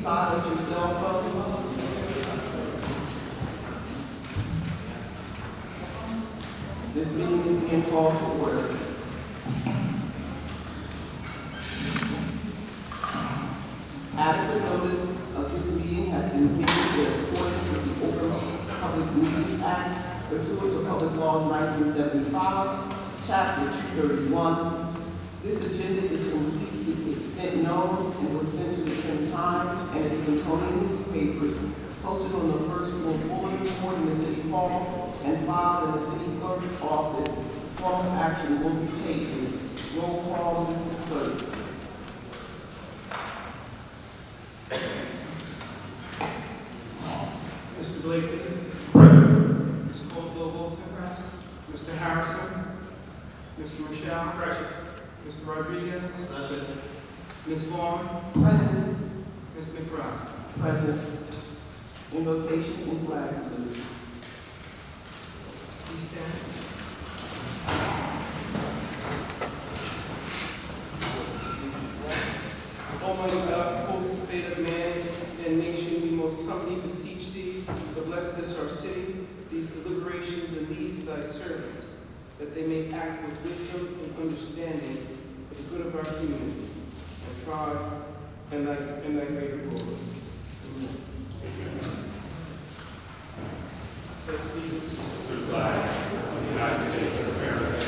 silence your cell phones. This meeting is being called to order. Adequate notice of this meeting has been given in accordance with the Open Public Meetings Act pursuant to Public Laws 1975, Chapter 231. This agenda is complete to the extent known and was sent to the Trenton Times and the Trenton newspapers, posted on the first floor bulletin board in the City Hall, and filed in the City Clerk's office. Formal action will be taken. Roll call, Mr. Clerk. Mr. Blakely. Present. Ms. Caldwell-Wilson. Present. Mr. Harrison. Mr. Michelle. Present. Mr. Rodriguez. Present. Ms. Vaughn. Present. Ms. McBride. Present. Invocation and flag salute. Please stand. Almighty God, holds the fate of man and nation, we most humbly beseech thee to bless this our city, these deliberations, and these thy servants, that they may act with wisdom and understanding for the good of our community, our tribe, and thy greater glory. Amen. Pledge allegiance to the flag of the United States of America,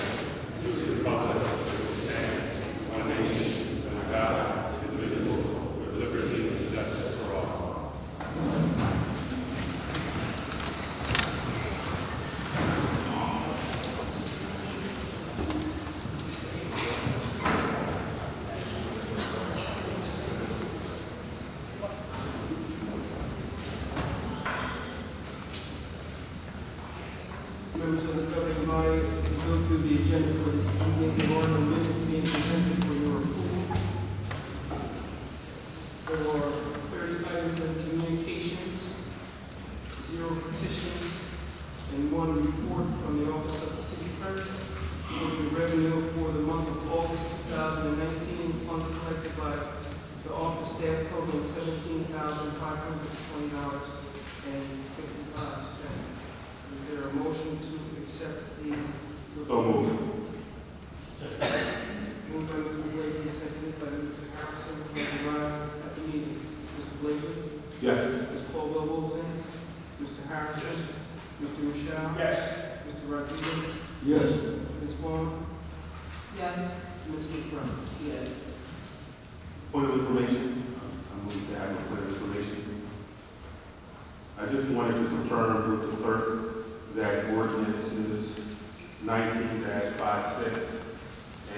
to the republic which stands one nation, under God, indivisible, with liberty and justice for all. Members of the governing body, as we go through the agenda for this evening, the order of minutes being presented for your approval. There are 30 items of communications, 0 petitions, and 1 report from the office of the city clerk. The revenue for the month of August 2019, funds collected by the office staff totaling $17,520.55. Is there a motion to accept the report? So moved. Moved by Mr. Blakely, seconded by Mr. Harrison. Please arrive at the meeting. Mr. Blakely? Yes. Ms. Caldwell-Wilson? Mr. Harrison? Mr. Michelle? Yes. Mr. Rodriguez? Yes. Ms. Vaughn? Yes. Ms. McBride? Yes. Point of information. I move to have a point of information. I just wanted to confirm with the clerk that ordinances 19-56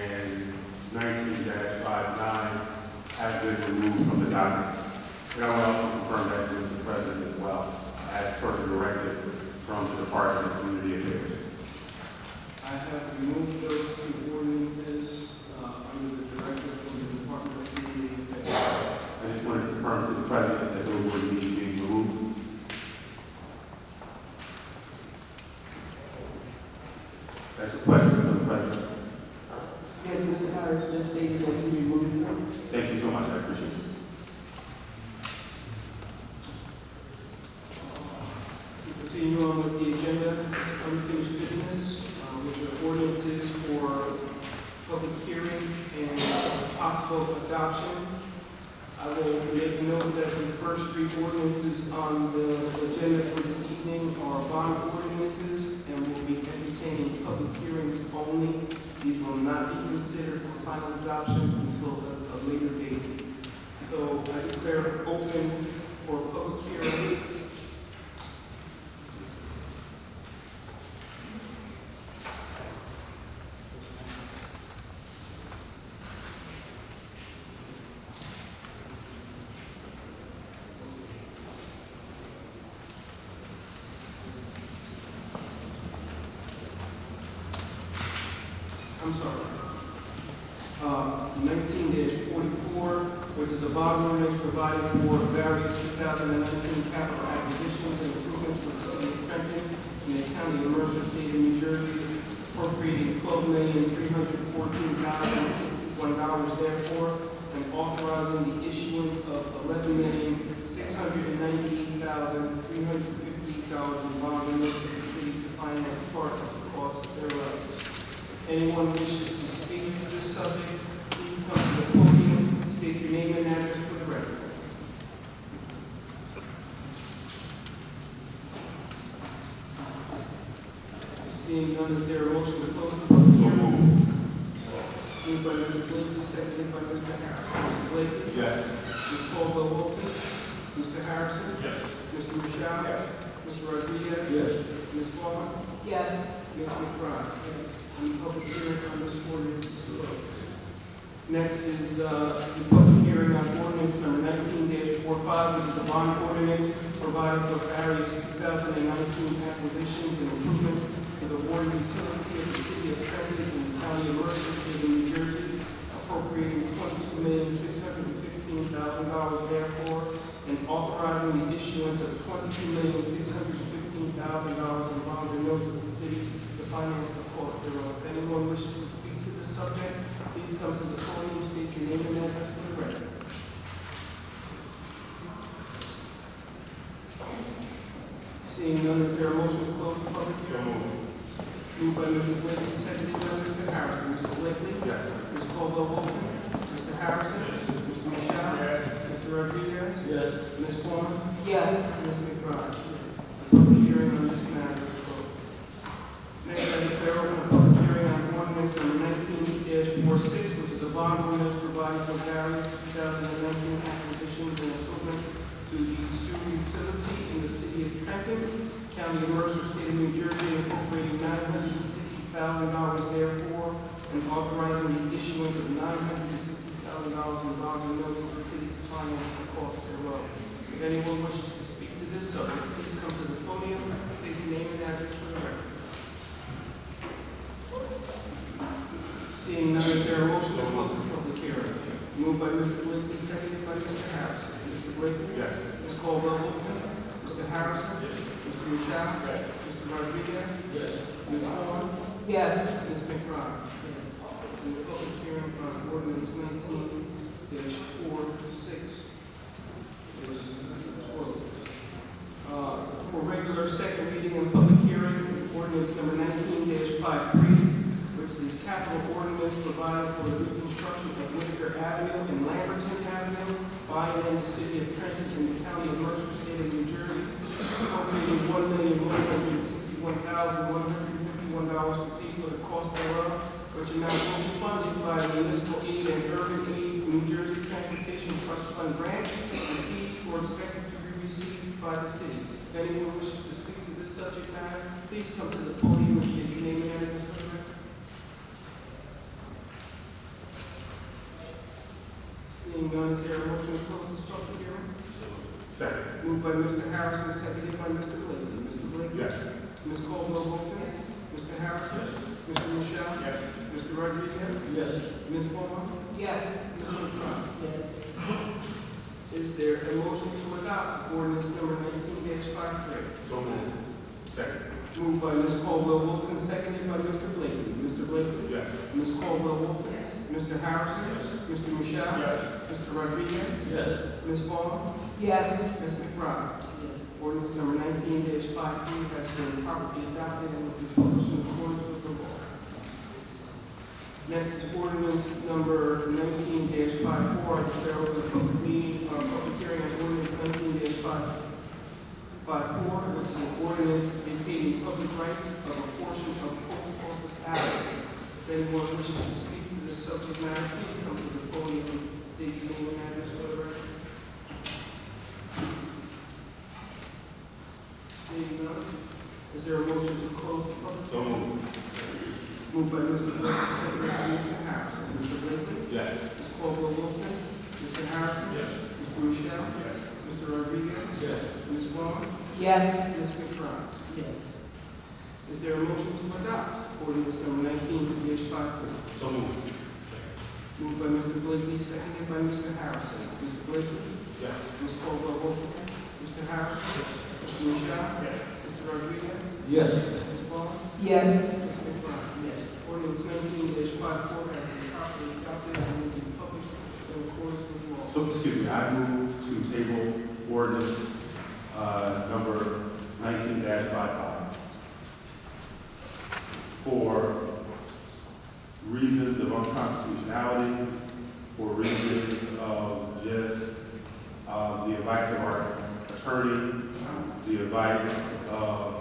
and 19-59 have been removed from the document. And I want to also confirm that with the president as well, as per the directive from the Department of Community Affairs. I have removed those 2 ordinances under the directive from the Department of Community Affairs. I just wanted to confirm to the president that those were indeed being removed. That's a question for the president. Yes, Mr. Harris just stated that he removed them. Thank you so much. I appreciate it. We continue on with the agenda, unfinished business, which are ordinances for public hearing and possible adoption. I will make note that the first 3 ordinances on the agenda for this evening are bond ordinances and will be entertaining public hearings only. These will not be considered for final adoption until a later date. So I declare open for public hearing. I'm sorry. 19-44, which is a bond ordinance providing for various 2019 capital acquisitions and improvements for the city of Trenton in the county of Mercer, state of New Jersey, appropriating $12,314,061 therefore, and authorizing the issuance of $11,300,000 Seeing none, is there a motion to close the public hearing? Moved by Mr. Blakely, seconded by Mr. Harrison. Mr. Blakely? Yes. Ms. Caldwell Wilson? Mr. Harrison? Yes. Mr. Michelle? Yes. Mr. Rodriguez? Yes. Ms. Vaughn? Yes. Ms. McBride? And the public hearing on this ordinance is closed. Next is the public hearing on ordinance number 19-45, which is a bond ordinance providing for various 2019 acquisitions and improvements to the water utility of the city of Trenton and the county of Mercer, state of New Jersey, appropriating $22,615,000 therefore, and authorizing the issuance of $22,615,000 in bond and notes of the city to finance the cost thereof. If anyone wishes to speak to this subject, please come to the podium, state your name and address for the record. Seeing none, is there a motion to close the public hearing? Moved by Mr. Blakely, seconded by Mr. Harrison. Mr. Blakely? Yes. Ms. Caldwell Wilson? Mr. Harrison? Mr. Michelle? Yes. Mr. Rodriguez? Yes. Ms. Vaughn? Yes. Ms. McBride? Public hearing on this matter is closed. Next, I declare open a public hearing on ordinance number 19-46, which is a bond ordinance providing for various 2019 acquisitions and improvements to the sewer utility in the city of Trenton, county of Mercer, state of New Jersey, appropriating $960,000 therefore, and authorizing the issuance of $960,000 in bonds and notes of the city to finance the cost thereof. If anyone wishes to speak to this subject, please come to the podium, state your name and address for the record. Seeing none, is there a motion to close the public hearing? Moved by Mr. Blakely, seconded by Mr. Harrison. Mr. Blakely? Yes. Ms. Caldwell Wilson? Mr. Harrison? Mr. Michelle? Yes. Mr. Rodriguez? Yes. Ms. Vaughn? Yes. Ms. McBride? And the public hearing on ordinance 19-46 is closed. For regular second reading and public hearing, ordinance number 19-53, which is capital ordinance providing for the reconstruction of Whitaker Avenue and Lamberton Avenue by and in the city of Trenton in the county of Mercer, state of New Jersey, appropriating $1,161,151 to pay for the cost thereof, which amount will be funded by the Municipal Aid and Urban Aid New Jersey Transportation Trust Fund grant received or expected to be received by the city. If anyone wishes to speak to this subject matter, please come to the podium and state your name and address for the record. Seeing none, is there a motion to close this public hearing? Second. Moved by Mr. Harrison, seconded by Mr. Blakely. Mr. Blakely? Yes. Ms. Caldwell Wilson? Mr. Harrison? Yes. Mr. Michelle? Yes. Mr. Rodriguez? Yes. Ms. Vaughn? Yes. Ms. McBride? Yes. Is there a motion to adopt ordinance number 19-53? So moved. Second. Moved by Ms. Caldwell Wilson, seconded by Mr. Blakely. Mr. Blakely? Yes. Ms. Caldwell Wilson? Mr. Harrison? Yes. Mr. Michelle? Yes. Mr. Rodriguez? Yes. Ms. Vaughn? Yes. Ms. McBride? Yes. Ordinance number 19-53 has been properly adopted and will be published in accordance with the law. Next is ordinance number 19-54. I declare open the public meeting, public hearing on ordinance 19-54, which is an ordinance vacating public rights of a portion of Post Office Avenue. If anyone wishes to speak to this subject matter, please come to the podium and state your name and address for the record. Seeing none, is there a motion to close the public So hearing? moved. Moved by Mr. Blakely, seconded by Mr. Harrison. Mr. Blakely? Yes. Ms. Caldwell Wilson? Mr. Harrison? Yes. Mr. Michelle? Yes. Mr. Rodriguez? Yes. Ms. Vaughn? Yes. Ms. McBride? Yes. Is there a motion to adopt ordinance number 19-54? So moved. Moved by Mr. Blakely, seconded by Mr. Harrison. Mr. Blakely? Yes. Ms. Caldwell Wilson? Mr. Harrison? Mr. Michelle? Yes. Mr. Rodriguez? Yes. Ms. Vaughn? Yes. Ms. McBride? Yes. Ordinance 19-54 has been properly adopted and will be published in accordance with law. So, excuse me, I move to table ordinance number 19-55 for reasons of unconstitutionality, for reasons of just the advice of our attorney, the advice of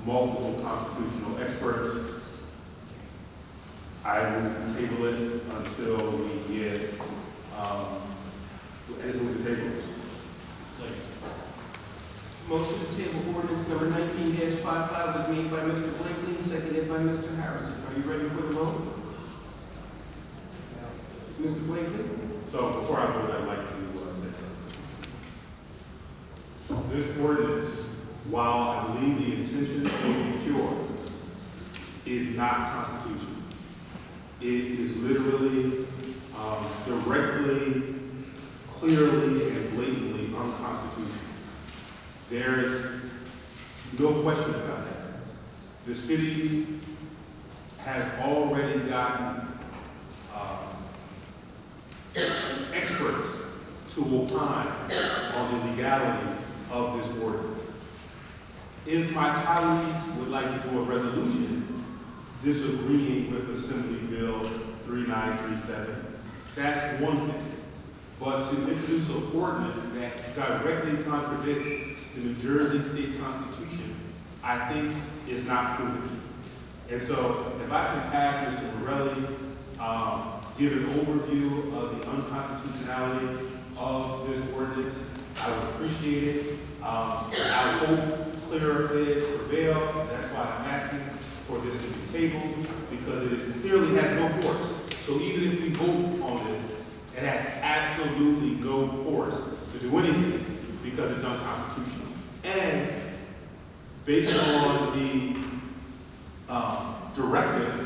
multiple constitutional experts. I will table it until we get, I just move the table. Motion to table ordinance number 19-55 was made by Mr. Blakely, seconded by Mr. Harrison. Are you ready for the vote? Mr. Blakely? So before I vote, I'd like to say something. This ordinance, while I believe the intention may be pure, is not constitutional. It is literally, directly, clearly, and blatantly unconstitutional. There is no question about that. The city has already gotten experts to opine on the legality of this ordinance. If my colleagues would like to do a resolution disagreeing with Assembly Bill 3937, that's one thing. But to introduce an ordinance that directly contradicts the New Jersey State Constitution, I think is not prudent. And so if I can have Mr. Morelli give an overview of the unconstitutionality of this ordinance, I would appreciate it. I hope clearer heads prevail. That's why I'm asking for this to be tabled, because it clearly has no force. So even if we vote on this, it has absolutely no force to do anything because it's unconstitutional. And based on the directive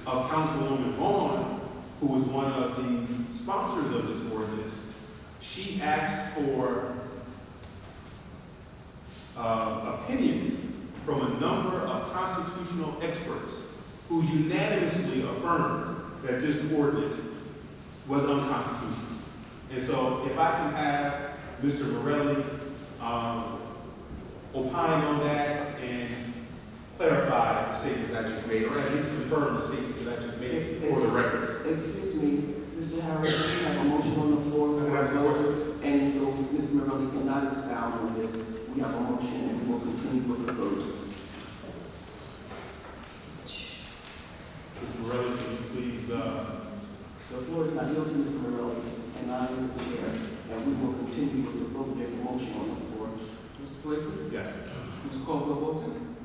of Councilwoman Vaughn, who was one of the sponsors of this ordinance, she asked for opinions from a number of constitutional experts who unanimously affirmed that this ordinance was unconstitutional. And so if I can have Mr. Morelli opine on that and clarify the statements I just made, or at least confirm the statements that I just made for the record. Excuse me, Mr. Harris, we have a motion on the floor for a vote, and so Mr. Morelli cannot expound on this. We have a motion, and we will continue with the vote. Mr. Morelli, can you please, The floor is now yield to Mr. Morelli, and I am the chair, and we will continue with the vote. There's a motion on the floor. Mr. Blakely? yes. Ms. Caldwell-Wilson?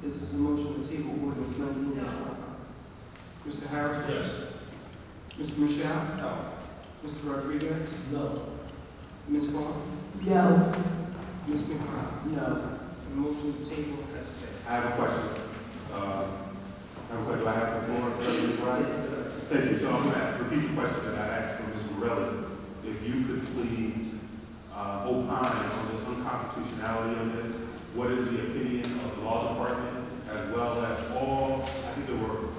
This is a motion to table ordinance 19-55. Mr. Harrison? Yes. Mr. Michelle? No. Mr. Rodriguez? No. Ms. Vaughn? No. Ms. McBride? No. The motion to table has failed. I have a question. Do I have the floor? Thank you. So I'm going to repeat the question that I asked for Mr. Morelli. If you could please opine on this unconstitutionality of this. What is the opinion of the law department, as well as all, I think there were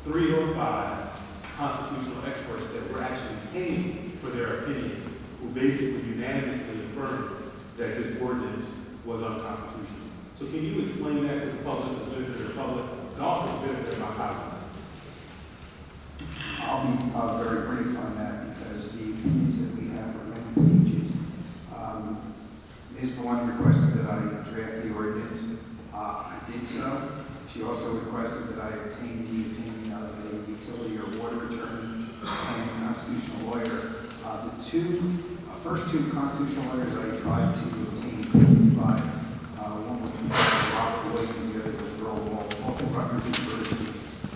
3 or 5 constitutional experts that were actually paying for their opinions, who basically unanimously affirmed that this ordinance was unconstitutional. So can you explain that to the public, the benefit of the public, and also the benefit of my colleagues? I'll be very brief on that because the opinions that we have are many pages. Ms. Vaughn requested that I draft the ordinance. I did so. She also requested that I obtain the opinion of a utility or water attorney and a constitutional lawyer. The first two constitutional lawyers I tried to obtain opinions by, one was Professor Robert Williams, the other was Earl Wall, both of Rutgers University.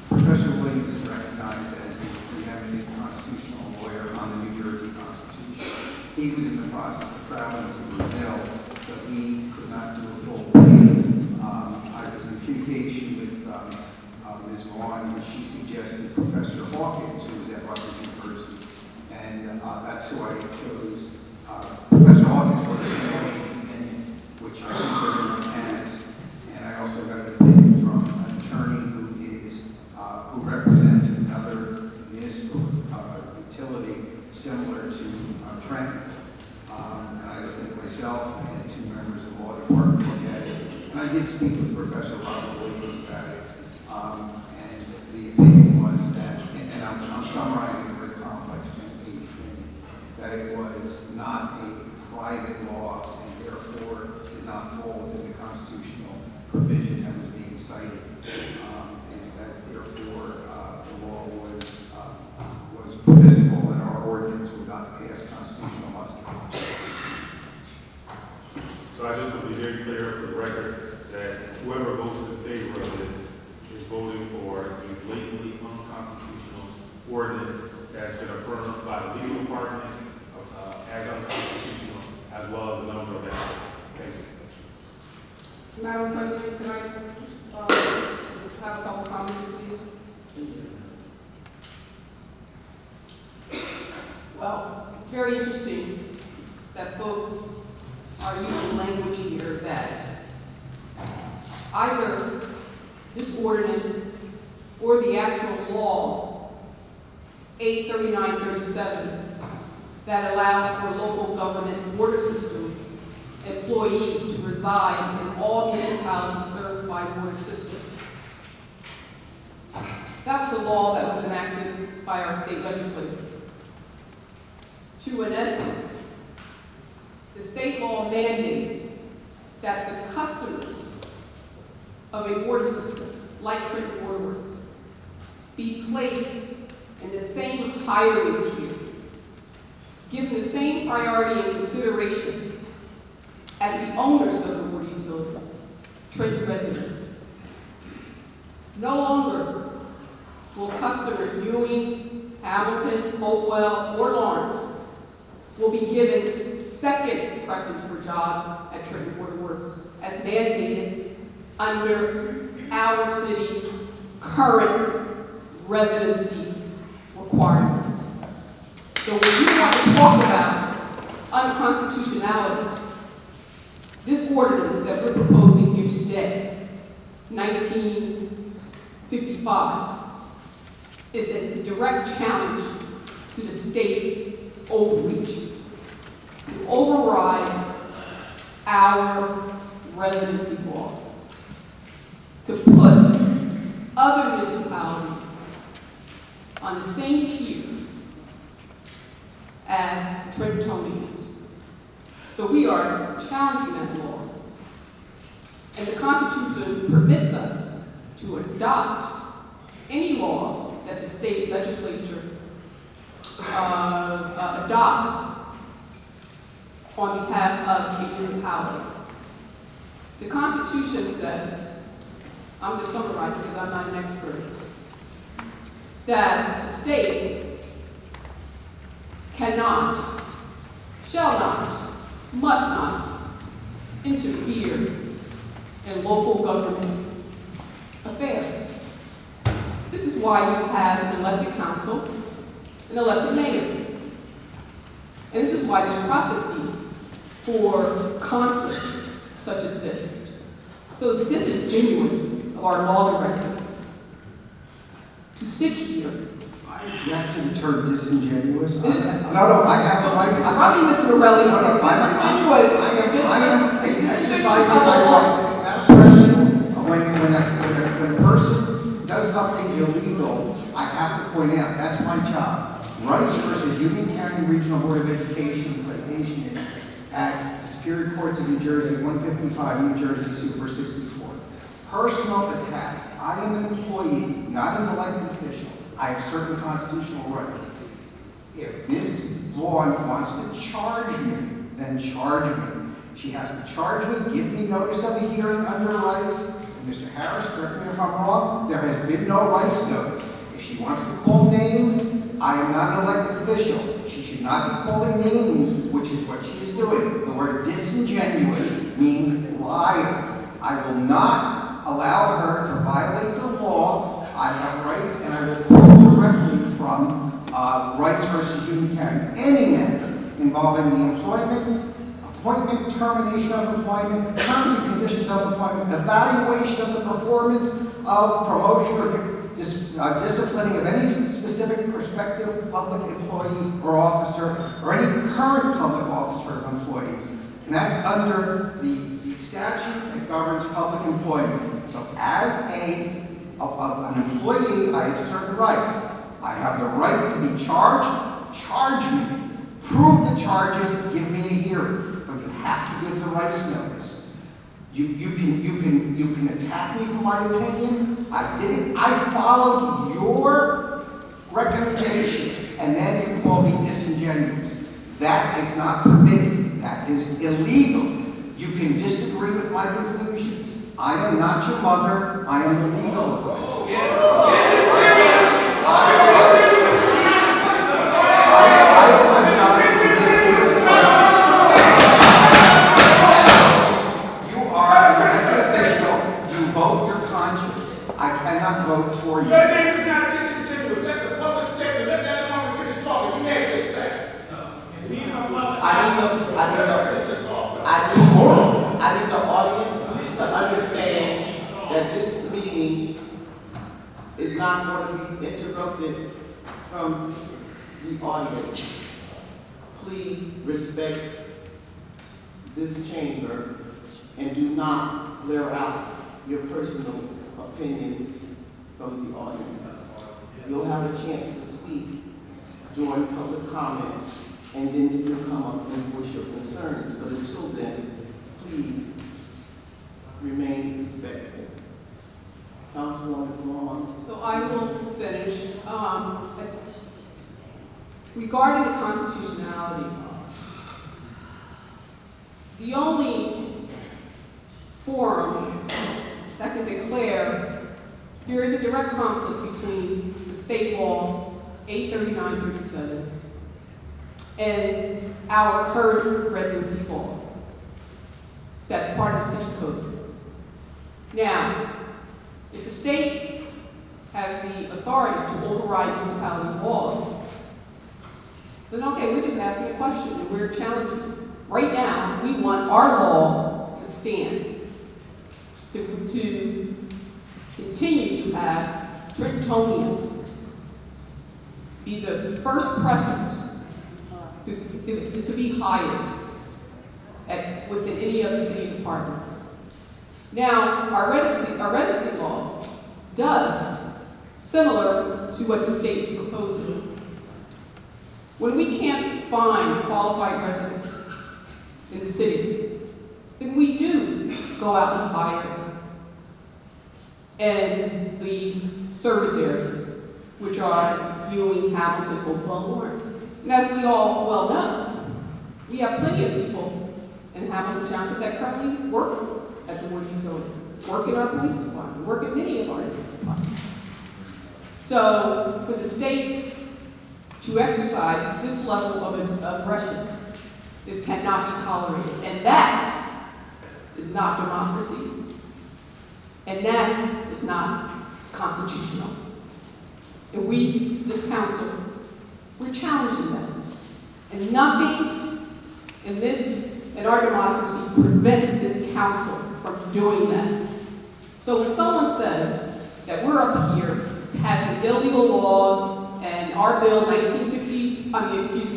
Professor Williams is recognized as the preeminent constitutional lawyer on the New Jersey Constitution. He was in the process of traveling to Brazil, so he could not do a full reading. I was in communication with Ms. Vaughn, and she suggested Professor Hawkins, who was at Rutgers University, and that's who I chose. Professor Hawkins wrote an opinion, which I think everyone has, and I also got an opinion from an attorney who represents another municipal utility similar to Trenton. And I looked at it myself, and 2 members of the law department looked at it. And I did speak with Professor Robert Williams about it. And the opinion was that, and I'm summarizing a very complex 10-page opinion, that it was not a private law and therefore did not fall within the constitutional provision cited, and that therefore the law was permissible and our ordinance would not pass constitutional muster. So I just want to be very clear for the record that whoever votes in favor of this is voting for a blatantly unconstitutional ordinance that's been affirmed by the legal department as unconstitutional, as well as a number of experts. Thank you. Madam President, can I have a couple comments, please? Well, it's very interesting that folks are using language here that either this ordinance or the actual law, A3937, that allows for local government water system employees to reside in all municipalities served by water systems. That was a law that was enacted by our state legislature. To, in essence, the state law mandates that the customers of a water system, like Trenton Water Works, be placed in the same hiring tier, given the same priority and consideration as the owners of the water utility, Trenton residents. No longer will customers Ewing, Hamilton, Hopewell, or Lawrence will be given second preference for jobs at Trenton Water Works as mandated under our city's current residency requirements. So when you want to talk about unconstitutionality, this ordinance that we're proposing here today, 1955, is a direct challenge to the state overreach, to override our residency laws, to put other municipalities on the same tier as Trentonians. So we are challenging that law. And the Constitution permits us to adopt any laws that the state legislature adopts on behalf of a municipality. The Constitution says, I'm just summarizing because I'm not an expert, that the state cannot, shall not, must not interfere in local government affairs. This is why you have an elected council, an elected mayor. And this is why there's processes for conflicts such as this. So it's disingenuous of our law director to sit here. I object to the term disingenuous. No, I have a right. Mr. Morelli, No, it's disingenuous. I am It's disingenuous exercising of my the law. right. Madam President, when a person does something illegal, I have to point out, that's my job. Rice versus Union County Regional Board of Education, citation is at the Superior Courts of New Jersey, 155, New Jersey, Super 64. Personal attacks. I am an employee, not an elected official. I have certain constitutional rights. If Ms. Vaughn wants to charge me, then charge me. She has to charge me, give me notice of a hearing under Rice. And Mr. Harris, correct me if I'm wrong, there has been no Rice notice. If she wants to call names, I am not an elected official. She should not be calling names, which is what she is doing. The word disingenuous means liar. I will not allow her to violate the law. I have rights, and I will quote directly from Rice versus Union County. Any matter involving the employment, appointment, termination of employment, terms and conditions of employment, evaluation of the performance of promotion or disciplining of any specific prospective public employee or officer, or any current public officer or employee. And that's under the statute that governs public employment. So as an employee, I have certain rights. I have the right to be charged. Charge me. Prove the charges. Give me a hearing. But you have to give the Rice notice. You can attack me for my opinion. I didn't. I followed your recommendation, and then you call me disingenuous. That is not permitted. That is illegal. You can disagree with my conclusions. I am not your mother. I am the legal advisor. I cannot vote for you. Your name is not disingenuous. That's a public statement. Let that woman finish talking. You had your say. I need the audience to understand that this meeting is not going to be interrupted from the audience. Please respect this chamber and do not blare out your personal opinions from the audience. You'll have a chance to speak during public comment, and then you can come up and voice your concerns. But until then, please remain respectful. Councilwoman Vaughn. So I will finish. Regarding the constitutionality, the only forum that can declare there is a direct conflict between the state law 839-37 and our current residency law that's part of the city code. Now, if the state has the authority to override municipality laws, then okay, we're just asking a question and we're challenging. Right now, we want our law to stand, to continue to have Trentonians be the first preference to be hired within any of the city departments. Now, our residency law does similar to what the state is proposing. When we can't find qualified residents in the city, then we do go out and hire in the service areas, which are Ewing, Hamilton, Hopewell, Lawrence. And as we all well know, we have plenty of people in Hamilton Township that currently work at the water utility, work in our police department, work in many of our departments. So for the state to exercise this level of aggression, it cannot be tolerated. And that is not democracy. And that is not constitutional. And we, this council, we're challenging that. And nothing in our democracy prevents this council from doing that. So when someone says that we're up here passing illegal laws and our bill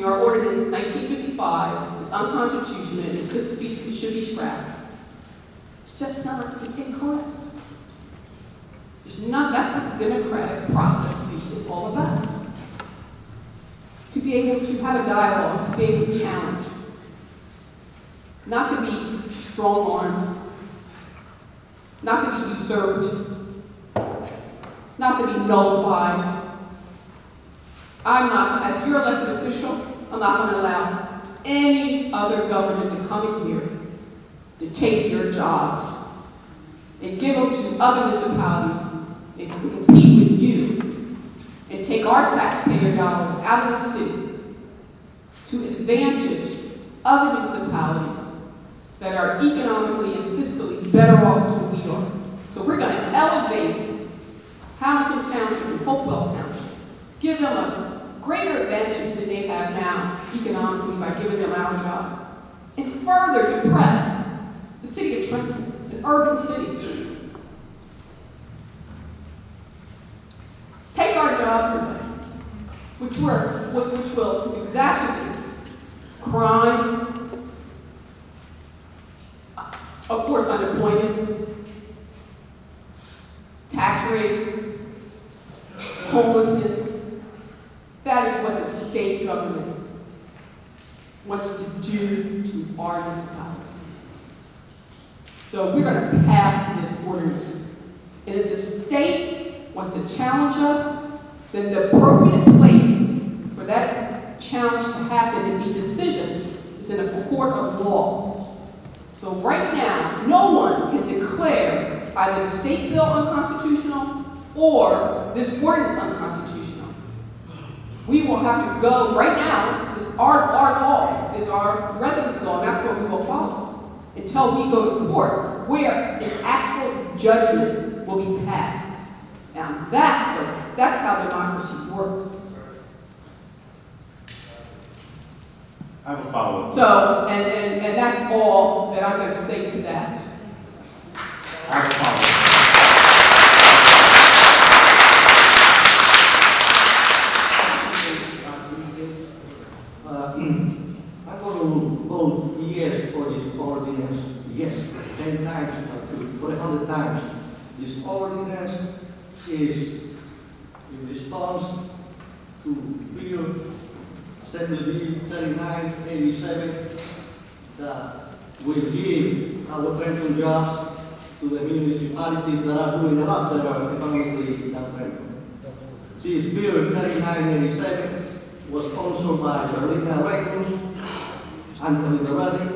our ordinance 1955 is unconstitutional and it should be scrapped. It's just not, it's incorrect. That's what the democratic process is all about. To be able to have a dialogue, to be able to challenge. Not to be strong-armed, not to be usurped, not to be nullified. I'm not, as your elected official, I'm not going to allow any other government to come in here to take your jobs and give them to other municipalities and compete with you and take our taxpayer dollars out of the city to advantage other municipalities that are economically and fiscally better off than we are. So we're going to elevate Hamilton Township and Hopewell Township, give them a greater advantage than they have now economically by giving them our jobs, and further depress the city of Trenton, an urban city. Take our jobs away, which will exacerbate crime, of course, unemployment, tax rate, homelessness. That is what the state government wants to do to our municipality. So we're going to pass this ordinance. And if the state wants to challenge us, then the appropriate place for that challenge to happen and be decision is in a court of law. So right now, no one can declare either the state bill unconstitutional or this ordinance unconstitutional. We will have to go, right now, our law is our residence law, and that's what we will follow until we go to court, where an actual judgment will be passed. Now, that's how democracy works. I have a follow-up. So, and that's all that I'm going to say to that. I have a follow-up. I'm going to vote yes for this ordinance. Yes, 10 times, for 100 times. This ordinance is in response to Bill Assembly Bill 3987 that will give our Trenton jobs to the municipalities that are doing a lot better economically than Trenton. This Bill 3987 was sponsored by Carolina Reynolds, Anthony Dorelli,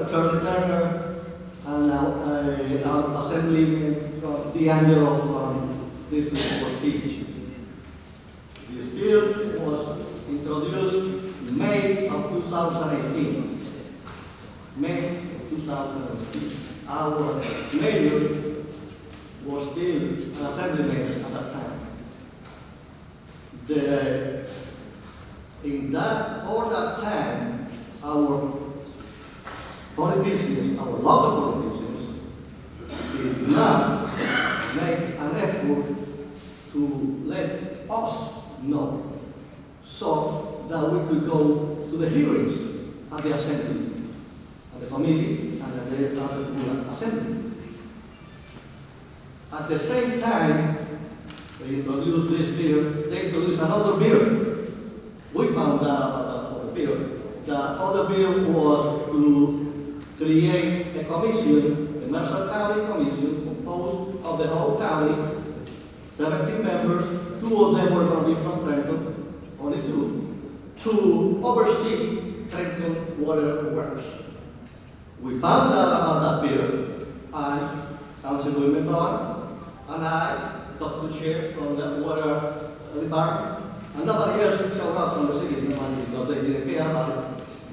Charlie Turner, and our Assemblyman from D'Angelo from District 14. This bill was introduced in May of 2018. May of 2018. Our mayor was still an assemblyman at that time. For that time, our politicians, our local politicians, did not make an effort to let us know so that we could go to the hearings at the assembly, at the committee, and at the assembly. At the same time, they introduced this bill, they introduced another bill. We found out about that other bill. The other bill was to create a commission, a Mercer County Commission, composed of the whole county, 17 members, 2 of them were going to be from Trenton, only 2, to oversee Trenton Water Works. We found out about that bill, and Councilwoman Bond and I talked to the chair from the water department, and nobody else showed up from the city, nobody, because they didn't care about it.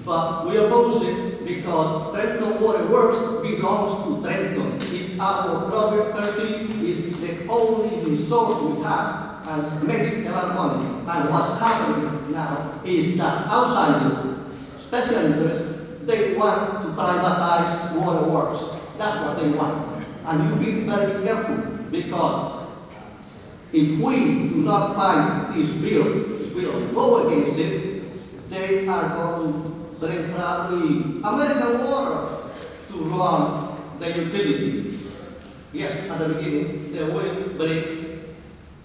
But we oppose it because Trenton Water Works belongs to Trenton. It's our property, it's the only resource we have, and makes a lot of money. And what's happening now is that outsiders, special interests, they want to privatize water works. That's what they want. And you be very careful, because if we do not find this bill, go against it, they are going to bring probably American water to run the utility. Yes, at the beginning, they will bring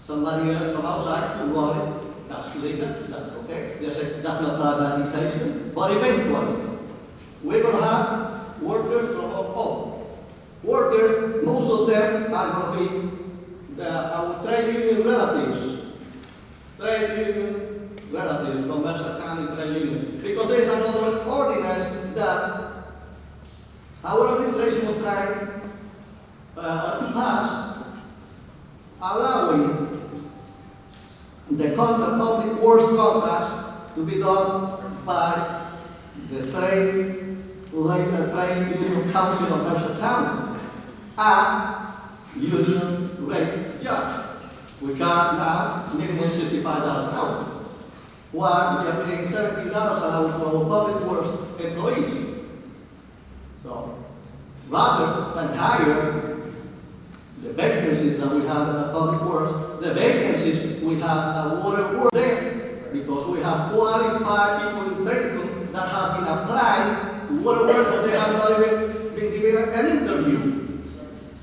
somebody else from outside to run it. That's legal, that's okay. They say that's not privatization, but eventually, we're going to have workers from all. Workers, most of them are going to be our trade union relatives. Trade union relatives from Mercer County trade unions. Because there is another ordinance that our administration was trying to pass, allowing the public works contracts to be done by the trade union council of Mercer County and union rate jobs, which are now minimum $65 an hour, while we are paying $17 an hour for our public works employees. So, rather than hire the vacancies that we have in the public works, the vacancies we have at water works there, because we have qualified people in Trenton that have been applied to water works, but they have not even been given an interview.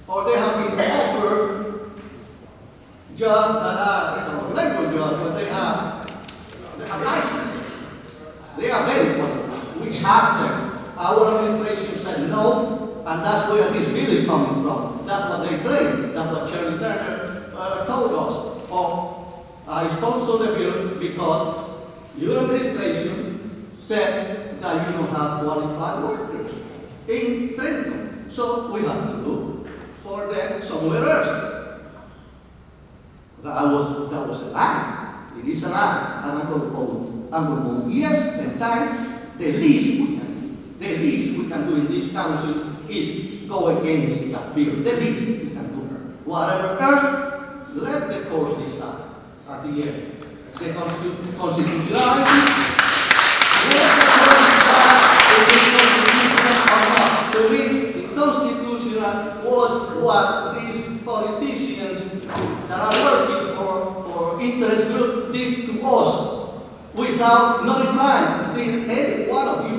Or they have been offered jobs that are, labor jobs, but they have licenses. They are very qualified. administration said no, and that's where this bill is coming from. That's what they claim. That's what Shirley Turner told us. Oh, I sponsored the bill because your administration said that you don't have qualified workers in Trenton. So we have to look for them somewhere else. That was a lie. It is a lie. And I'm going to vote yes 10 times. The least we can do in this council is go against that bill. The least we can do. Whatever else, let the courts decide at the end. The constitutionality, let the courts decide if it's constitutional or not. To me, the constitutional was what these politicians that are working for interest group did to us without notifying. Did any one of you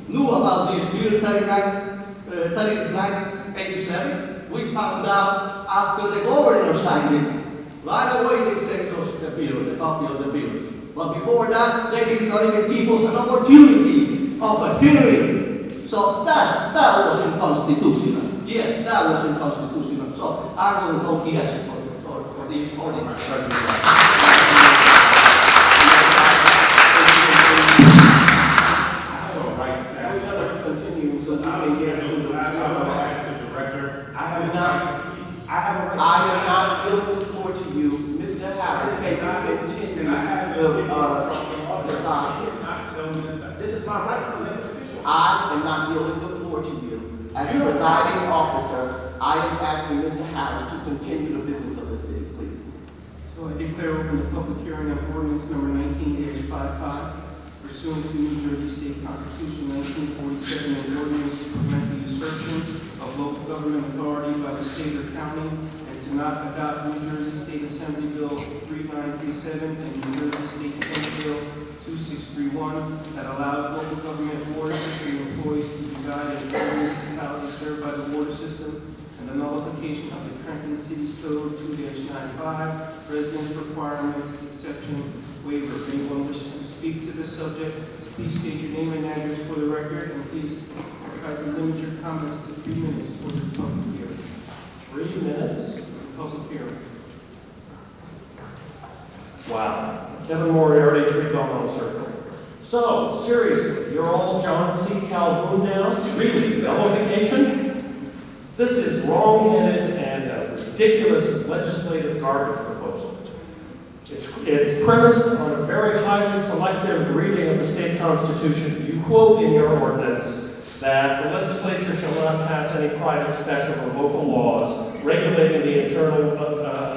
knew about this bill 3987? We found out after the governor signed it. Right away they sent us the bill, the copy of the bill. But before that, they did not even give us an opportunity of a hearing. So that was unconstitutional. Yes, that was unconstitutional. So I'm going to vote yes for this ordinance. We're going to continue, so we can get to the. I am not giving the floor to you. Mr. Harris, can you continue the document? This is my right. I am not yielding the floor to you. As the presiding officer, I am asking Mr. Harris to continue the business of the city, please. So I declare open the public hearing of ordinance number 19-55, pursuant to New Jersey State Constitution 1947, and ordinance to prevent the usurpation of local government authority by the state or county, and to not adopt New Jersey State Assembly Bill 3937 and New Jersey State Senate Bill 2631 that allows local government water system employees to reside in municipalities served by the water system, and the nullification of the Trenton City's Code 2-95, residence requirements, exception, waiver. If anyone wishes to speak to this subject, please state your name and address for the record, and please try to limit your comments to 3 minutes for this public hearing. 3 minutes? For the public hearing. Wow. Kevin Moriarty, 3 Belmont Circle. So, seriously, you're all John C. Calhoun now? Really? Nullification? This is wrong-headed and a ridiculous legislative garbage proposal. It's premised on a very highly selective reading of the state constitution. You quote in your ordinance that the legislature shall not pass any private, special, or local laws regulating the internal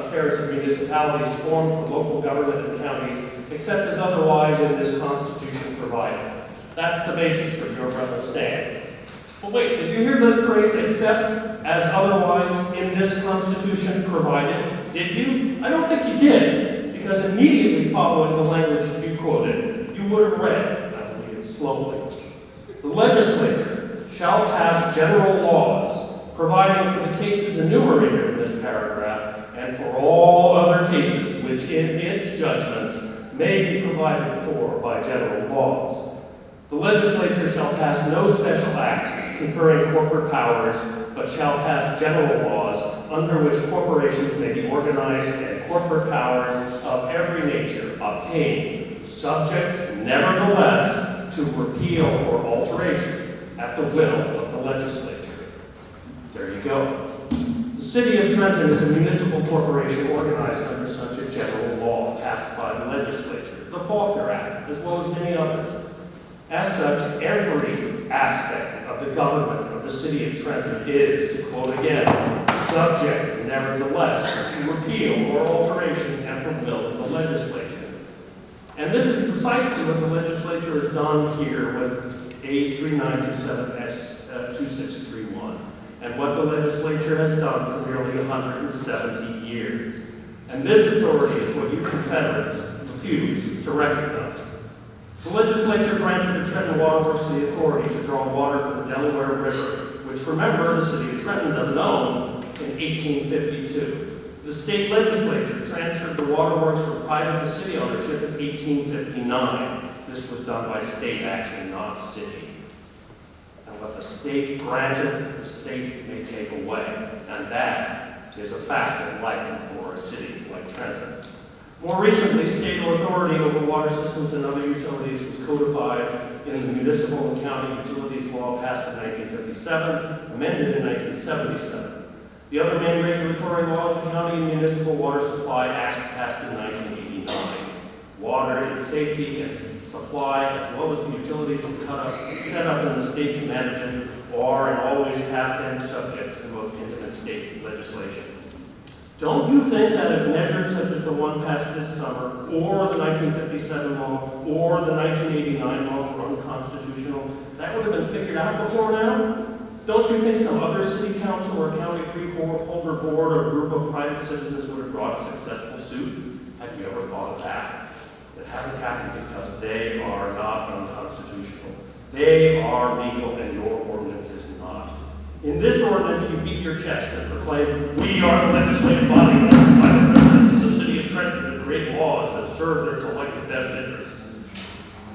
affairs of municipalities formed for local government and counties, except as otherwise in this constitution provided. That's the basis for your brother's stand. Well, wait, did you hear the phrase except as otherwise in this constitution provided? Did you? I don't think you did, because immediately following the language that you quoted, you would have read, I believe it slowly, the legislature shall pass general laws providing for the cases enumerated in this paragraph and for all other cases which in its judgment may be provided for by general laws. The legislature shall pass no special act conferring corporate powers, but shall pass general laws under which corporations may be organized and corporate powers of every nature obtained, subject nevertheless to repeal or alteration at the will of the legislature. There you go. The city of Trenton is a municipal corporation organized under such a general law passed by the legislature, the Faulkner Act, as well as many others. As such, every aspect of the government of the city of Trenton is, to quote again, subject nevertheless to repeal or alteration at the will of the legislature. And this is precisely what the legislature has done here with A 3927S 2631, and what the legislature has done for nearly 170 years. And this authority is what you Confederates refuse to recognize. The legislature granted the Trenton Water Works the authority to draw water from the Delaware River, which, remember, the city of Trenton doesn't own, in 1852. The state legislature transferred the waterworks from private to city ownership in 1859. This was done by state action, not city. And what the state granted, the state may take away. And that is a fact of life for a city like Trenton. More recently, state authority over water systems and other utilities was codified in the Municipal and County Utilities Law passed in 1957, amended in 1977. The other main regulatory laws, the County and Municipal Water Supply Act passed in 1989. Water and safety and supply, as well as the utilities set up in the state to manage it, are and always have been subject to the most intimate state legislation. Don't you think that if measures such as the one passed this summer, or the 1957 law, or the 1989 law were unconstitutional, that would have been figured out before now? Don't you think some other city council or county freeholder board or group of private citizens would have brought a successful suit? Have you ever thought of that? It hasn't happened because they are not unconstitutional. They are legal and your ordinance is not. In this ordinance, you beat your chest and proclaim, we are the legislative body elected by the residents of the city of Trenton to create laws that serve their collective best interests.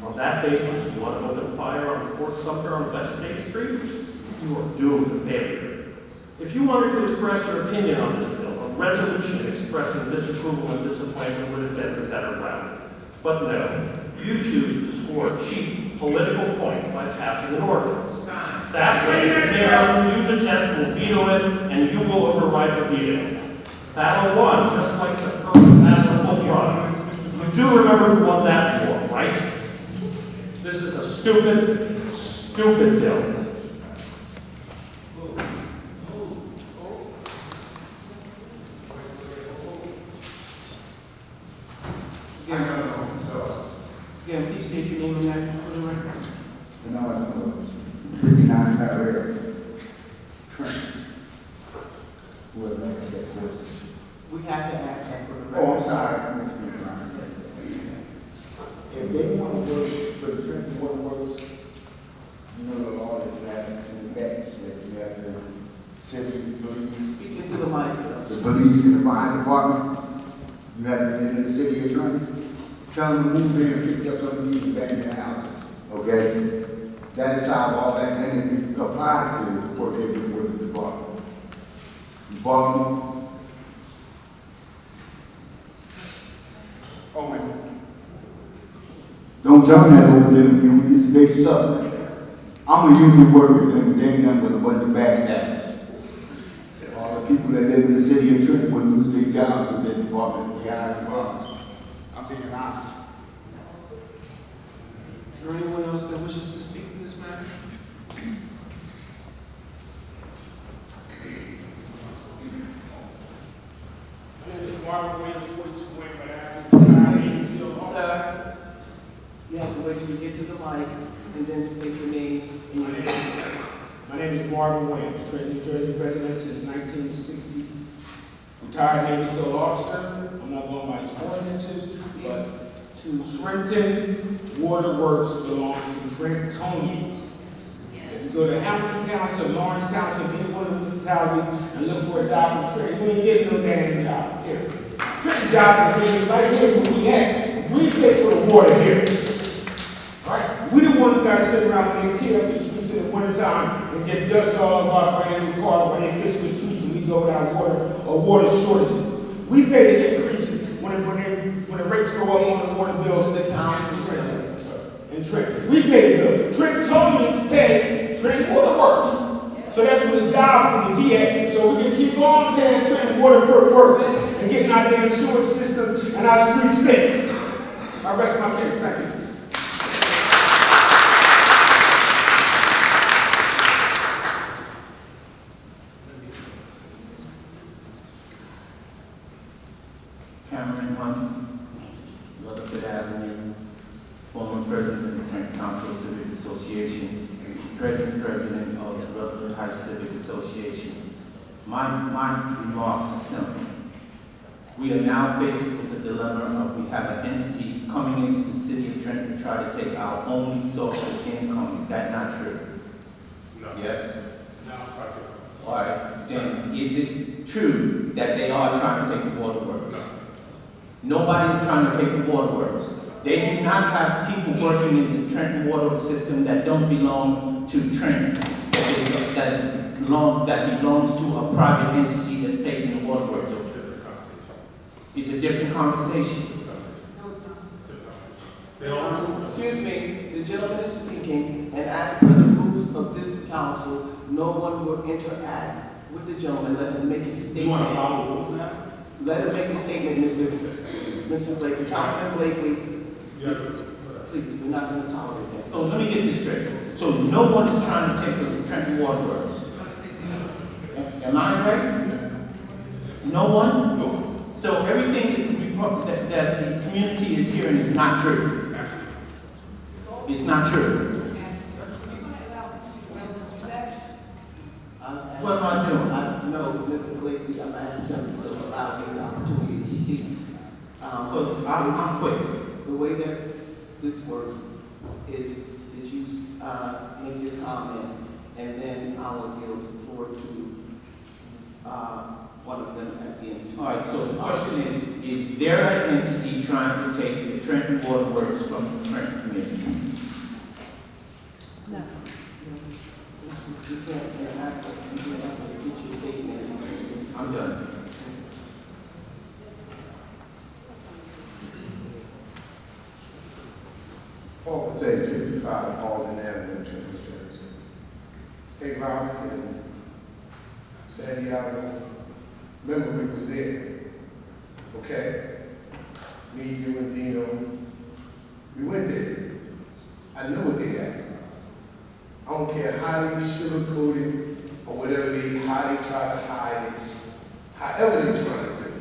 On that basis, you want to open fire on Fort Sumter on West State Street? You are doomed to failure. If you wanted to express your opinion on this bill, a resolution expressing disapproval and disappointment would have been the better route. But no, you choose to score cheap political points by passing an ordinance. That way, the mayor you detest will veto it, and you will override the veto. Battle won, just like the first municipal product. You do remember who won that war, right? This is a stupid, stupid bill. Again, please state your name and address for the record. And I was 59 Tyrell, Trenton. Who had made that question? We have to ask that for the record. Oh, I'm sorry, Mr. McBride. If they want to work for the Trenton Water Works, you know the law that you have in effect, that you have the city police, Speak into the mic, sir. the police and the fire department, you have to get in the city attorney, tell them to move in and fix up some of these back in the houses, okay? That is how all that, and it applied to what they do with the department. Department. Oh, man. Don't tell me that over there, unions, they suck. I'm a union worker, and they ain't nothing but a bunch of backstabbers. All the people that live in the city of Trenton would lose their jobs in their department, the hiring departments. I'm being honest. Is there anyone else that wishes to speak to this matter? My name is Marvin Williams, 42 Wayman Avenue. Sir, you have to wait till you get to the mic and then state your name and your My name is Marvin Williams, Trenton, New Jersey resident since 1960. Retired Navy SEAL officer. I'm not going by his ordinances, but to Trenton Water Works belongs to Trentonians. If you go to Hamilton Township, Lawrence Township, any one of the municipalities, and look for a job from Trenton, you ain't getting no damn job here. Trenton job is right here where we at. We pay for the water here. Right? We the ones that sit around and they tear up the streets in the wintertime and get dust all over our brand new cars when they fix the streets and we go without water or water shortages. We pay the increases when the rates go up on the water bills the council. in Trenton. We pay the bill. Trenton told me to pay Trenton Water Works. So that's where the jobs need to be at. So we can keep on paying Trenton Water Works and getting our damn sewage system and our streets fixed. I rest my case. Thank you. Rutherford Avenue, former president of the Trenton Council Civic Association, present president of the Rutherford Heights Civic Association. My remarks are simple. We are now faced with the dilemma of we have an entity coming into the city of Trenton to try to take our only source of income. Is that not true? No. Yes? No, not true. All right, then is it true that they are trying to take the waterworks? No. Nobody's trying to take the waterworks. They do not have people working in the Trenton water system that don't belong to Trenton, that belongs to a private entity that's taking the waterworks over. It's a different conversation. Excuse me, the gentleman is speaking, and as per the rules of this council, no one will interact with the gentleman. Let him make his Do you want to statement. follow rules now? Let him make a statement, Mr. Blakely. Councilman Blakely, please, we're not going to tolerate that. So let me get this straight. So no one is trying to take the Trenton waterworks. Am I right? No one? No. So everything that the community is hearing is not true. It's not true. What am I doing? No, Mr. Blakely, I'm asking him to allow me the opportunity to speak. Because I'm quick. The way that this works is that you make your comment, and then I will give the floor to one of them at the end. All right, so the question is there an entity trying to take the Trenton waterworks from the Trenton community? No. You can't interact, you just have to get your statement. I'm done. Paul J. 55 Alden Avenue, Trenton, Jersey. Hey, Robert and Santiago, remember we was there, okay? Me, you, and Dino, we went there. I know what they had. I don't care how they sugarcoated or whatever how they try to hide it, however they try to do it.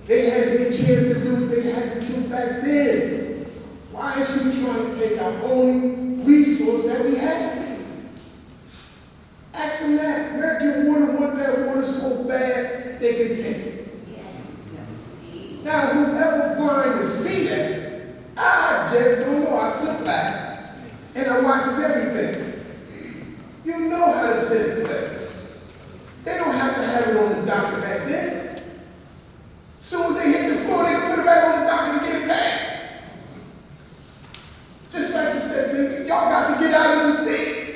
They had their chance to do what they had to do back then. Why is you trying to take our only resource that we have? Ask them that. American Water want that water so bad they can taste it. Now, whoever blind to see that, I just don't know. I sit back and I watches everything. You know how to set it play. They don't have to have it on the docket back then. Soon as they hit the floor, they can put it back on the docket and get it back. Just like you said, y'all got to get out of them seats.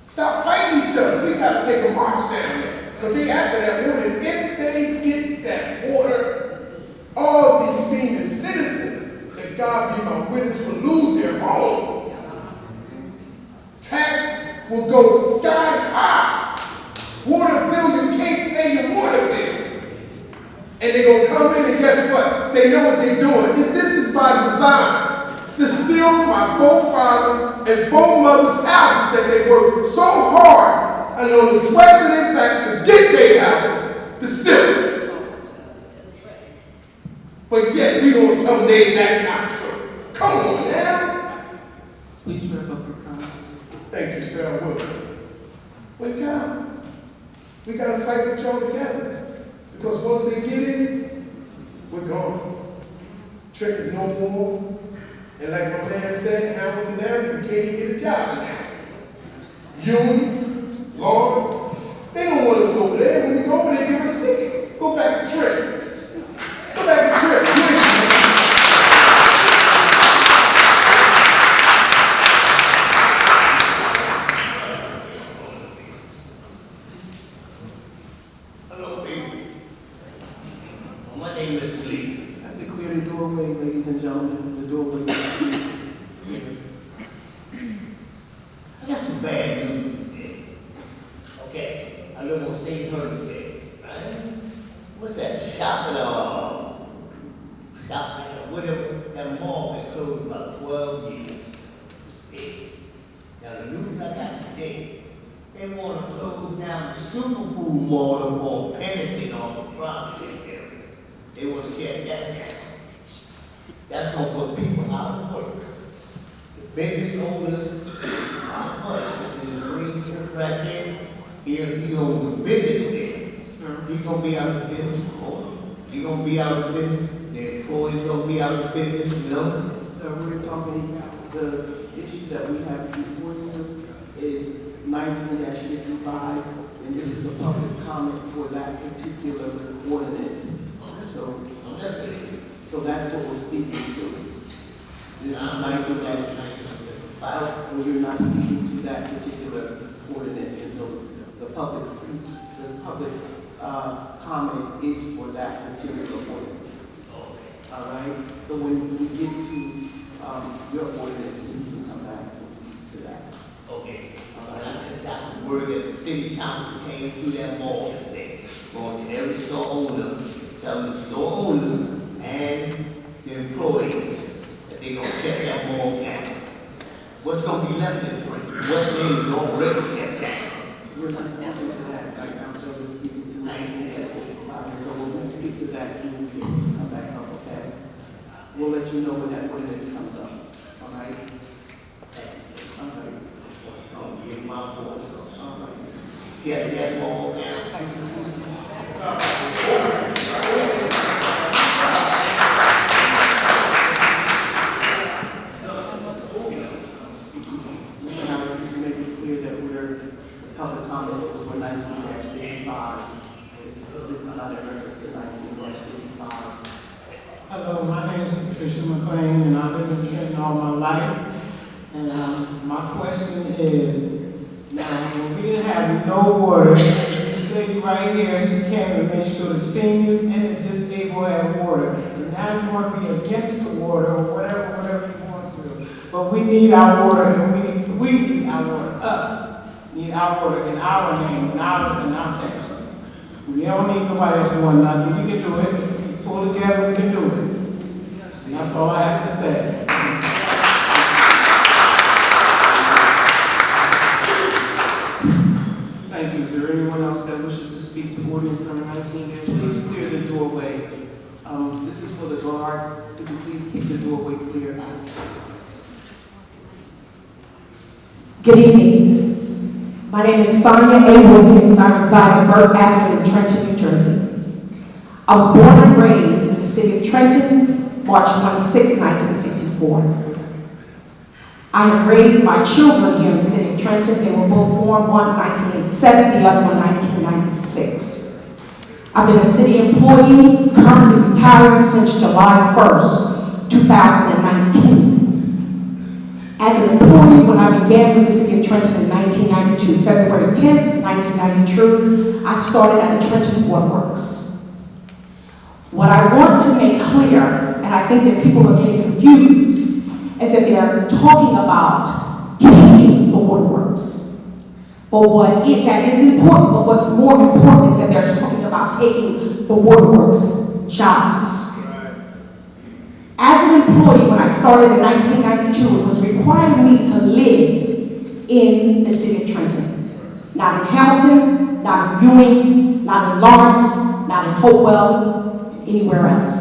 Stop fighting each other. We got to take a march down there. Because they after that water. If they get that water, all these senior citizens, that God be my witness, will lose their home. Tax will go sky high. Water bill, you can't pay your water bill. And they're going to come in and guess what? They know what they're doing. This is by design. To steal my forefathers and foremothers' houses that they worked so hard and on the sweats and impacts to get their houses, to steal it. But yet we gonna tell them that's not true. Come on now. Please wrap up your comments. Thank you, sir. I will. Wake up. We gotta fight with y'all together. Because once they get in, we're gone. Trenton's no more. And like my man said, Hamilton Avenue, you can't even get a job now. Union, Lawrence, they don't want us over there. When we go over there, give us tickets. Go back to Trenton. Go back to Trenton. Hello, baby. My name is Lee. I have to clear the doorway, ladies and gentlemen. The doorway is clear. I got some bad news today. Okay, I live on State Hurricane, right? What's that? Whatever, that mall been closed about 12 years. Yeah. Now the news I got today, they want to close down the Superfood Mall up on Pennington on the Prospect area. They want to shut that down. That's going to put people out of work. The biggest owners are us in the green church right there. He owns the biggest thing. He's going to be out of business. He's going to be out of business. The employees going to be out of business, you know? So we're talking, the issue that we have before you is 19-55, and this is a public comment for that particular ordinance. So So that's what we're speaking to. This is 19-5, well, you're not speaking to that particular ordinance, and so the public comment is for that particular ordinance. All right? So when we get to your ordinance, you can come back and speak to that. Okay. All I right? just got word that the city council came to that mall today, going to every store owner, telling the store owner and the employees that they gonna shut that mall down. What's gonna be left in Trenton? What name is already shut down? We're not speaking to that right now, so we're speaking to 19-55. And so when we speak to that, you will be able to come back up, okay? We'll let you know when that ordinance comes up, all right? All right. Don't give my voice. All right. Shut that mall down. Mr. Harris, could you make it clear that the public comment is for 19-55? This is not a reference to 19-55. Hello, my name is Patricia McLean, and I've been in Trenton all my life. And my question is, now, when we didn't have no water, this lady right here, she came to make sure the seniors and the disabled had water. And now you want to be against the water or whatever you want to. But we need our water, and we need our water. Us need our water in our name, in our town. We don't need nobody else doing nothing. We can do it. We pull together, we can do it. And that's all I have to say. Thank you. Is there anyone else that wishes to speak to ordinance number 19? Please clear the doorway. This is for the guard. Could you please keep the doorway clear? Good evening. My name is Sonia A. Wilkins. I reside on Burke Avenue in Trenton, New Jersey. I was born and raised in the city of Trenton, March 26, 1964. I have raised my children here in the city of Trenton. They were both born, one in 1987, the other one in 1996. I've been a city employee, currently retired since July 1st, 2019. As an employee, when I began with the city of Trenton in 1992, February 10th, 1992, I started at the Trenton Waterworks. What I want to make clear, and I think that people are getting confused, is that they're talking about taking the waterworks. But that is important, but what's more important is that they're talking about taking the waterworks jobs. As an employee, when I started in 1992, it was requiring me to live in the city of Trenton. Not in Hamilton, not in Ewing, not in Lawrence, not in Hopewell, anywhere else.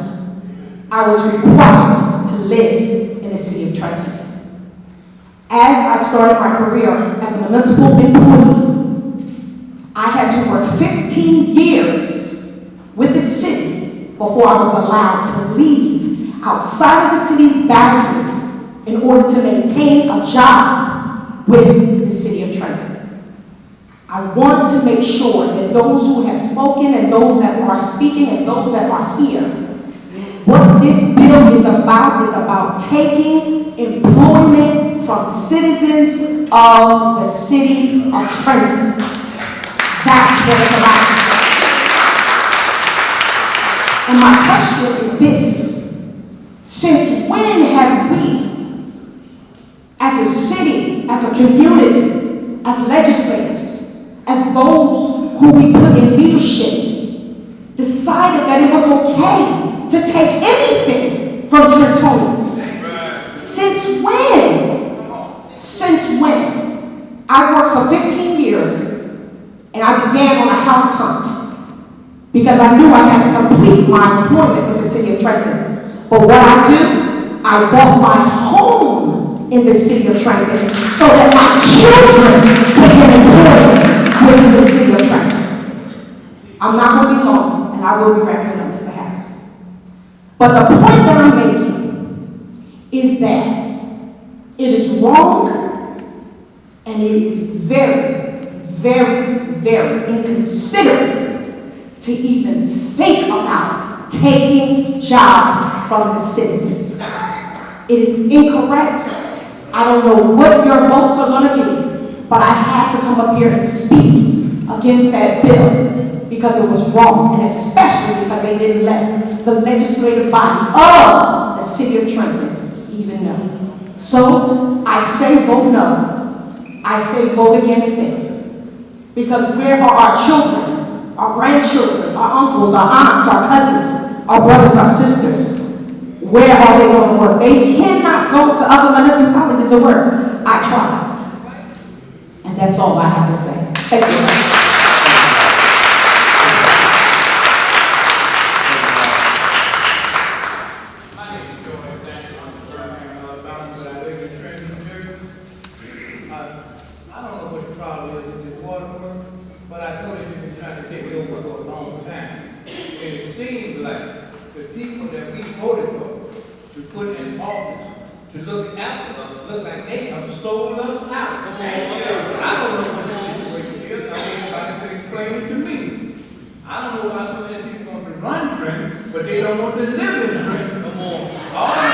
I was required to live in the city of Trenton. As I started my career as a municipal employee, I had to work 15 years with the city before I was allowed to leave outside of the city's boundaries in order to maintain a job with the city of Trenton. I want to make sure that those who have spoken and those that are speaking and those that are here, what this bill is about taking employment from citizens of the city of Trenton. That's what it's about. And my question is this: since when have we, as a city, as a community, as legislators, as those who we put in leadership, decided that it was okay to take anything from Trentonians? Since when? Since when? I worked for 15 years, and I began on a house hunt because I knew I had to complete my employment with the city of Trenton. But what I do, I bought my home in the city of Trenton so that my children could get employed within the city of Trenton. I'm not going to be long, and I will be wrapping up, Mr. Harris. But the point that I'm making is that it is wrong, and it is very, very, very inconsiderate to even think about taking jobs from the citizens. It is incorrect. I don't know what your votes are going to be, but I had to come up here and speak against that bill because it was wrong, and especially because they didn't let the legislative body of the city of Trenton even know. So I say vote no. I say vote against it. Because where are our children, our grandchildren, our uncles, our aunts, our cousins, our brothers, our sisters? Where are they going to work? They cannot go to other municipalities to work. I tried. And that's all I have to say. Thank you. I don't know what the problem is with this water work, but I know that you've been trying to take it over for a long time. And it seems like the people that we voted for to put in office to look after us look like they have sold us out. Come on, I don't know what the situation is. I mean, anybody could explain it to me. I don't know why so many people want to run Trenton, but they don't want to live in Trenton. Come on. All they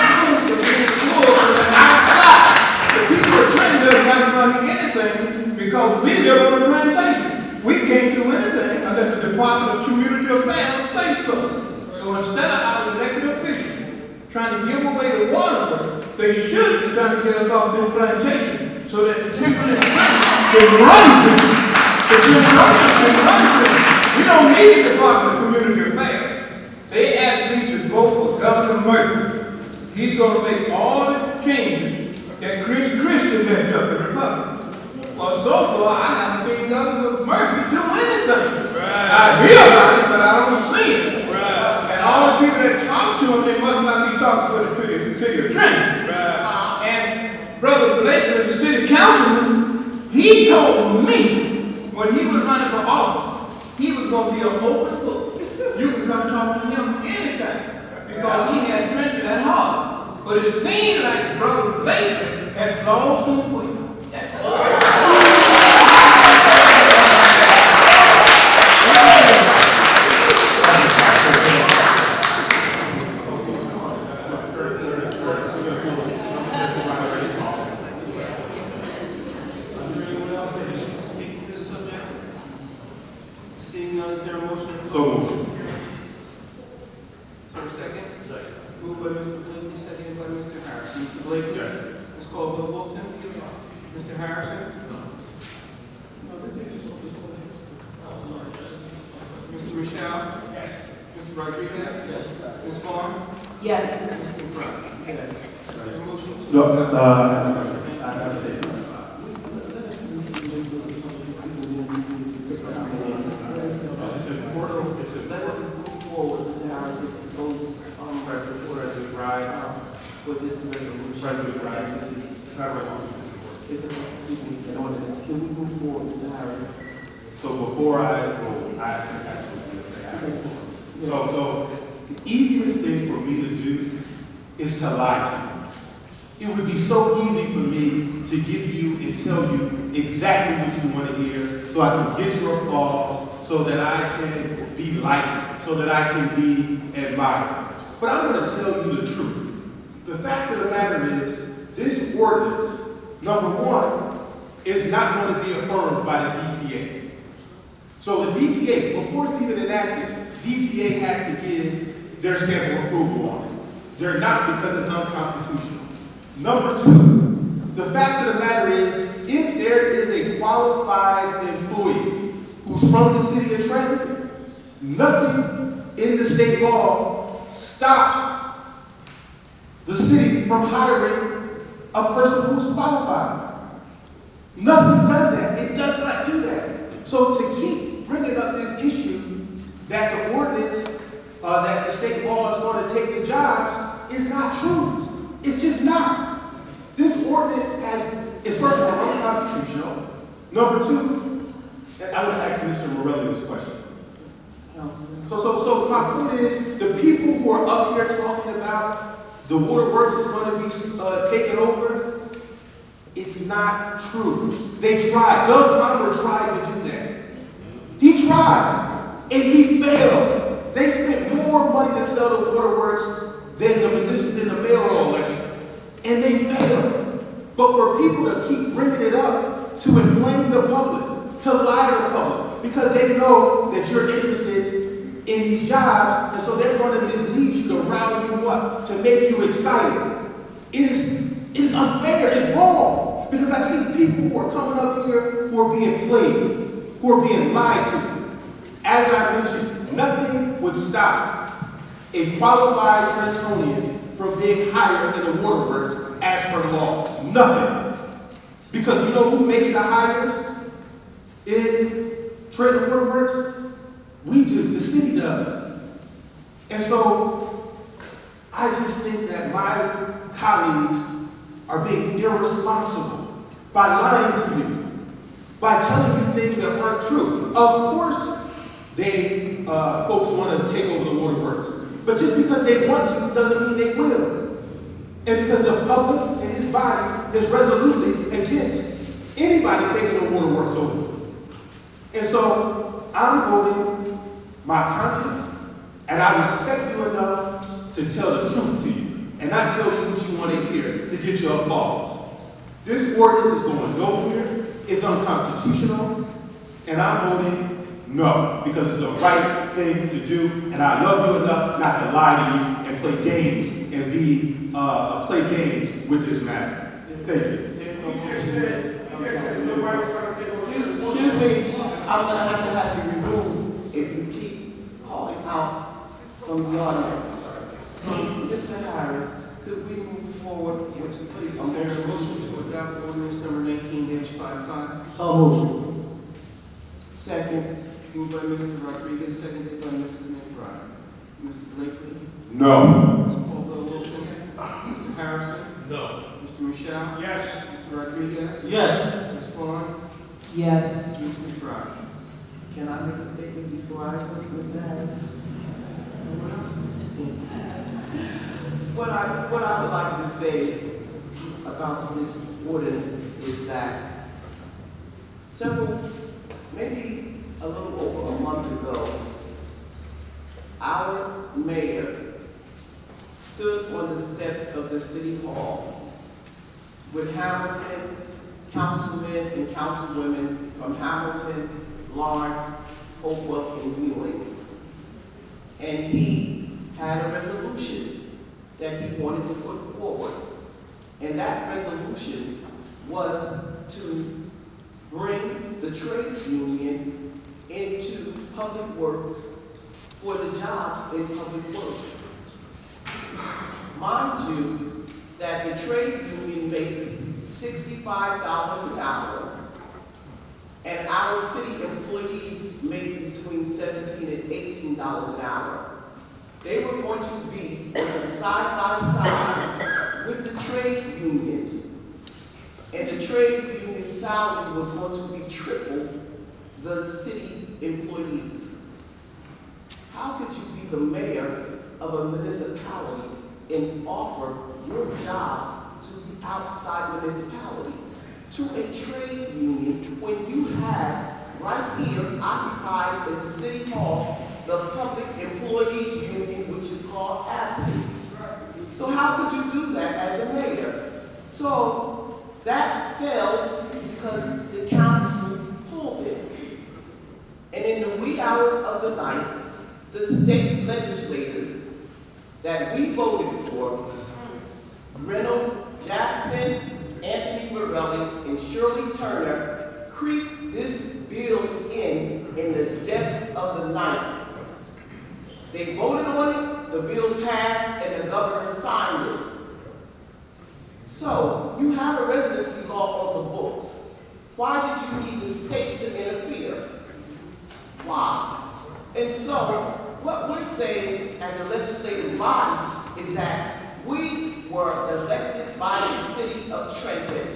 do is be poor from the outside. The people of Trenton doesn't have to run anything because we live on a plantation. We can't do anything unless the Department of Community Affairs say so. So instead of our elected officials trying to give away the water, they should be trying to get us off this plantation so that the people in Trenton can run things. The generation can run things. We don't need the Department of Community Affairs. They asked me to vote for Governor Murphy. He's going to make all the changes that Chris Christie left up in the Republic. Well, so far, I haven't seen Governor Murphy do anything. Right. I hear about it, but I don't see it. Right. And all the people that talk to him, they must not be talking for the city of Trenton. Right. And Brother Blakely, the city councilman, he told me when he was running for office, he was going to be an open book. You can come talk to him anytime because he had Trenton at heart. But it seems like Brother Blakely has lost his way. Seeing none, is there a motion? So moved. Is there a second? Moved by Mr. Blakely, seconded by Mr. Harrison. Mr. Blakely? Yes. Ms. Caldwell Wilson? Mr. Harrison? Mr. Michelle? Yes. Mr. Rodriguez? Yes. Ms. Vaughn? Yes. Mr. Brown? Yes. Is there a motion to? No, I have to take it. Let us move forward, Mr. Harris, with the vote, President Wright. with this resolution. President Wright. It's a, excuse me, an ordinance. Can we move forward, Mr. Harris? So before I vote, I have to actually say so the easiest thing for me to do is to lie to you. It would be so easy for me to give you and tell you exactly what you want to hear so I can get your applause, so that I can be liked, so that I can be admired. But I'm going to tell you the truth. The fact of the matter is, this ordinance, number one, is not going to be affirmed by the DCA. So the DCA, before it's even enacted, DCA has to give their stamp of approval on it. They're not, because it's unconstitutional. Number two, the fact of the matter is, if there is a qualified employee who's from the city of Trenton, nothing in the state law stops the city from hiring a person who's qualified. Nothing does that. It does not do that. So to keep bringing up this issue that the ordinance, that the state law is going to take the jobs is not true. It's just not. This ordinance is first of all unconstitutional. Number two, I would ask Mr. Morelli this question. So my point is, the people who are up here talking about the waterworks is going to be taken over, it's not true. They tried. Doug Palmer tried to do that. He tried, and he failed. They spent more money to sell the waterworks than the mayoral election. And they failed. But for people to keep bringing it up, to inflame the public, to lie to the public, because they know that you're interested in these jobs, and so they're going to mislead you to rile you up, to make you excited. It is unfair, it's wrong, because I see people who are coming up here who are being played, who are being lied to. As I mentioned, nothing would stop a qualified Trentonian from being hired in the waterworks as per law. Nothing. Because you know who makes the hires in Trenton Waterworks? We do, the city does. And so I just think that my colleagues are being irresponsible by lying to you, by telling you things that aren't true. Of course, folks want to take over the waterworks, but just because they want to doesn't mean they will. And because the public and his body is resolutely against anybody taking the waterworks over. And so I'm voting my conscience, and I respect you enough to tell the truth to you, and not tell you what you want to hear to get your applause. This ordinance is going nowhere, it's unconstitutional, and I'm voting no, because it's the right thing to do, and I love you enough not to lie to you and play games and play games with this matter. Thank you. There's no motion. Excuse me, I'm going to have you removed if you keep calling out from the audience. So, Mr. Harris, could we move forward with the Is there a motion to adopt ordinance number 19-55? So moved. Second. Moved by Mr. Rodriguez, seconded by Mr. McBride. Mr. Blakely. No. Mr. Colville Wilson. Mr. Harrison. No. Mr. Michelle. Yes. Mr. Rodriguez. Yes. Ms. Vaughn. Yes. Ms. McBride. Can I make a statement before I vote, Mr. Harris? What I would like to say about this ordinance is that maybe a little over a month ago, our mayor stood on the steps of the city hall with Hamilton councilmen and councilwomen from Hamilton, Lawrence, Hopewell, and Wheeling. And he had a resolution that he wanted to put forward. And that resolution was to bring the trades union into public works for the jobs in public works. Mind you, that the trade union makes $65 an hour, and our city employees make between $17 and $18 an hour. They were going to be working side by side with the trade unions, and the trade union salary was going to be triple the city employees. How could you be the mayor of a municipality and offer your jobs to the outside municipalities, to a trade union, when you have right here occupied in the city hall the public employees union, which is called ASME? So how could you do that as a mayor? So that fell because the council pulled it. And in the wee hours of the night, the state legislators that we voted for, Reynolds, Jackson, Anthony Borelli, and Shirley Turner, creeped this bill in the depths of the night. They voted on it, the bill passed, and the governor signed it. So, you have a residency law on the books. Why did you need the state to interfere? Why? And so, what we're saying as a legislative body is that we were elected by the city of Trenton,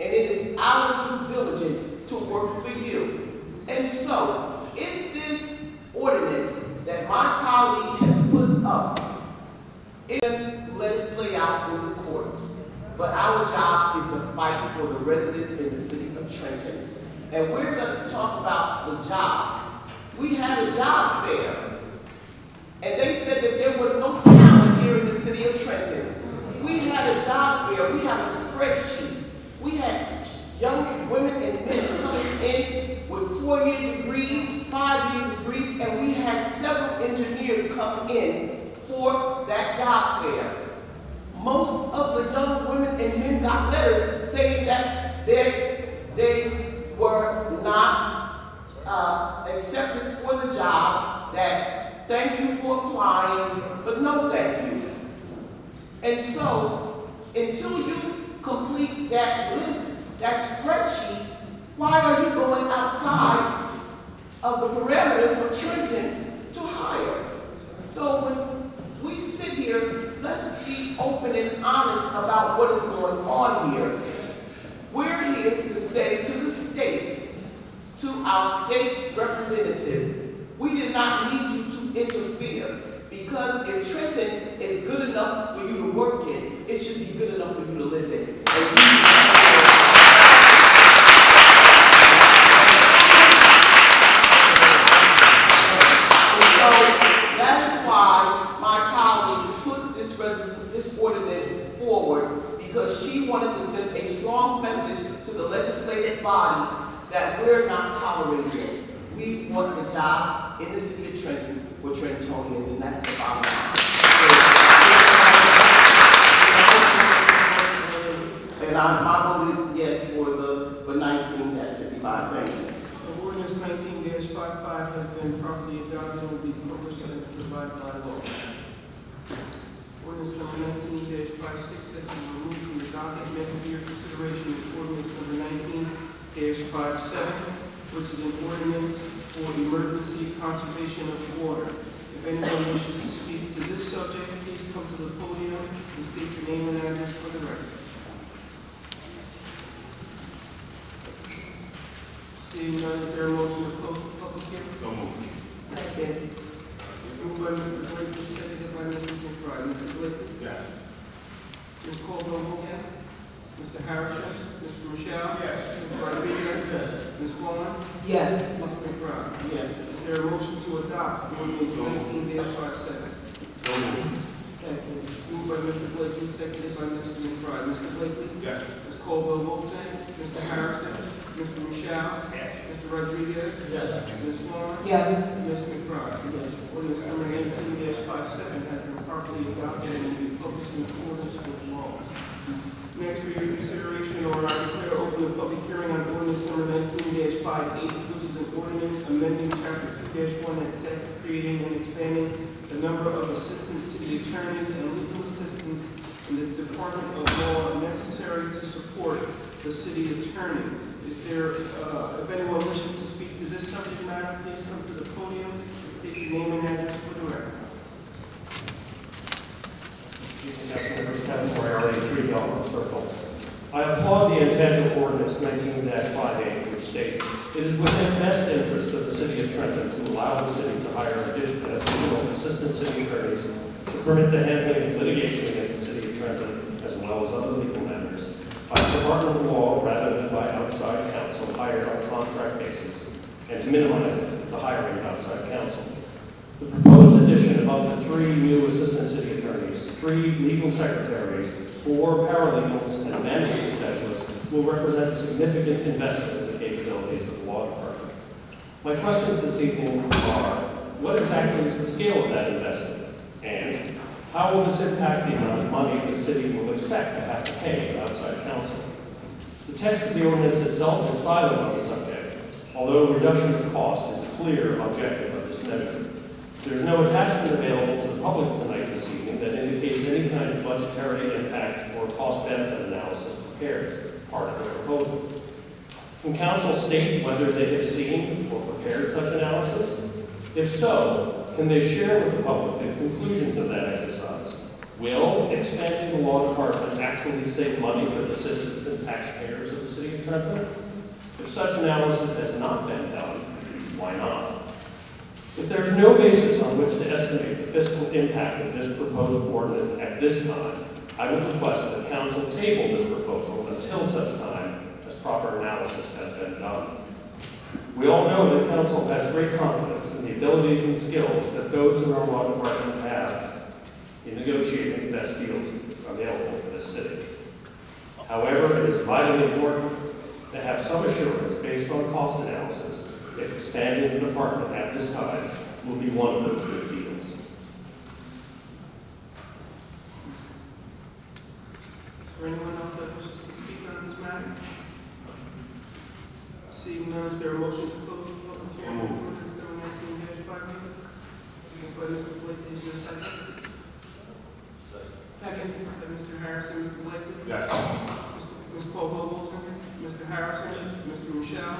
and it is our due diligence to work for you. And so, if this ordinance that my colleague has put up, let it play out in the courts. But our job is to fight for the residents in the city of Trenton. And we're going to talk about the jobs. We had a job fair, and they said that there was no talent here in the of Trenton. We had a job fair, we had a spreadsheet. We had young women and men coming in with 4-year degrees, 5-year degrees, and we had several engineers come in for that job fair. Most of the young women and men got letters saying that they were not accepted for the jobs, that thank you for applying, but no thank you. And so, until you complete that list, that spreadsheet, why are you going outside of the parameters of Trenton to hire? So when we sit here, let's be open and honest about what is going on here. We're here to say to the state, to our state representatives, we did not need you to interfere, because if Trenton is good enough for you to work in, it should be good enough for you to live in. So that is why my colleague put this ordinance forward, because she wanted to send a strong message to the legislative body that we're not tolerating it. We want the jobs in the city of Trenton for Trentonians, and that's the bottom line. And my vote is yes for 19-55. Thank you. Ordinance 19-55 has been properly adopted and will be published and provided by law. Ordinance number 19-56 has been removed from the docket. Next for your consideration is ordinance number 19-57, which is an ordinance for emergency conservation of water. If anyone wishes to speak to this subject, please come to the podium and state your name and address for the record. Seeing none, is there a motion to close the public hearing? So moved. Second. Moved by Mr. Blakely, seconded by Mrs. McBride. Mr. Blakely? Yes. Ms. Caldwell? Yes. Mr. Harrison? Mr. Michelle? Yes. Mr. Rodriguez? Yes. Ms. Vaughn? Yes. Ms. McBride? Yes. Is there a motion to adopt ordinance 19-57? So moved. Second. Moved by Mr. Blakely, seconded by Mrs. McBride. Mr. Blakely? Yes. Ms. Caldwell Wilson? Mr. Harrison? Mr. Michelle? Yes. Mr. Rodriguez? Yes. Ms. Vaughn? Yes. Ms. McBride? Yes. Ordinance number 19-57 has been properly adopted and will be published in accordance with law. Next for your consideration, or I declare open the public hearing on ordinance number 19-58, which is an ordinance amending chapter 2-1 at SEC, creating and expanding the number of assistant city attorneys and legal assistants in the Department of Law necessary to support the city attorney. Is there, if anyone wishes to speak to this subject matter, please come to the podium and state your name and address for the record. Councilmembers Kevin Moriarty, 3 Belmont Circle. I applaud the intent of ordinance 19-58, which states, "It is within the best interest of the city of Trenton to allow the city to hire additional assistant city attorneys to permit the handling of litigation against the city of Trenton, as well as other legal matters, by the Department of Law rather than by outside counsel hired on a contract basis, and to minimize the hiring of outside counsel. The proposed addition of up to 3 new assistant city attorneys, 3 legal secretaries, 4 paralegals, and a management specialist will represent a significant investment in the capabilities of the law department. My questions this evening are, what exactly is the scale of that investment? And how will this impact the amount of money the city will expect to have to pay outside counsel? The text of the ordinance itself is silent on the subject, although reduction of cost is a clear objective of this measure. There is no attachment available to the public tonight this evening that indicates any kind of budgetary impact or cost-benefit analysis prepared as part of the proposal. Can council state whether they have seen or prepared such analysis? If so, can they share with the public the conclusions of that exercise? Will expanding the law department actually save money for the citizens and taxpayers of the city of Trenton? If such analysis has not been done, why not? If there is no basis on which to estimate the fiscal impact of this proposed ordinance at this time, I would request that council table this proposal until such time as proper analysis has been done. We all know that council has great confidence in the abilities and skills that those in our law department have. in negotiating the best deals available for this city. However, it is vitally important to have some assurance based on cost analysis if expanding the department at this time will be one of those good deals. Is there anyone else that wishes to speak on this matter? Seeing none, is there a motion to close the public hearing? Ordinance number 19-5. Moved by Mr. Blakely, is there a second? Second. By Mr. Harrison, Mr. Blakely? Yes. Ms. Caldwell-Wilson? Mr. Harrison? Mr. Michelle?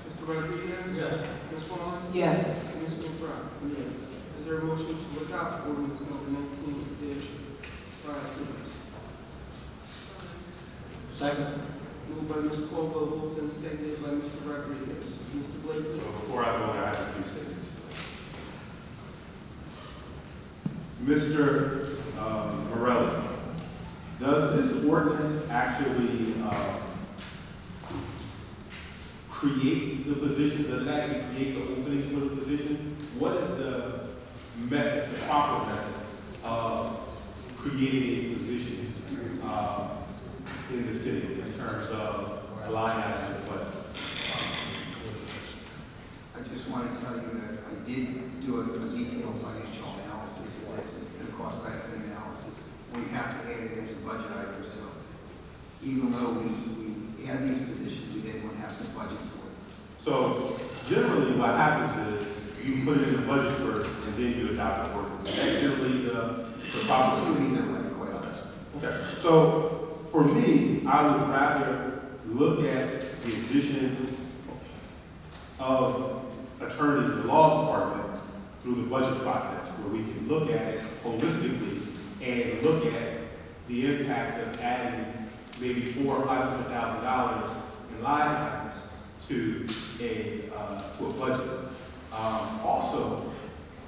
Mr. Rodriguez? Yes. Ms. Vaughn? Yes. And Ms. McBride? Yes. Is there a motion to adopt ordinance number 19-5? Second. Moved by Ms. Caldwell-Wilson, seconded by Mr. Rodriguez. Mr. Blakely? So before I vote, I have a few statements. Mr. Morelli, does this ordinance actually create the position? Does it actually create the opening for the position? What is the method, the proper method of creating a position in the city in terms of line items and budget? I just want to tell you that I did do a detailed financial analysis of this and a cost benefit analysis. We have to add it as a budget item, so even though we had these positions, we didn't have to budget for it. So generally what happens is you put it in the budget first and then you adopt the ordinance. Is that generally the proper? Do it either way, quite honestly. Okay, so for me, I would rather look at the addition of attorneys in the law department through the budget process, where we can look at it holistically and look at the impact of adding maybe $400,000 or $500,000 in line items to a budget. Also,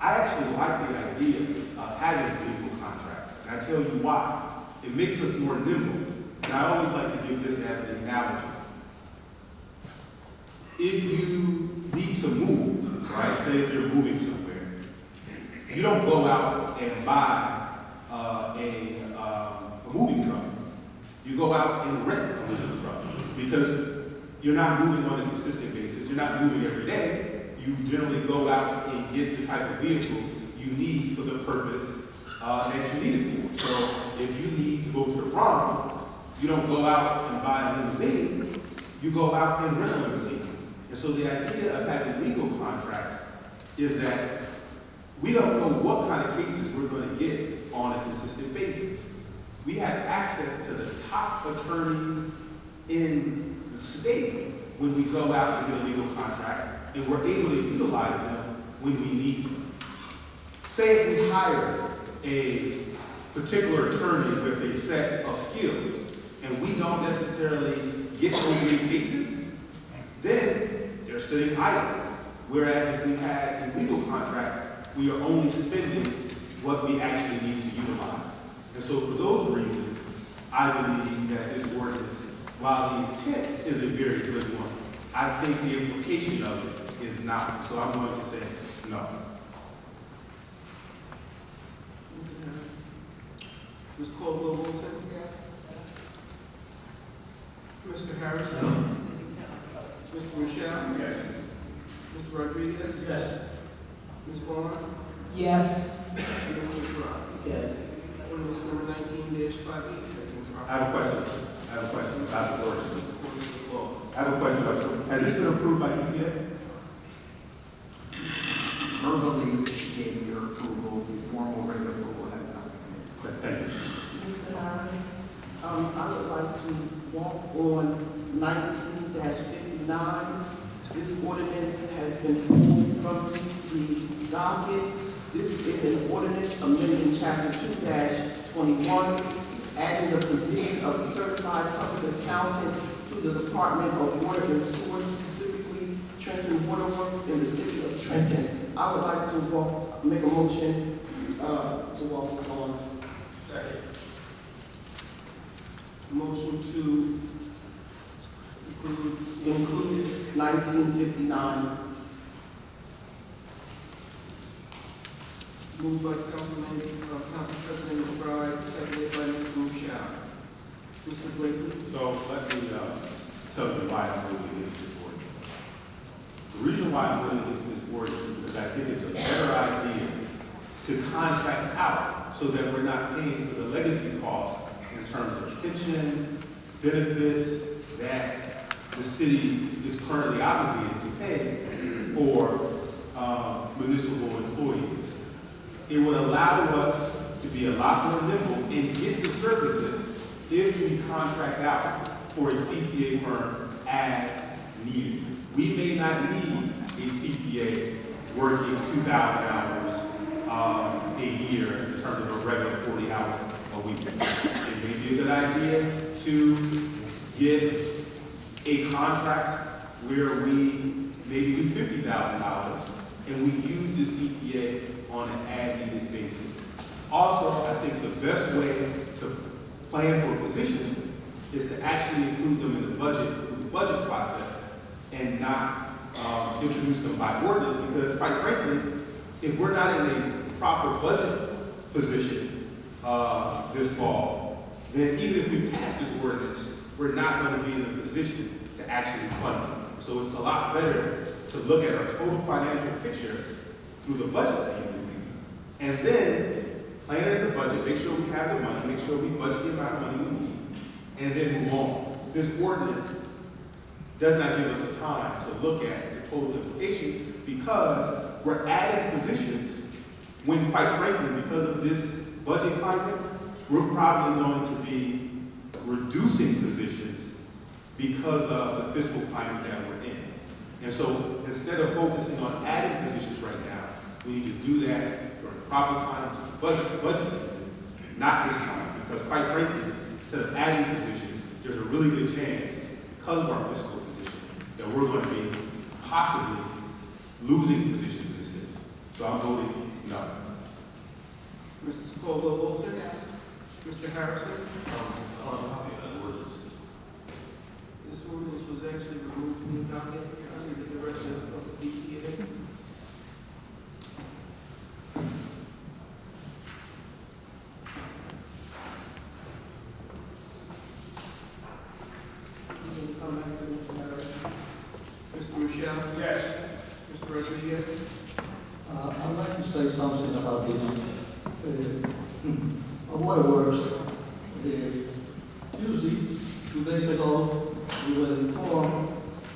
I actually like the idea of having legal contracts, and I tell you why. It makes us more nimble, and I always like to give this as an analogy. If you need to move, right, say if you're moving somewhere, you don't go out and buy a moving truck. You go out and rent a moving truck because you're not moving on a consistent basis. You're not moving every day. You generally go out and get the type of vehicle you need for the purpose that you need it for. So if you need to go to the prom, you don't go out and buy a limousine. You go out and rent a limousine. And so the idea of having legal contracts is that we don't know what kind of cases we're going to get on a consistent basis. We have access to the top attorneys in the state when we go out and get a legal contract, and we're able to utilize them when we need them. Say if we hire a particular attorney with a set of skills, and we don't necessarily get those many cases, then they're sitting idle. Whereas if we had a legal contract, we are only spending what we actually need to utilize. And so for those reasons, I believe that this ordinance, while the intent is a very good one, I think the implication of it is not. So I'm going to say no. Ms. Caldwell-Wilson? Yes. Mr. Harrison? Mr. Michelle? Yes. Mr. Rodriguez? Yes. Ms. Vaughn? Yes. And Ms. McBride? Yes. Ordinance number 19-5. I have a question. About the ordinance. I have a question about it. Has this been approved by TCA? Verbally gave your approval, the formal written approval has not been made. Thank you. Mr. Harris, I would like to walk on 19-59. This ordinance has been pulled from the docket. This is an ordinance amending chapter 2-21, adding the position of certified public accountant to the Department of Water and Sewer, specifically Trenton Water Works in the city of Trenton. I would like to make a motion to walk this on. Second. Motion to Include 1959. Moved by Council President McBride, seconded by Mr. Michelle. Mr. Blakely. So let me tell you why I'm voting against this ordinance. The reason why I'm voting against this ordinance is because I think it's a better idea to contract out so that we're not paying for the legacy costs in terms of pension, benefits that the city is currently obligated to pay for municipal employees. It would allow us to be a lot more nimble and get the services if we contract out for a CPA firm as needed. We may not need a CPA working 2,000 hours a year in terms of a regular 40 hours a week. It may be a good idea to get a contract where we maybe do $50,000 and we use the CPA on an as-needed basis. Also, I think the best way to plan for positions is to actually include them in the budget, through the budget process, and not introduce them by ordinance, because quite frankly, if we're not in a proper budget position this fall, then even if we pass this ordinance, we're not going to be in a position to actually fund it. So it's a lot better to look at our total financial picture through the budget season, and then plan it in the budget, make sure we have the money, make sure we budget the amount of money we need, and then move on. This ordinance does not give us a time to look at the total implications, because we're adding positions when, quite frankly, because of this budget climate, we're probably going to be reducing positions because of the fiscal climate that we're in. And so instead of focusing on adding positions right now, we need to do that during the proper time, budget season, not this time, because quite frankly, instead of adding positions, there's a really good chance, because of our fiscal position, that we're going to be possibly losing positions in the city. So I'm voting no. Mr. Caldwell-Wilson? Yes. Mr. Harrison? This ordinance was actually removed from the docket under the direction of the DCA. Come back to Mr. Harrison. Mr. Michelle? Yes. Mr. Rodriguez? I'd like to say something about this. Waterworks. Tuesday, 2 days ago, we were informed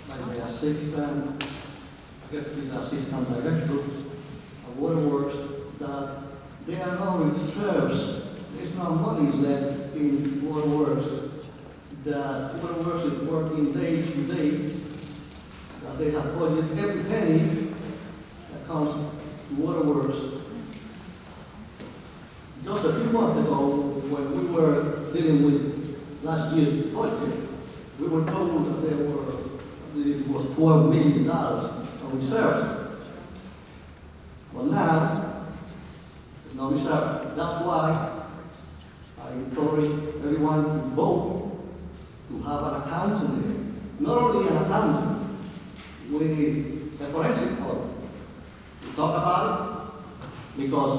by the assistant, I guess he's assistant director of Waterworks, that there are no reserves. There's no money left in Waterworks. That Waterworks is working day to day. That they have budgeted every penny that comes to Waterworks. Just a few months ago, when we were dealing with last year's budget, we were told that there were, I believe it was $12 million of reserves. Well, now, there's no reserve. That's why I encourage everyone to vote to have an accountant there. Not only an accountant, we need a forensic audit to talk about it, because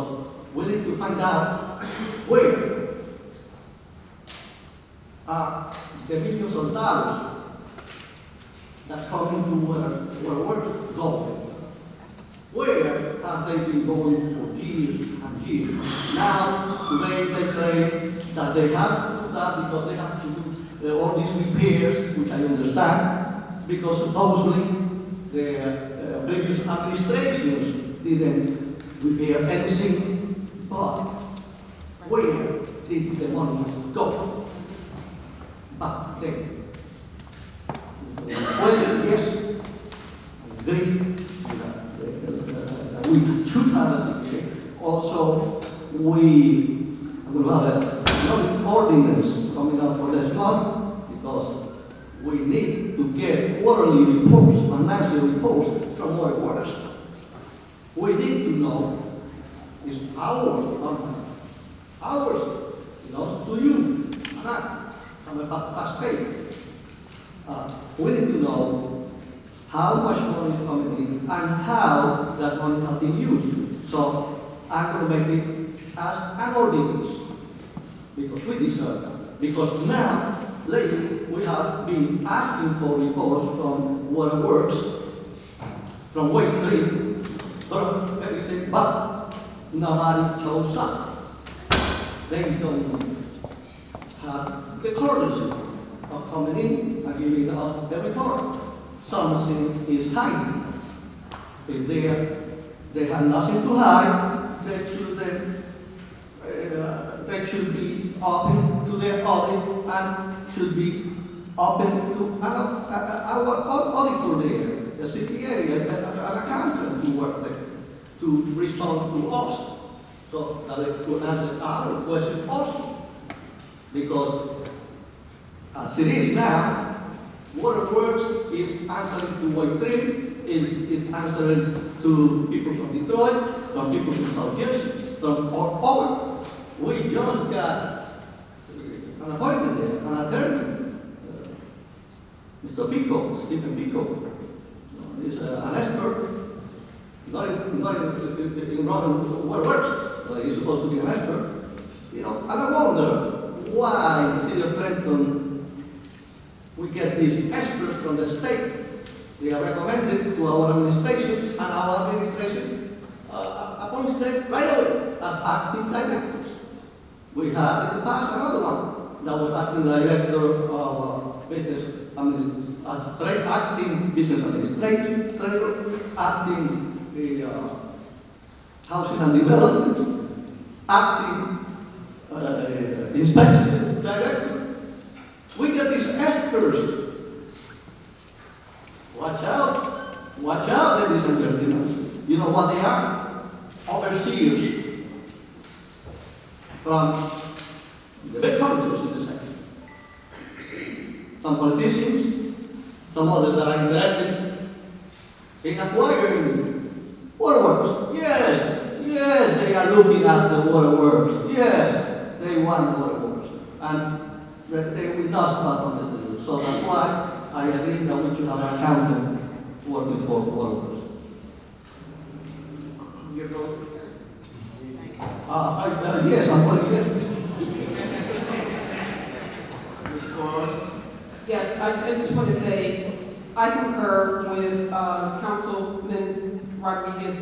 we need to find out where the millions of dollars that come into our work go. Where have they been going for years and years? Now, today they claim that they have to do that because they have to do all these repairs, which I understand, because supposedly the previous administrations didn't repair anything. But where did the money go back then? Well, yes, I agree that we should have a CPA. Also, we will have another ordinance coming up for this month, because we need to get quarterly reports, financial reports from our workers. We need to know is ours, belongs to you, not from a taxpayer. We need to know how much money is coming in and how that money has been used. So I'm going to make it as an ordinance, because we deserve that. Because now, lately, we have been asking for reports from waterworks, from Wave 3, from everything, but nobody shows up. They don't have the courtesy of coming in and giving us the report. Something is hiding. If they have nothing to hide, they should be open to their audit and should be open to our auditor there, the CPA, an accountant to work there, to respond to us, so that they could answer our question also. Because as it is now, Waterworks is answering to Wave 3, is answering to people from Detroit, from people from South Jersey, from all over. We just got an appointment there, an attorney, Mr. Pico, Stephen Pico, is an expert, not in running Waterworks, but he's supposed to be an expert. You know, and I wonder why the city of Trenton, we get these experts from the state. They are recommended to our administration, and our administration appoints them right away as acting directors. We had in the past another one that was acting director of business acting business administrator, acting the housing and development, acting inspection director. We get these experts. Watch out, ladies and gentlemen. You know what they are? Overseers from the big countries in the sector. Some politicians, some others that are interested in acquiring waterworks. Yes, they are looking after waterworks. Yes, they want waterworks. And they will not stop on the do. So that's why I agree that we should have an accountant working for waterworks. Your vote? Yes, I'm voting yes. Ms. Vaughn? Yes, I just want to say, I concur with Councilman Rodriguez.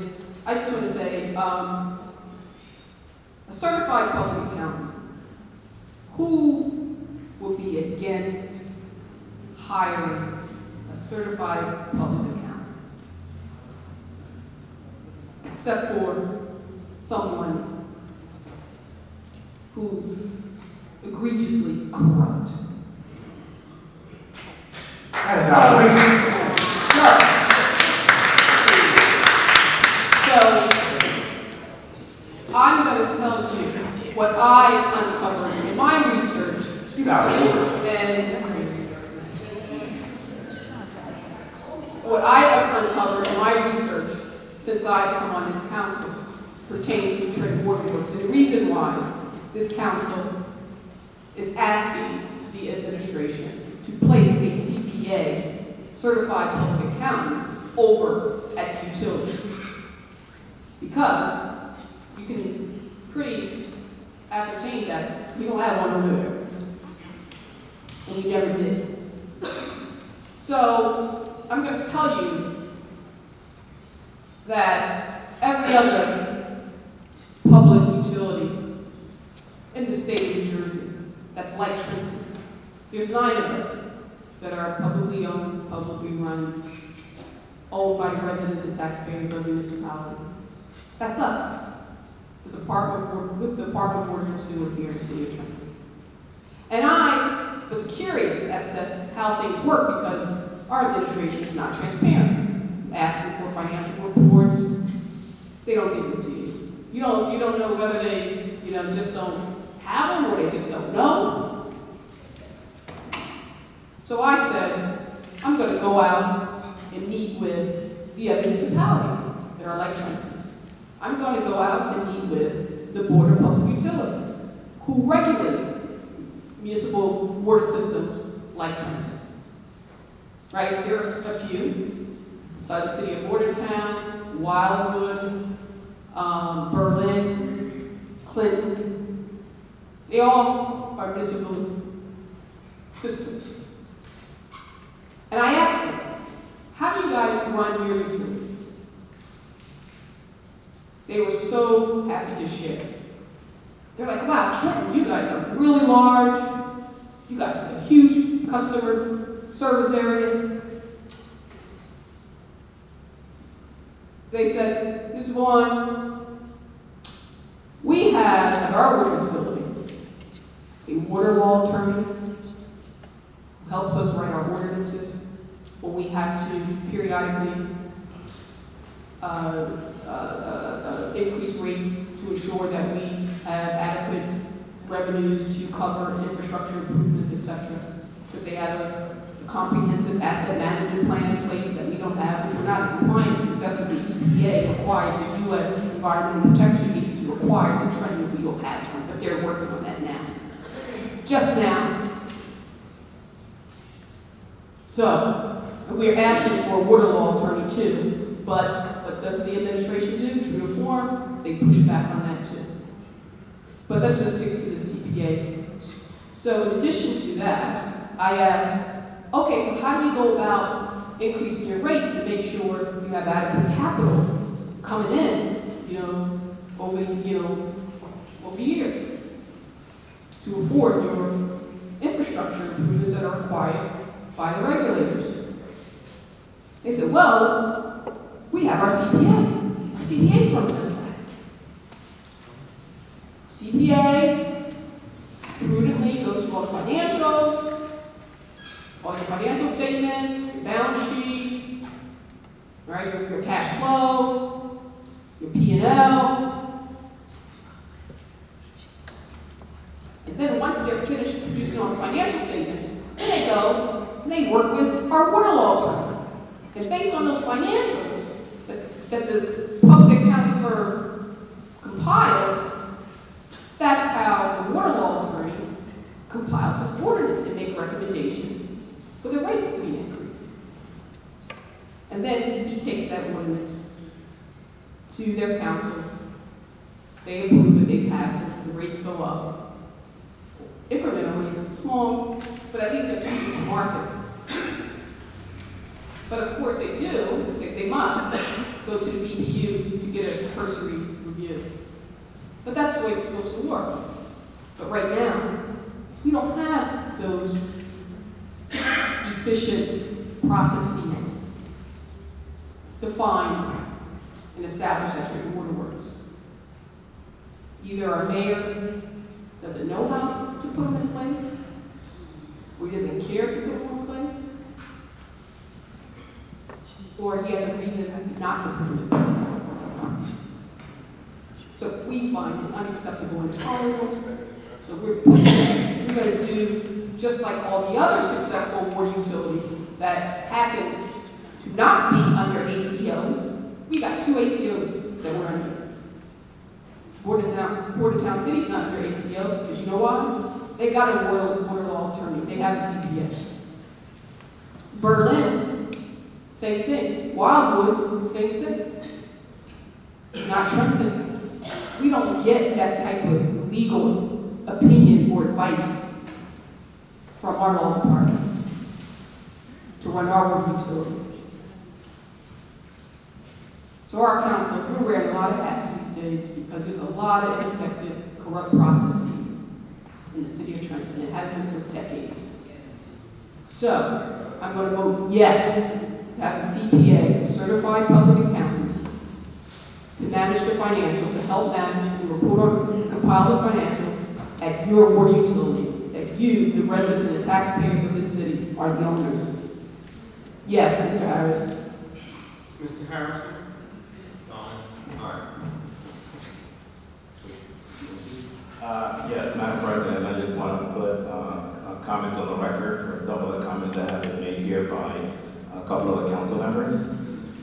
I just want to say, a certified public accountant, who would be against hiring a certified public accountant? Except for someone who's egregiously corrupt. That is outrageous. So, I'm going to tell you what I uncovered in my research. She's out of order. And what I uncovered in my research since I've come on this council pertaining to Trenton Waterworks. And the reason why this council is asking the administration to place a CPA, certified public accountant, over at utility. Because you can pretty ascertain that we don't have one over there. And we never did. So I'm going to tell you that every other public utility in the state of New Jersey that's like Trenton, there's 9 of us that are publicly owned, publicly run, owned by the residents and taxpayers of the municipality. That's us, the Department of Water and Sewer here in the city of Trenton. And I was curious as to how things work because our administration is not transparent. Asking for financial reports, they don't give them to you. You don't know whether they, just don't have them or they just don't know. So I said, I'm going to go out and meet with the other municipalities that are like Trenton. I'm going to go out and meet with the Board of Public Utilities, who regulate municipal water systems like Trenton. Right? There's a few. The city of Bordentown, Wildwood, Berlin, Clinton, they all are municipal systems. And I asked them, how do you guys run your utility? They were so happy to share. They're like, wow, Trenton, you guys are really large. You got a huge customer service area. They said, Ms. Vaughn, we have at our water utility a water law attorney who helps us write our ordinances when we have to periodically increase rates to ensure that we have adequate revenues to cover infrastructure improvements, etc. Because they have a comprehensive asset management plan in place that we don't have, which we're not in compliance with. That's what the EPA requires, the U.S. Environmental Protection Agency requires in Trenton. We don't have one, but they're working on that now. Just now. So, we're asking for a water law attorney too, but what does the administration do? True to form, they push back on that too. But let's just stick to the CPA. So in addition to that, I asked, okay, so how do you go about increasing your rates to make sure you have adequate capital coming in, over years to afford your infrastructure improvements that are required by the regulators? They said, well, we have our CPA. Our CPA firm does that. CPA prudently goes through all the financials, all your financial statements, your balance sheet, right? Your cash flow, your P&L. And then once they're finished producing all the financial statements, then they go and they work with our water law firm. And based on those financials that the public accounting firm compiled, that's how the water law attorney compiles his ordinance and make recommendations for the rates to be increased. And then he takes that ordinance to their council. They approve it, they pass it, the rates go up. Incrementally, small, but at least they're keeping the market. But of course they do, they must go to the BPU to get a cursory review. But that's the way it's supposed to work. But right now, we don't have those efficient processes defined and established at Trenton Water Works. Either our mayor doesn't know how to put them in place, or he doesn't care to put them in place, or he has a reason not to put them in place. So we find it unacceptable and intolerable. So we're going to do just like all the other successful water utilities that happen to not be under ACOs. We got 2 ACOs that we're under. Bordentown City's not under ACO, because you know why? They got a water law attorney. They have a CPA. Berlin, same thing. Wildwood, same thing. Not Trenton. We don't get that type of legal opinion or advice from our law department to run our water utility. So our council, we're wearing a lot of hats these days because there's a lot of ineffective, corrupt processes in the city of Trenton. It has been for decades. So I'm going to vote yes to have a CPA, a certified public accountant, to manage the financials, to help manage, to report and compile the financials at your water utility, that you, the residents and the taxpayers of this city, are the owners. Yes, Mr. Harris. Mr. Harrison? Yes, Madam President, I just want to put a comment on the record for some of the comments that have been made here by a couple of the council members.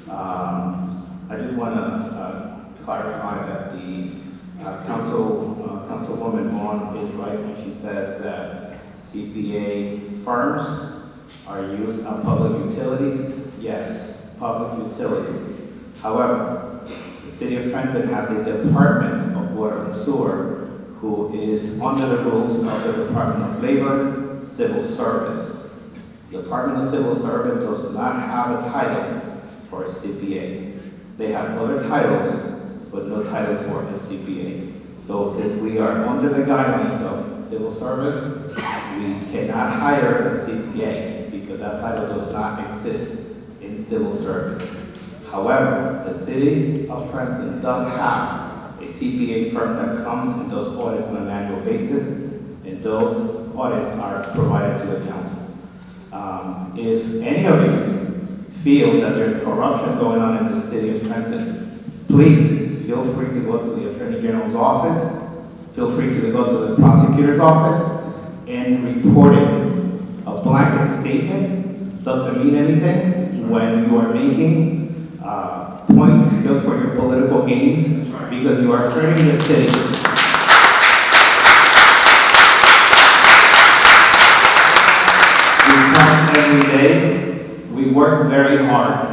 I just want to clarify that the Councilwoman Vaughn is right when she says that CPA firms are used on public utilities. Yes, public utilities. However, The city of Trenton has a Department of Water and Sewer who is under the rules of the Department of Labor, Civil Service. The Department of Civil Service does not have a title for a CPA. They have other titles, but no title for a CPA. So since we are under the guidelines of civil service, we cannot hire a CPA because that title does not exist in civil service. However, the city of Trenton does have a CPA firm that comes and does audits on an annual basis, and those audits are provided to the council. If any of you feel that there's corruption going on in the city of Trenton, please feel free to go to the Attorney General's office, feel free to go to the prosecutor's office and report it. A blanket statement doesn't mean anything when you are making points just for your political gains, because you are hurting the city. We come every day, we work very hard,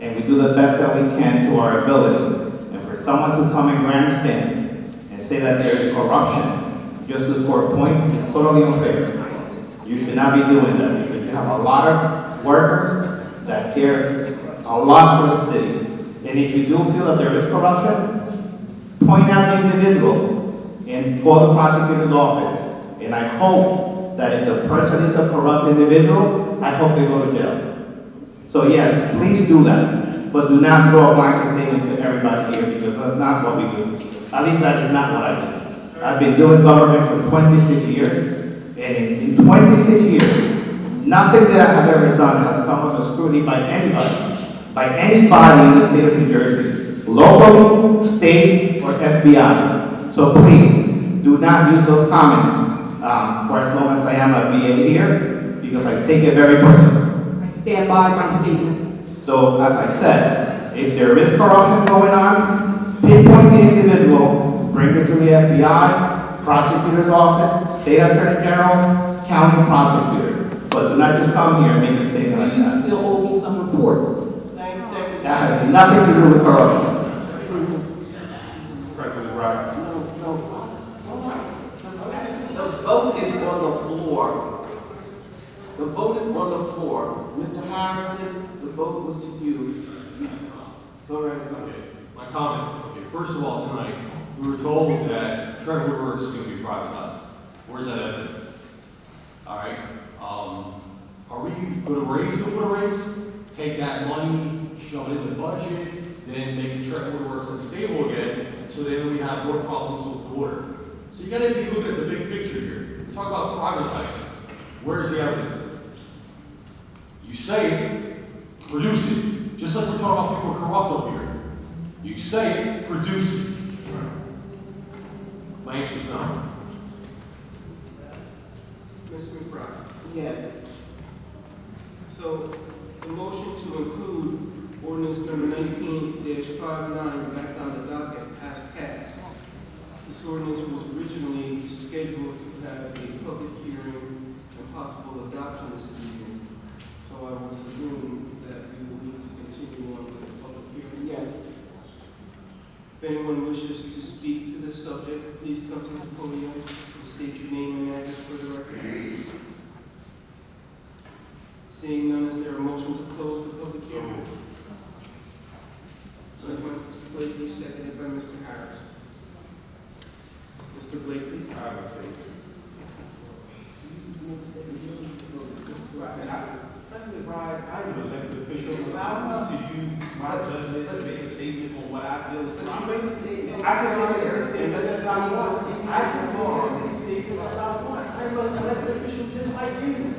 and we do the best that we can to our ability. And for someone to come and grandstand and say that there is corruption just to score points is totally unfair. You should not be doing that because you have a lot of workers that care a lot for the city. And if you do feel that there is corruption, point out the individual and call the prosecutor's office. And I hope that if the person is a corrupt individual, I hope they go to jail. So yes, please do that. But do not throw a blanket statement to everybody here because that's not what we do. At least that is not what I do. I've been doing government for 26 years. And in 26 years, nothing that I have ever done has come under scrutiny by anybody in the state of New Jersey, locally, state, or FBI. So please, do not use those comments for as long as I am a VA here, because I take it very personal. I stand by my statement. So, as I said, if there is corruption going on, pinpoint the individual, bring it to the FBI, prosecutor's office, state attorney general, county prosecutor. But do not just come here and make a statement like You that. still owe me some reports. That has nothing to do with corruption. President Wright. The vote is on the floor. The vote is on the floor. Mr. Harrison, the vote was to you. Go right ahead. Okay, my comment. Okay, first of all, tonight, we were told that Trenton Woodworks is going to be privatized. Where's that evidence? All right. Are we going to raise the water rates? Take that money, shove it in the budget, then make Trenton Woodworks unstable again, so then we have more problems with the water. So you got to be looking at the big picture here. We talk about privatizing. Where's the evidence? You say it, produce it. Just like we're talking about people who are corrupt up here. You say it, produce it. My answer is no. Ms. McBride. Yes. So, the motion to include ordinance number 19-59 back on the docket has passed. This ordinance was originally scheduled to have a public hearing and possible adoption this evening. So I will presume that we will need to continue on with the public hearing. Yes. If anyone wishes to speak to this subject, please come to the podium and state your name and address for the record. Seeing none, is there a motion to close the public hearing? Moved by Mr. Blakely, seconded by Mr. Harris. Mr. Blakely? I have a statement. President Wright, I am an elected official. Allow me to use my judgment to make a statement on what I feel is But you made a statement. I can make a statement as I want. I can make a statement as I want. I'm an elected official just like you.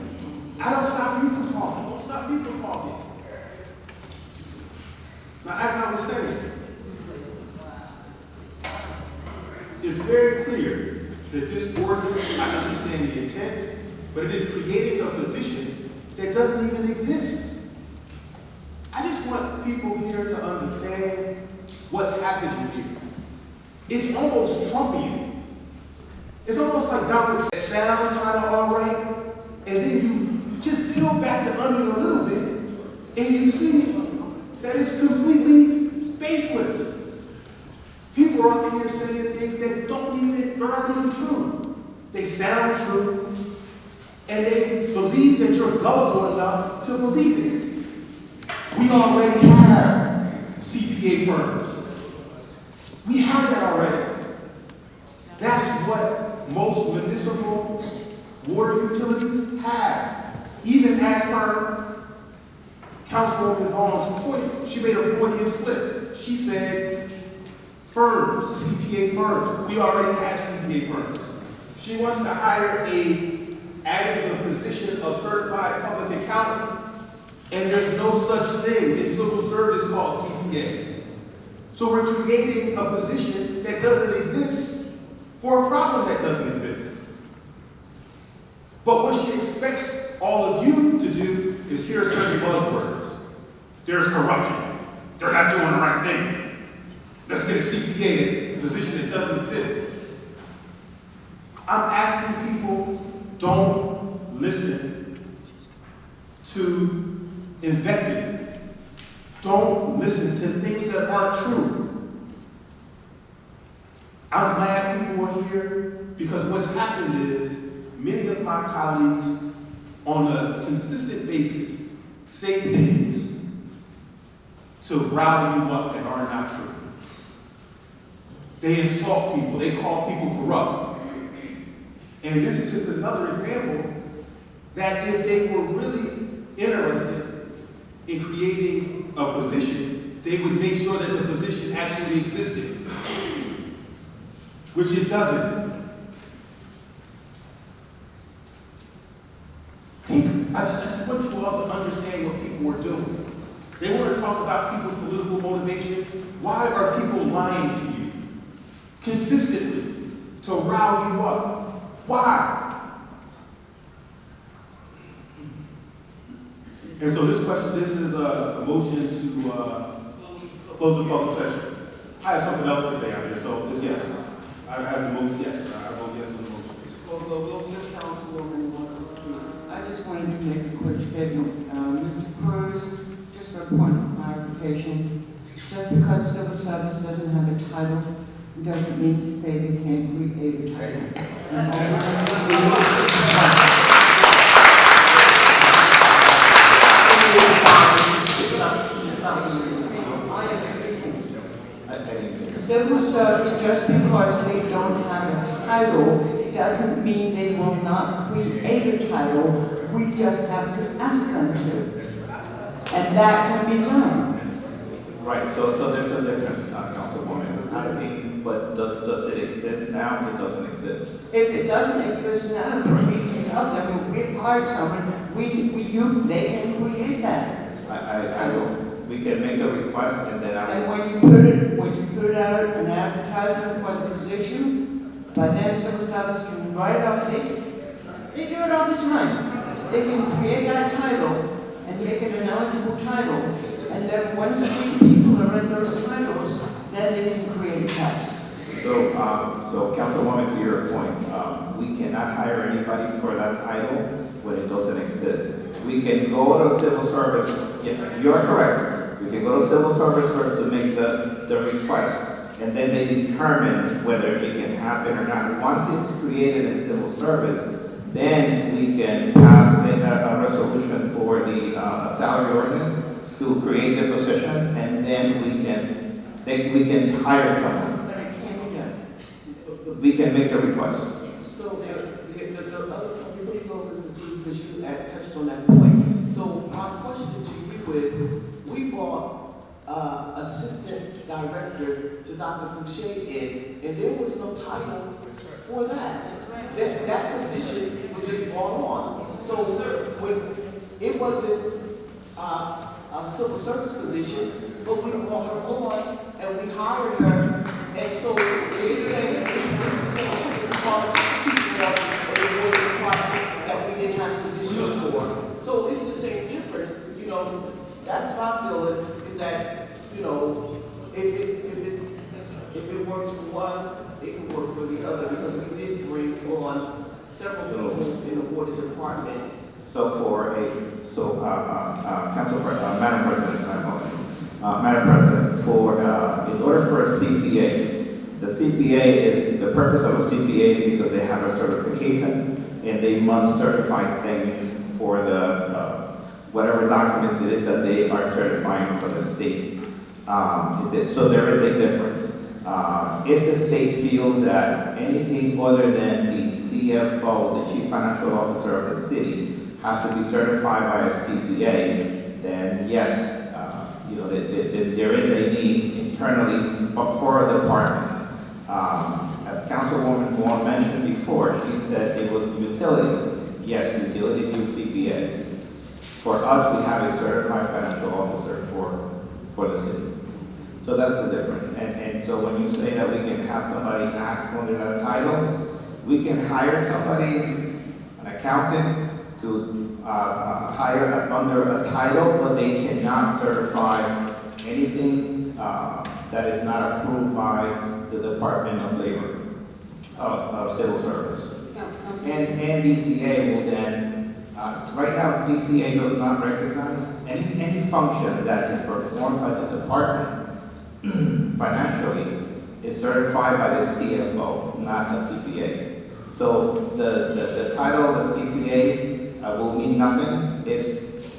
I don't stop you from talking. I don't stop you from talking. Now, as I was saying, it's very clear that this ordinance, I understand the intent, but it is creating a position that doesn't even exist. I just want people here to understand what's happening here. It's almost Trumpian. It's almost like Donald Trump. It sounds kind of all right, and then you just peel back the onion a little bit, and you see that it's completely baseless. people are up here saying things that are not even true. They sound true, and they believe that you're gullible enough to believe it. We already have CPA firms. We have that already. That's what most municipal water utilities have. Even as per Councilwoman Vaughn's point, she made a Freudian slip. She said, firms, CPA firms, we already have CPA firms. She wants to hire add the position of certified public accountant, and there's no such thing in civil service called CPA. So we're creating a position that doesn't exist for a problem that doesn't exist. But what she expects all of you to do is hear certain buzzwords. There's corruption. They're not doing the right thing. Let's get a CPA, a position that doesn't exist. I'm asking people, don't listen to invective. Don't listen to things that aren't true. I'm glad people are here because what's happened is many of my colleagues on a consistent basis say things to rile you up that are not true. They insult people. They call people corrupt. And this is just another example that if they were really interested in creating a position, they would make sure that the position actually existed, which it doesn't. I just want you all to understand what people are doing. They want to talk about people's political motivations. Why are people lying to you consistently to rile you up? Why? And so this is a motion to close the public session. I have something else to say out here, so it's yes. I have the motion, yes. I vote yes on the motion. Wilson, Councilwoman wants to speak. I just wanted to make a quick statement. Mr. Cruz, just for a point of clarification, just because civil service doesn't have a title, doesn't mean to say they can't create a title. Civil service, just because they don't have a title, doesn't mean they will not create a title. We just have to ask them to. And that can be done. Right, so there's a difference, Councilwoman. I think, but does it exist now? It doesn't exist. If it doesn't exist now, we can tell them, we've hired someone, they can create that. I will. We can make a request and then I And will. when you put out an advertisement for the position, by then civil service can write it up. They do it all the time. They can create that title and make it an eligible title. And then once 3 people are in those titles, then they can create a tax. So Councilwoman, to your point, we cannot hire anybody for that title when it doesn't exist. We can go to civil service. Yeah, you are correct. We can go to civil service first to make the request, and then they determine whether it can happen or not. Once it's created in civil service, then we can pass a resolution for the salary ordinance to create the position, and then we can hire someone. But it can't be done. We can make a request. So the other, before you go, Mr. Cruz, because you touched on that point. So my question to you is, we brought assistant director to Dr. Fouché in, and there was no title for that. That position was just brought on. So when it wasn't a civil service position, but we brought her on and we hired her, and so it's the same that we didn't have positions for. So it's the same difference, you know. That's my feeling, is that, you know, if it works for one, it can work for the other, because we did bring on several people in the water department. Madam President, in order for a CPA The CPA is, the purpose of a CPA is because they have a certification and they must certify things for the, whatever documents it is that they are certifying for the state. So there is a difference. If the state feels that anything other than the CFO, the Chief Financial Officer of the city, has to be certified by a CPA, then yes, there is a need internally for a department. As Councilwoman Vaughn mentioned before, she said it was utilities. Yes, utilities use CPAs. For us, we have a certified financial officer for the city. So that's the difference. And so when you say that we can have somebody act under that title, we can hire somebody, an accountant, to hire under a title, but they cannot certify anything that is not approved by the Department of Labor, of Civil Service. And DCA will then, right now DCA does not recognize any function that is performed by the department financially is certified by the CFO, not a CPA. So the title of a CPA will mean nothing if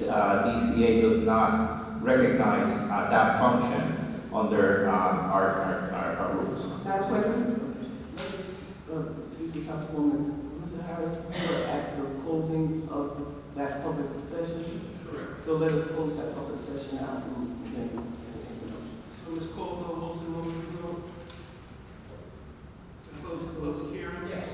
DCA does not recognize that function under our rules. Madam Clerk, excuse me, Councilwoman, Mr. Harris, we were at the closing of that public session. Correct. So let us close that public session out and then. So Ms. Colville, Wilson, what will you do? To close the public hearing? Yes.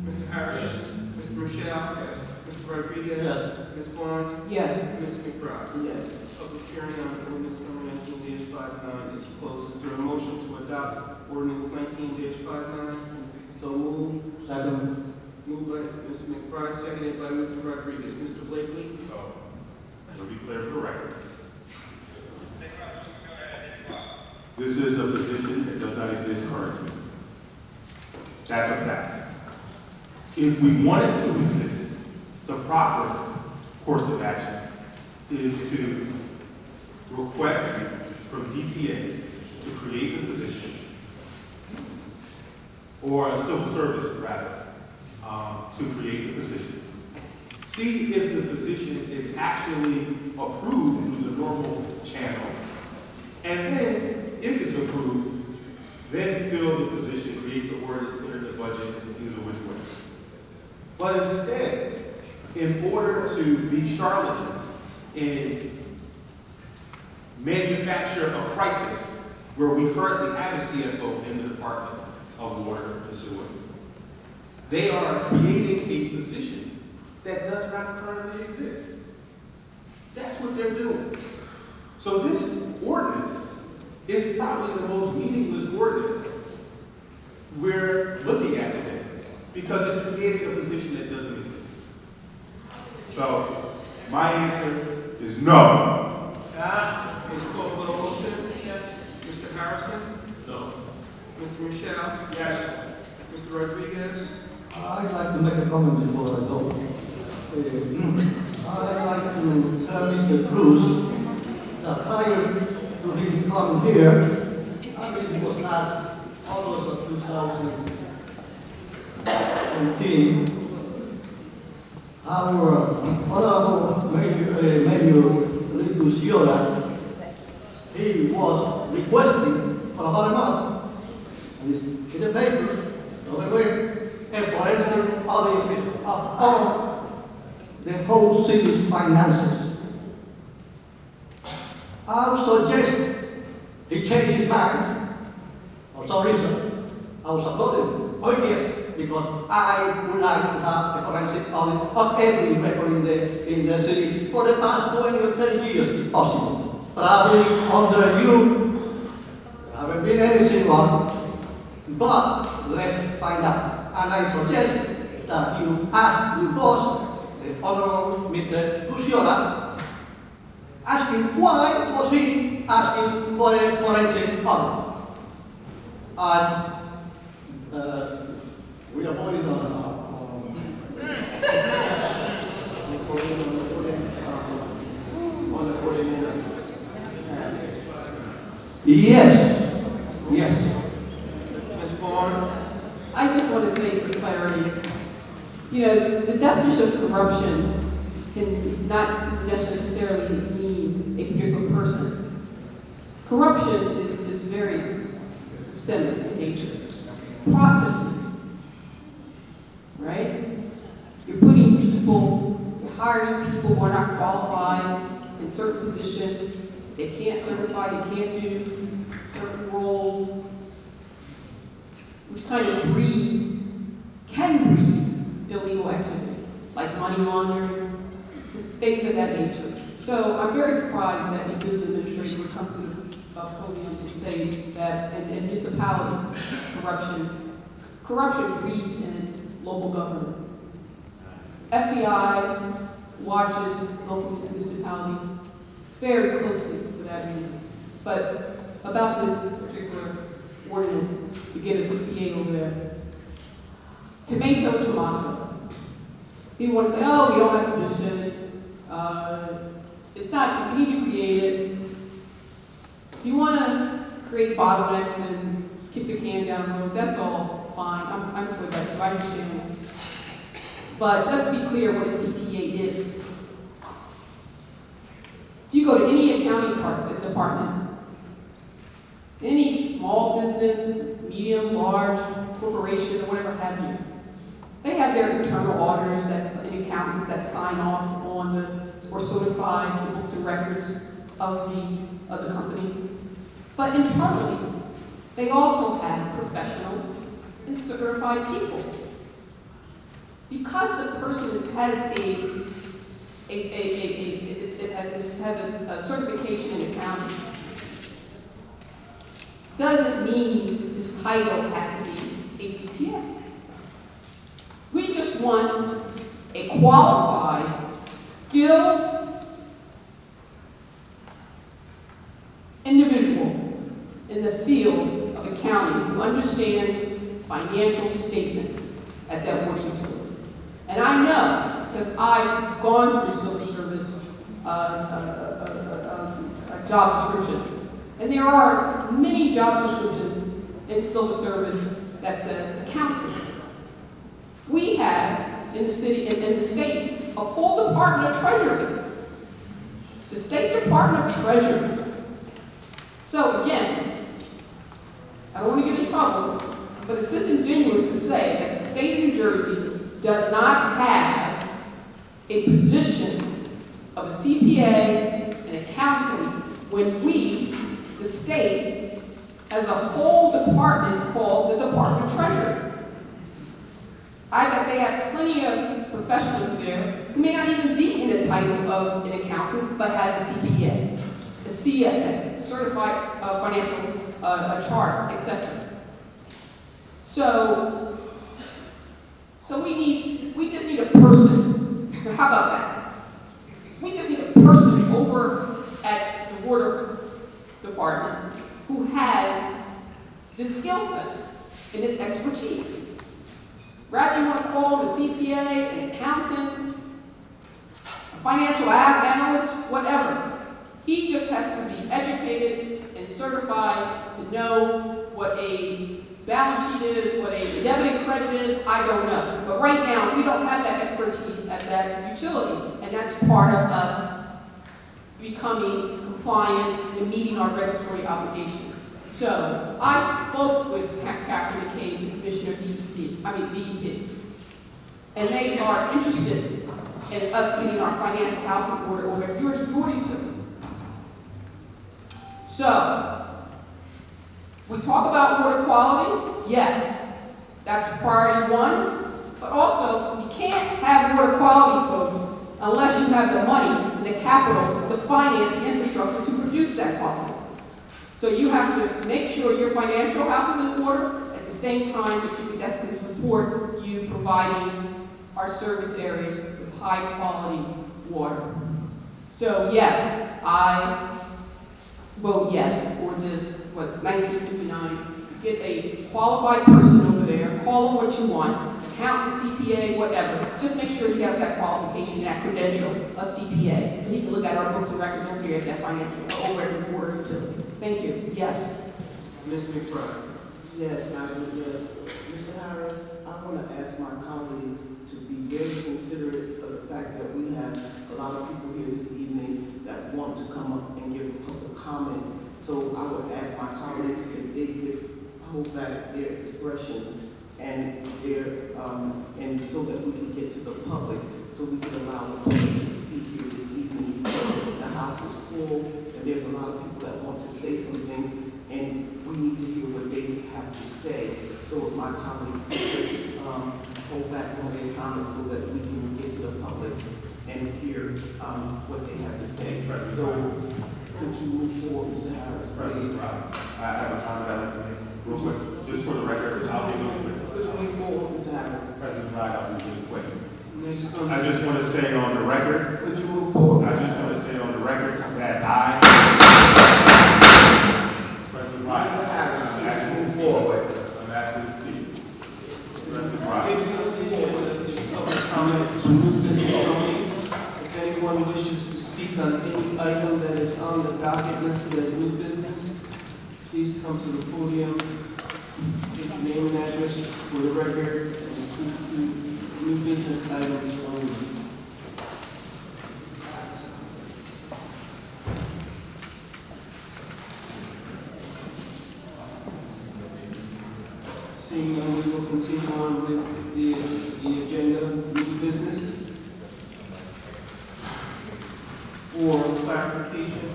Mr. Harris? Yes. Mr. Rochelle? Yes. Mr. Rodriguez? Yes. Ms. Vaughn? Yes. Ms. McBride? Yes. Public hearing on ordinance number 19-59 is closed. Is there a motion to adopt ordinance 19-59? So move. Second. Moved by Ms. McBride, seconded by Mr. Rodriguez. Mr. Blakely? So, to be clear for the record, this is a position that does not exist currently. That's a fact. If we want it to exist, the proper course of action is to request from DCA to create the position, or a civil service rather, to create the position. See if the position is actually approved through the normal channels, and then, if it's approved, then fill the position, create the ordinance, put it in the budget, and use it which way. But instead, in order to be charlatans and manufacture a crisis where we currently have a CFO in the Department of Water and Sewer, they are creating a position that does not currently exist. That's what they're doing. So this ordinance is probably the most meaningless ordinance we're looking at today, because it's creating a position that doesn't exist. So my answer is no. Ms. Colville, motion? Yes. Mr. Harrison? No. Mr. Michelle? Yes. Mr. Rodriguez? I'd like to make a comment before I go. I'd like to tell Mr. Cruz that prior to his coming here, I believe it was last August of 2018, our honorable Mayor Litus Yola, he was requesting for about a month, and it's in the paper, everywhere, a forensic audit of all the whole city's finances. I would suggest he changed his mind for some reason. I was supporting, oh yes, because I would like to have a forensic audit of every record in the city for the past 20 or 30 years, if possible. Probably under you, there haven't been anything wrong, but let's find out. And I suggest that you ask your boss, the Honorable Mr. Cusiola, ask him why was he asking for a forensic audit. And we are voting on the ordinance. Yes, yes. You know, the definition of corruption can not necessarily mean a particular person. Corruption is very systemic in nature. Processes, right? You're putting people, you're hiring people who are not qualified in certain positions. They can't certify, they can't do certain roles, which kind of can breed illegal activity, like money laundering, things of that nature. So I'm very surprised that the business administration would come to the podium and say that in municipalities, corruption breeds in local government. FBI watches local municipalities very closely for that reason. But about this particular ordinance, to get a CPA over there, tomato. People want to say, oh, we don't have to do it. It's not, we need to create it. If you want to create bottlenecks and kick the can down the road, that's all fine. I'm for that too, I understand that. But let's be clear what a CPA is. If you go to any accounting department, any small business, medium, large, corporation, or whatever have you, they have their internal auditors and accountants that sign off on or certify the books and records of the company. But internally, they also have professional and certified people. Because the person has a certification in accounting, doesn't mean his title has to be a CPA. We just want a qualified, skilled individual in the field of accounting who understands financial statements at that water utility. And I know, because I've gone through civil service job descriptions, and there are many job descriptions in civil service that says accountant. We have in the city and in the state a full Department of Treasury. The State Department of Treasury. So again, I don't want to get in trouble, but it's disingenuous to say that the state of New Jersey does not have a position of a CPA and accountant when we, the state, has a whole department called the Department of Treasury. I bet they have plenty of professionals there who may not even be in the title of an accountant, but has a CPA, a CFA, Certified Financial Chart, etc. So we just need a person. How about that? We just need a person over at the water department who has this skill set and this expertise. Rather you want to call him a CPA, an accountant, a financial analyst, whatever. He just has to be educated and certified to know what a balance sheet is, what a debit and credit is, I don't know. But right now, we don't have that expertise at that utility, and that's part of us becoming compliant and meeting our regulatory obligations. So I spoke with Captain McCabe, the Commissioner of DEP, and they are interested in us getting our financial house in order over at your utility. So, we talk about water quality, yes, that's priority one, but also you can't have water quality, folks, unless you have the money and the capital to finance the infrastructure to produce that quality. So you have to make sure your financial house is in order at the same time that that's going to support you providing our service areas with high quality water. So yes, I vote yes for this, 1959. Get a qualified person over there, call them what you want, accountant, CPA, whatever. Just make sure he has that qualification, that credential of CPA, so he can look at our books and records over here at that financial, over at the water utility. Thank you. Yes. Ms. McBride. Yes, yes. Mr. Harris, I want to ask my colleagues to be very considerate of the fact that we have a lot of people here this evening that want to come up and give a public comment. So I would ask my colleagues if they could hold back their expressions and and so that we can get to the public, so we can allow the public to speak here this evening. The house is full, and there's a lot of people that want to say some things, and we need to hear what they have to say. So if my colleagues could just hold back some of their comments so that we can get to the public and hear what they have to say. So could you move forward, Mr. Harris, please? I have a comment I'd like to make real quick, just for the record. I'll be real quick. Could you move forward, Mr. Harris? President Bragg, I'll be really quick. Next I just want to say on the record, Could you move forward? I just want to say on the record that President Bragg, Mr. Harris, I'm could you asking move to forward? speak. I'm asking to speak. President Get Bragg. to the public comment on new business only. If anyone wishes to speak on any item that is on the docket listed as new business, please come to the podium, give your name and address for the record, and speak to new business items only. Seeing none, we will continue on with the agenda, new business. For clarification,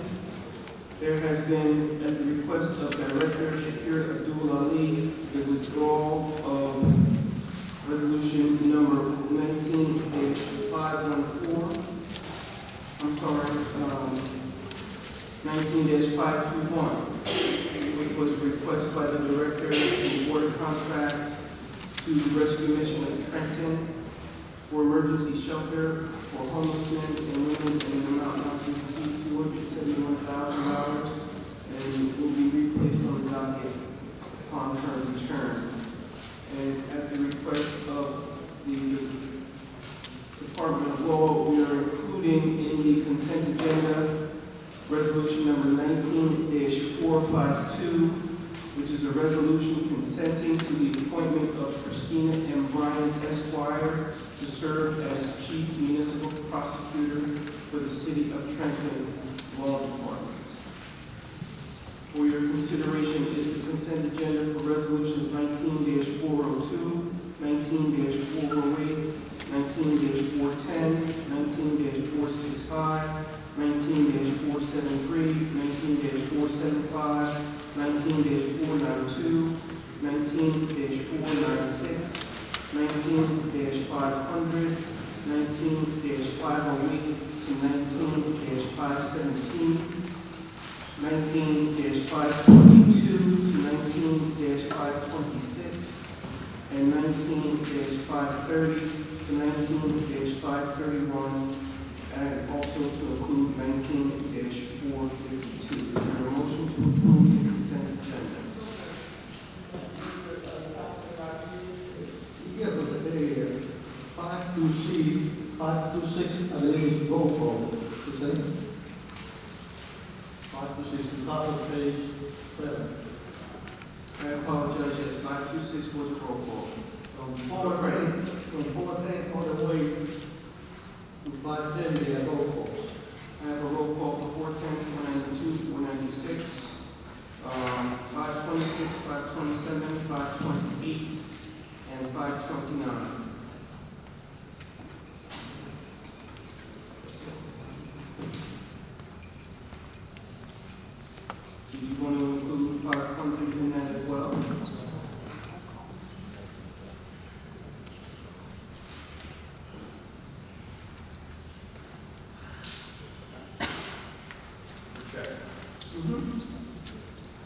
there has been, at the request of Director Shakir Abdul Ali, the withdrawal of resolution number 19-514. I'm sorry, 19-521, which was requested by the Director to award a contract to the Rescue Mission of Trenton for emergency shelter for homeless men and women in an amount not to exceed $271,000 and will be replaced on the docket upon her return. And at the request of the Department of Law, we are including in the consent agenda resolution number 19-452, which is a resolution consenting to the appointment of Christina M. Bryan, Esquire, to serve as Chief Municipal Prosecutor for the City of Trenton Law Department. For your consideration is the consent agenda for resolutions 19-402, 19-408, 19-410, 19-465, 19-473, 19-475, 19-492, 19-496, 19-500, 19-508 to 19-517, 19-522 to 19-526, and 19-530 to 19-531, and also to include 19-452. Is there a motion to approve the consent agenda? Yeah, but the 526, I believe is roll call, is that it? 526, the top of page 7. I apologize, yes, 526 was a roll call. From 410 all the way to 510, they are roll calls. I have a roll call for 410, 492, 496, 526, 527, 528, and 529. Did you want to include 500 in that as well? Okay.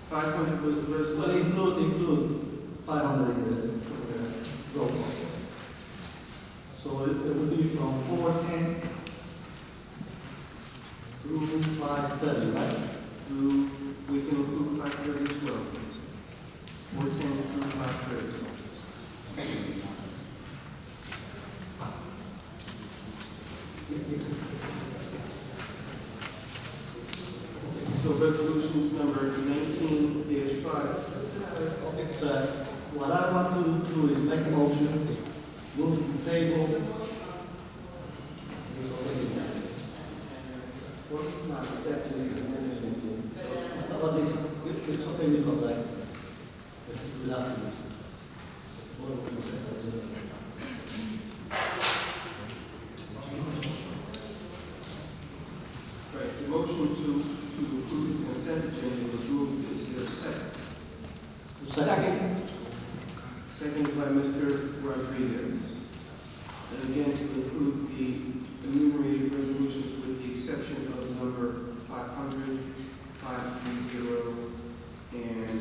500 was the Well, resolution. include 500 in the roll call. So it would be from 410 through 530, right? Through, we can include 530 as well. 410 through 530. So resolutions number 19-5. It's, what I want to do is make a motion, move to table. Well, it's not accepting the consent agenda. But it's okay, we come back. Without this. Right, the motion to approve the consent agenda was moved. Is there a second? Second. Seconded by Mr. Rodriguez. And again, to include the enumerated resolutions with the exception of number 500, 530, and,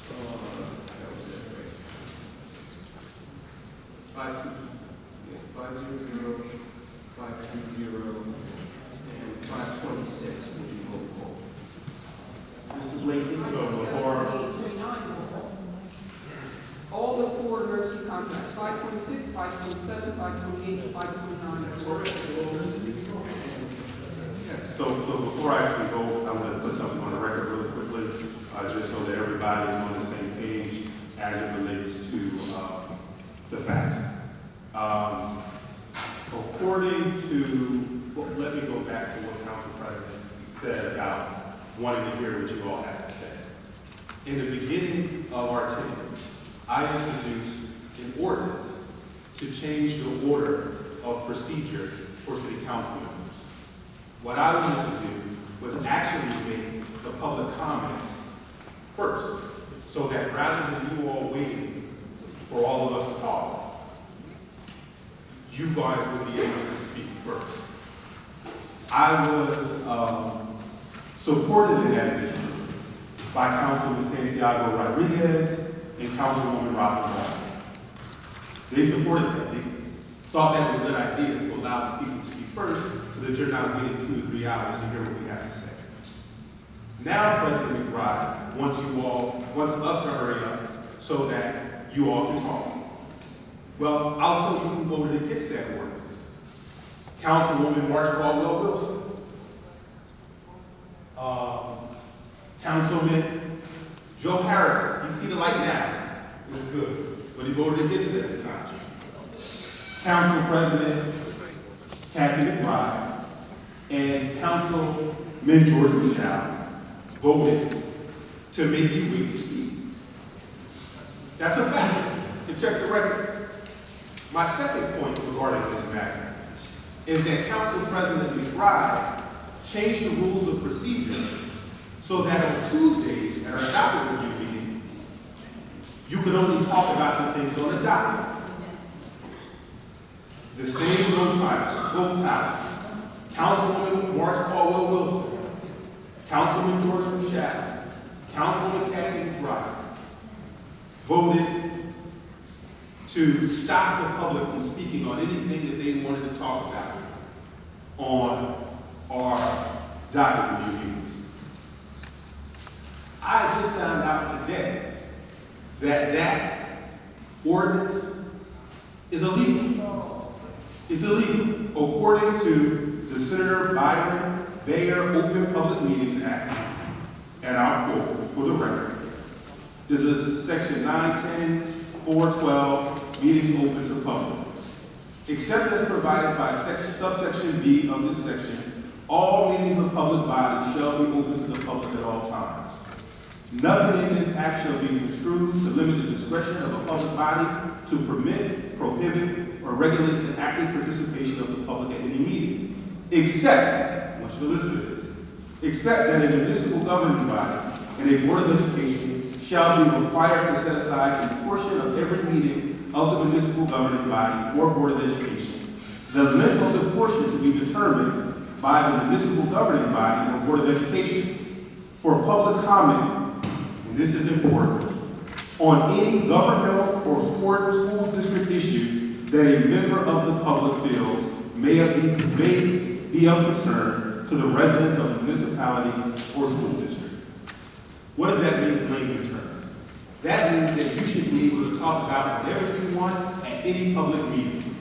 that was it, right? 500, 530, and 526 will be roll call. Mr. Blakely? So before, All the four emergency contracts, 526, 527, 528, and 529. Yes. so before I actually vote, I'm going to put something on the record really quickly, just so that everybody is on the same page as it relates to the facts. According to, well, let me go back to what Council President said about wanting to hear what you all have to say. In the beginning of our tenure, I introduced an ordinance to change the order of procedure for city council members. What I wanted to do was actually make the public comments first, so that rather than you all waiting for all of us to talk, you guys would be able to speak first. I was supported in that initiative by Councilman Santiago Rodriguez and Councilwoman Robin. They supported that. They thought that was a good idea to allow the people to speak first so that you're not waiting 2 or 3 hours to hear what we have to say. Now President McBride wants us to hurry up so that you all can talk. Well, I'll tell you who voted against that ordinance. Councilwoman March Caldwell Wilson. Councilman Joe Harrison. You see the light now. It was good. But he voted against it at the time. Council President Kathy McBride and Councilman George Michelle voted to make you wait to speak. That's a fact. You can check the record. My second point regarding this matter is that Council President McBride changed the rules of procedure so that on Tuesdays at our docket review meeting, you could only talk about the things on the docket. The same vote title. Councilwoman March Caldwell Wilson, Councilman George Michelle, Councilwoman Kathy McBride voted to stop the public from speaking on anything that they wanted to talk about on our docket review meetings. I just found out today that ordinance is illegal. It's illegal. According to the Senator Byron Bayer Open Public Meetings Act, and I'll quote for the record. This is section 910-412, meetings open to public. Except as provided by subsection B of this section, all meetings of public bodies shall be open to the public at all times. Nothing in this act shall be construed to limit the discretion of a public body to permit, prohibit, or regulate the active participation of the public at any meeting, except, I want you to listen to this, except that a municipal governing body and a board of education shall be required to set aside a portion of every meeting of the municipal governing body or board of education. The limit of the portion to be determined by the municipal governing body or board of education for public comment, and this is important, on any governmental or school district issue that a member of the public feels may be of concern to the residents of the municipality or school district. What does that mean in layman terms? That means that you should be able to talk about whatever you want at any public meeting.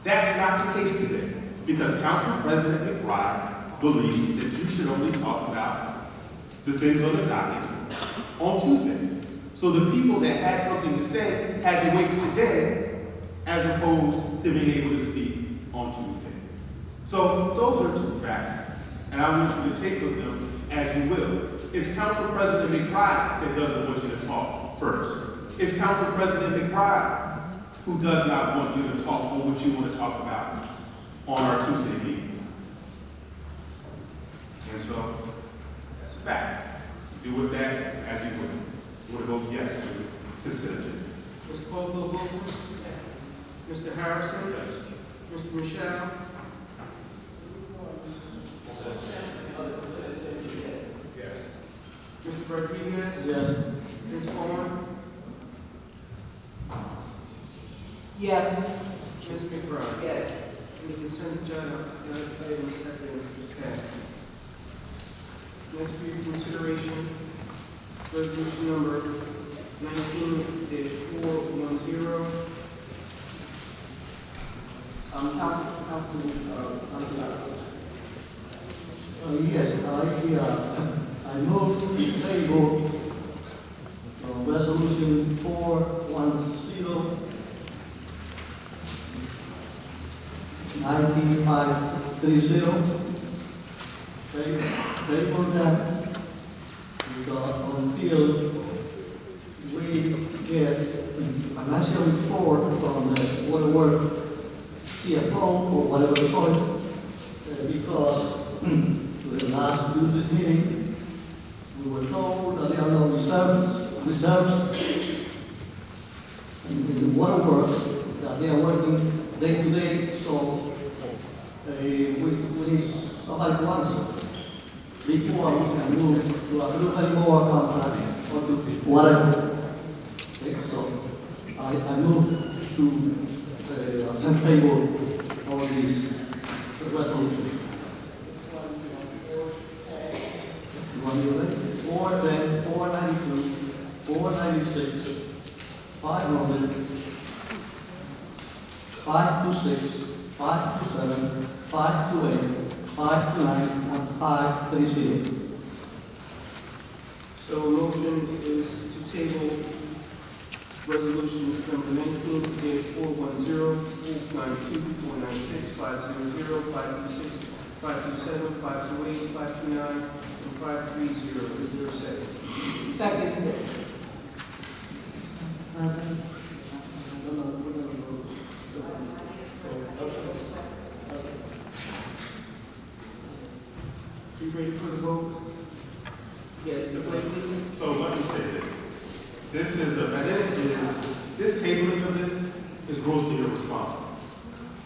That's not the case today, because Council President McBride believes that you should only talk about the things on the docket on Tuesday. So the people that had something to say had to wait today as opposed to being able to speak on Tuesday. So those are two facts, and I want you to take with them as you will. It's Council President McBride that doesn't want you to talk first. It's Council President McBride who does not want you to talk on what you want to talk about on our Tuesday meetings. And so, that's a fact. Do with that as you will. You want to vote yes to consent agenda. Ms. Caldwell Wilson? Yes. Mr. Harrison? Yes. Mr. Michelle? Yes. Mr. Rodriguez? Yes. Ms. Vaughn? Yes. Ms. McBride? Yes. The consent agenda items have been passed. Next for your consideration, resolution number 19-410. Yes, I move to table resolution 410, 9530. Table that until we get financial report from the waterwork CFO or whatever it's called, because the last Tuesday meeting, we were told that there are no reserves in the waterworks, that they are working day to day, so we need somebody to answer before we can move to approve any more contracts or to whatever. Okay, so I move to table all these resolutions. 410, 492, 496, 500, 526, 527, 528, 529, and 530. So motion is to table resolution number 19-410, 492, 496, 500, 526, 527, 528, 529, and 530. Is there a second? Second. You ready for the vote? Yes, the Blakely. So let me say this. This tabling of this is grossly irresponsible.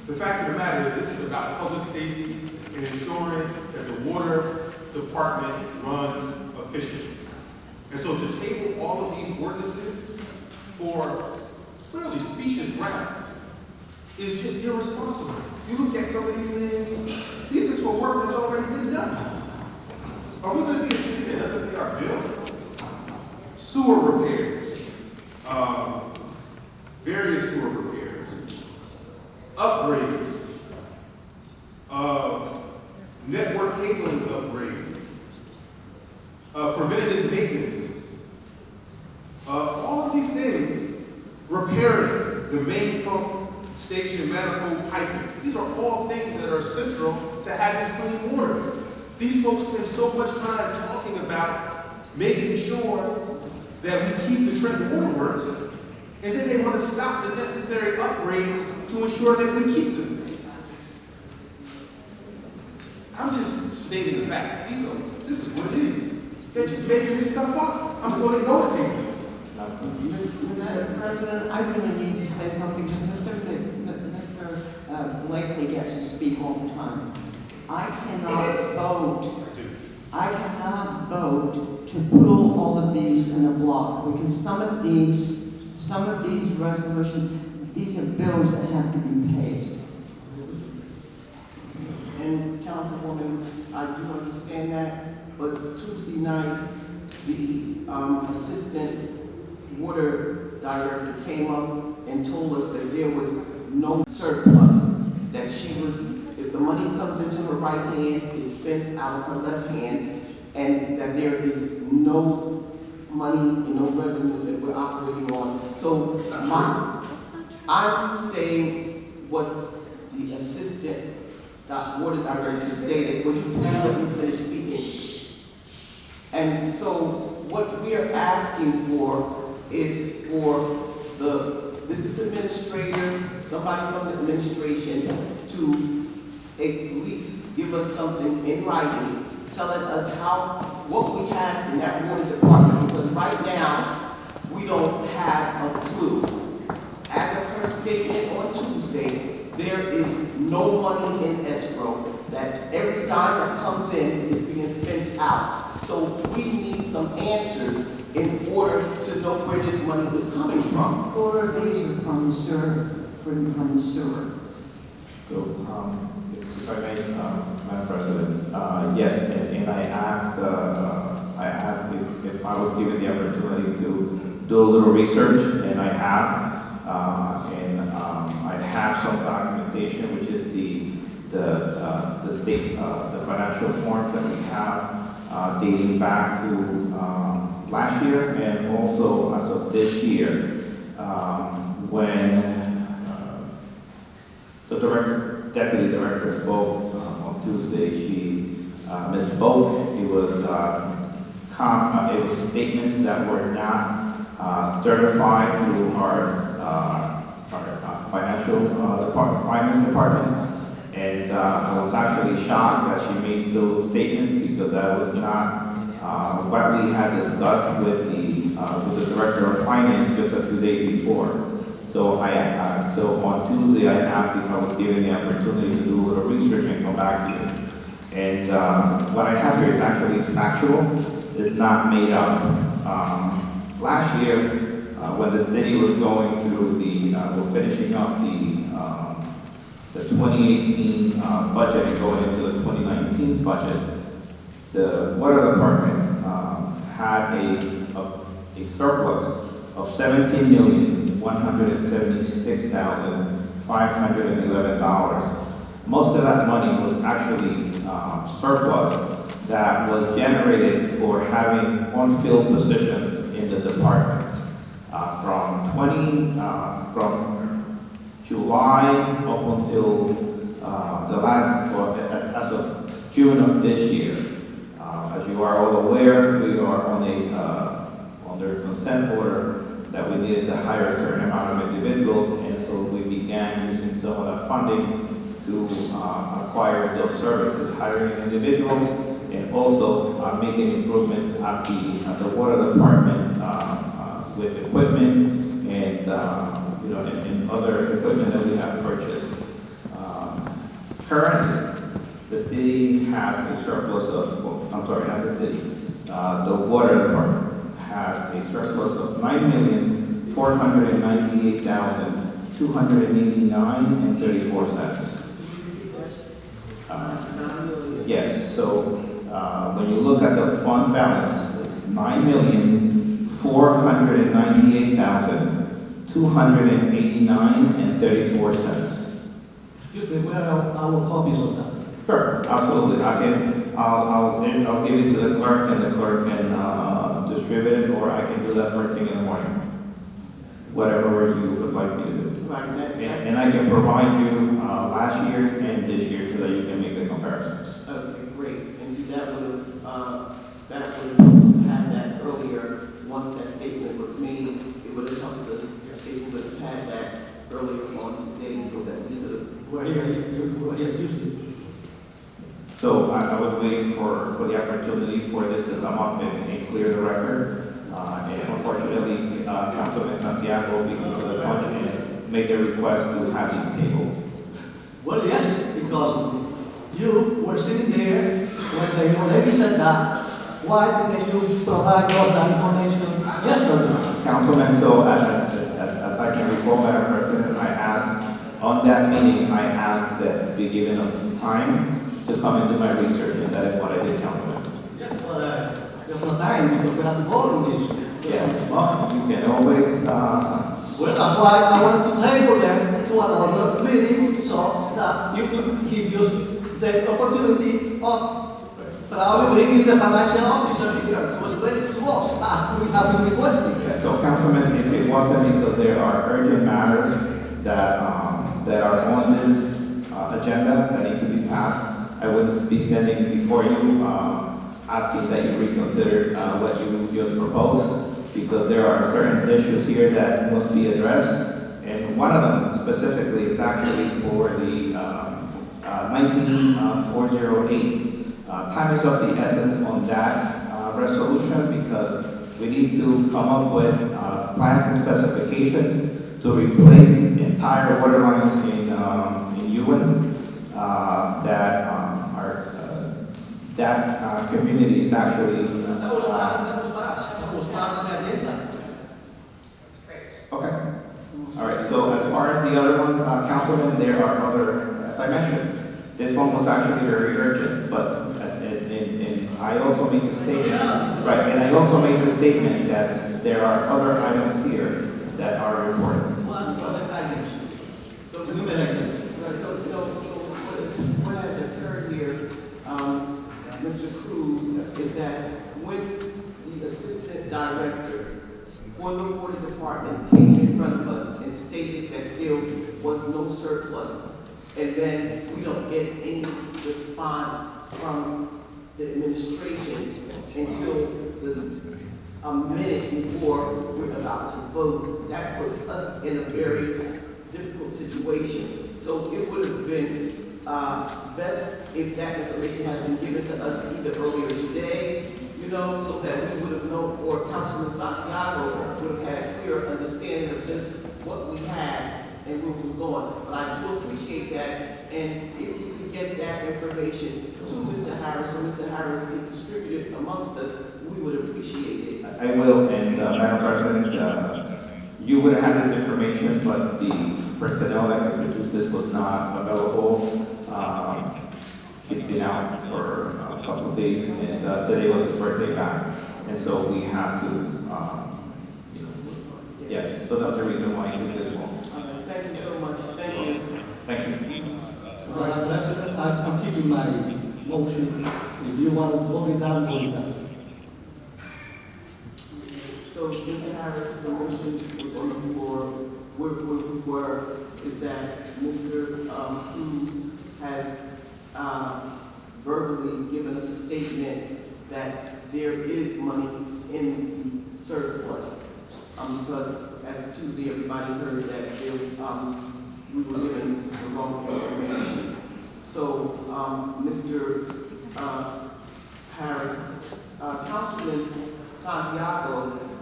The fact of the matter is this is about public safety and ensuring that the water department runs efficiently. And so to table all of these ordinances for clearly specious grounds is just irresponsible. You look at some of these things, this is for work that's already been done. Are we going to be a city that doesn't pay our bills? Sewer repairs, various sewer repairs, upgrades, network cabling upgrade, preventative maintenance, all of these things, repairing the main pump station manifold piping. These are all things that are central to having clean water. These folks spend so much time talking about making sure that we keep the Trenton Water Works, and then they want to stop the necessary upgrades to ensure that we keep them. I'm just stating the facts. This is what it is. They're just making this stuff up. I'm going to go to you. Mr. President, I really need to say something to Mr. Blakely gets to speak all the time. I cannot vote to pull all of these in a block, because some of these resolutions, these are bills that have to be paid. And Councilwoman, I do understand that, but Tuesday night, the assistant water director came up and told us that there was no surplus, that she was, if if the money comes into her right hand, it's spent out of her left hand, and that there is no money and no revenue that we're operating on. So I'm saying what the assistant water director stated. Would you please let me finish speaking? And so what we are asking for is for the business administrator, somebody from the administration, to at least give us something in writing, telling us what we have in that water department, because right now, we don't have a clue. As of her statement on Tuesday, there is no money in escrow, that every dime that comes in is being spent out. So we need some answers in order to know where this money is coming from. Or these are from the sewer, from the sewer. So, if I may, Madam President, yes, and I asked if I was given the opportunity to do a little research, and I have, I have some documentation, which is the financial forms that we have dating back to last year and also as of this year, when the deputy director spoke on Tuesday, she misspoke. It was statements that were not certified through our financial finance department. And I was actually shocked that she made those statements, because that was not what we had discussed with the director of finance just a few days before. So so on Tuesday I asked if I was given the opportunity to do a little research and come back to you. And what I have here is actually factual. It's not made up. Last year, when the city was going through we're finishing up the 2018 budget and going into the 2019 budget, the water department had a surplus of $17,176,511. Most of that money was actually surplus that was generated for having on-field positions in the department. From July up until as of June of this year. As you are all aware, we are under consent order that we needed to hire a certain amount of individuals, and so we began using some of that funding to acquire those services, hiring individuals, and also making improvements at the water department with equipment and and other equipment that we have purchased. Currently, the city has a surplus of, not the city, the water department has a surplus of $9,498,289.34. Yes, so when you look at the fund balance, it's $9,498,289.34. Excuse me, where are our copies of that? Sure, absolutely. I'll give it to the clerk, and the clerk can distribute it, or I can do that first thing in the morning. Whatever you would like me to do. And I can provide you last year's and this year so that you can make the comparisons. Okay, great. And see, that would have had that earlier. Once that statement was made, it would have helped us if we would have had that earlier on today, so that we could have. So I was waiting for the opportunity for this to come up and clear the record. And unfortunately, Councilman Santiago beat me to the punch and made a request to have this table. Well, yes, because you were sitting there when the lady said that. Why didn't you provide all that information yesterday? Councilman, so as I can recall, Madam President, I asked, on that meeting, I asked that be given us time to come and do my research, and that is what I did, Councilman. Yes, but there's no time because we have to vote on this. Yeah, well, you can always, well, that's why I wanted to table them to another meeting so that you could give us the opportunity of probably bringing the financial officer here to explain to us as we have been requesting. Yeah, so Councilman, if it wasn't because there are urgent matters that are on this agenda that need to be passed, I would be standing before you asking that you reconsider what you just proposed, because there are certain issues here that must be addressed, and one of them specifically is actually for the 19408. Time is of the essence on that resolution, because we need to come up with plans and specifications to replace entire water lines in Ewan that community is actually. That was part of the agenda. Okay. All right. So as far as the other ones, Councilman, there are other, as I mentioned, this one was actually very urgent, but and I also made the statement, right? And I also made the statement that there are other items here that are important. What has occurred here, Mr. Cruz, is that when the assistant director for the water department came in front of us and stated that there was no surplus, and then we don't get any response from the administration until a minute before we're about to vote, that puts us in a very difficult situation. So it would have been best if that information had been given to us either earlier today, so that we would have known, or Councilman Santiago would have had a clear understanding of just what we had and where we were going. But I do appreciate that, and if you could get that information to Mr. Harris, so Mr. Harris can distribute it amongst us, we would appreciate it. I will, and Madam President, you would have had this information, but the personnel that could produce this was not available. He's been out for a couple of days, and today was his birthday back, and so we have to, yes, so that's the reason why you did this one. Thank you so much. Thank you. Thank you. I'm keeping my motion. If you want to vote it down, vote it down. So, Mr. Harris, the motion was on the floor. Where we were is that Mr. Cruz has verbally given us a statement that there is money in the surplus. Because as Tuesday, everybody heard that we were given the wrong information. So, Mr. Harris, Councilman Santiago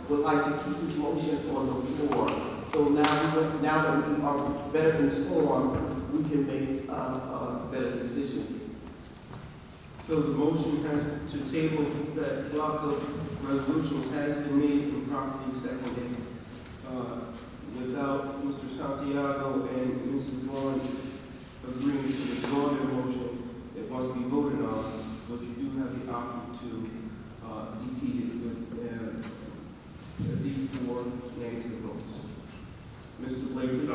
would like to keep his motion on the floor. So now that we are better informed, we can make a better decision. So the motion has to table that block of resolutions has been made and properly seconded. Without Mr. Santiago and Mrs. Vaughn agreeing to withdraw their motion, it must be voted on, but you do have the option to defeat it with these 4 negative votes. Mr. Blakely. So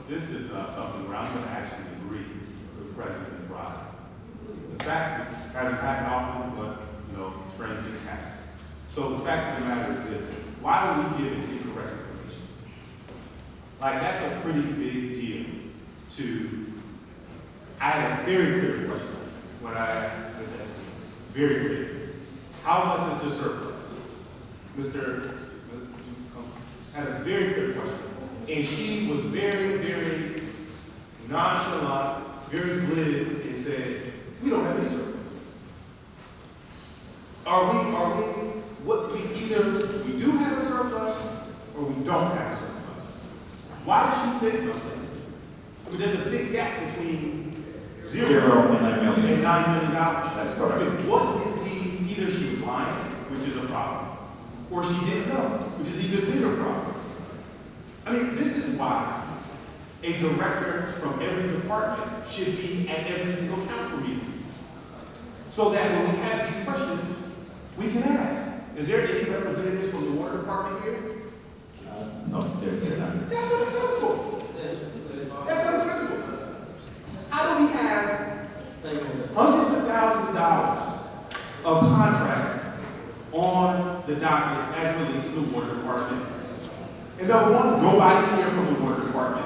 this is something where I'm going to actually agree with President McBride. The fact that it hasn't happened often, but strange it happens. So the fact of the matter is this: why do we give incorrect information? Like, that's a pretty big deal. I had a very clear question when I asked this instance. Very clear. How much is the surplus? Mr. had a very clear question. And she was very, very nonchalant, very glib, and said, we don't have any surplus. Either we do have a surplus or we don't have a surplus. Why did she say something? I mean, there's a big gap between zero and $9 million. and $9 million. That's correct. I mean, what is either she was lying, which is a problem, or she didn't know, which is even bigger problem. I mean, this is why a director from every department should be at every single council meeting. So that when we have these questions, we can ask. Is there any representatives from the water department here? No, they're not. That's unacceptable. That's of contracts on the docket as relates to the water department. And number one, nobody's here from the water department.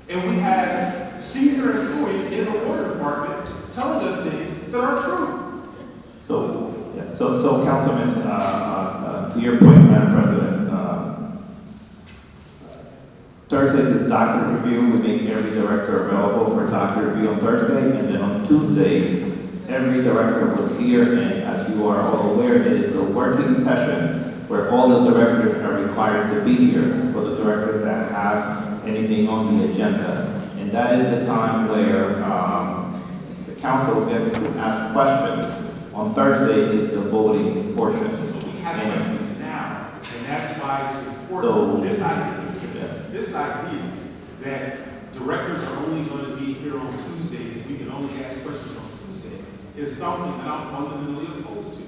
And we have senior employees in the water department telling us things that aren't true. So Councilman, to your point, Madam President, Thursdays is docket review. We make every director available for docket review on Thursday, and then on Tuesdays, every director was here, and as you are all aware, it is the working session where all the directors are required to be here for the directors that have anything on the agenda. And that is the time where the council gets to ask questions. On Thursday is the voting portion. We have questions now, and that's why it's important. This idea that directors are only going to be here on Tuesdays and we can only ask questions on Tuesday is something that I'm fundamentally opposed to.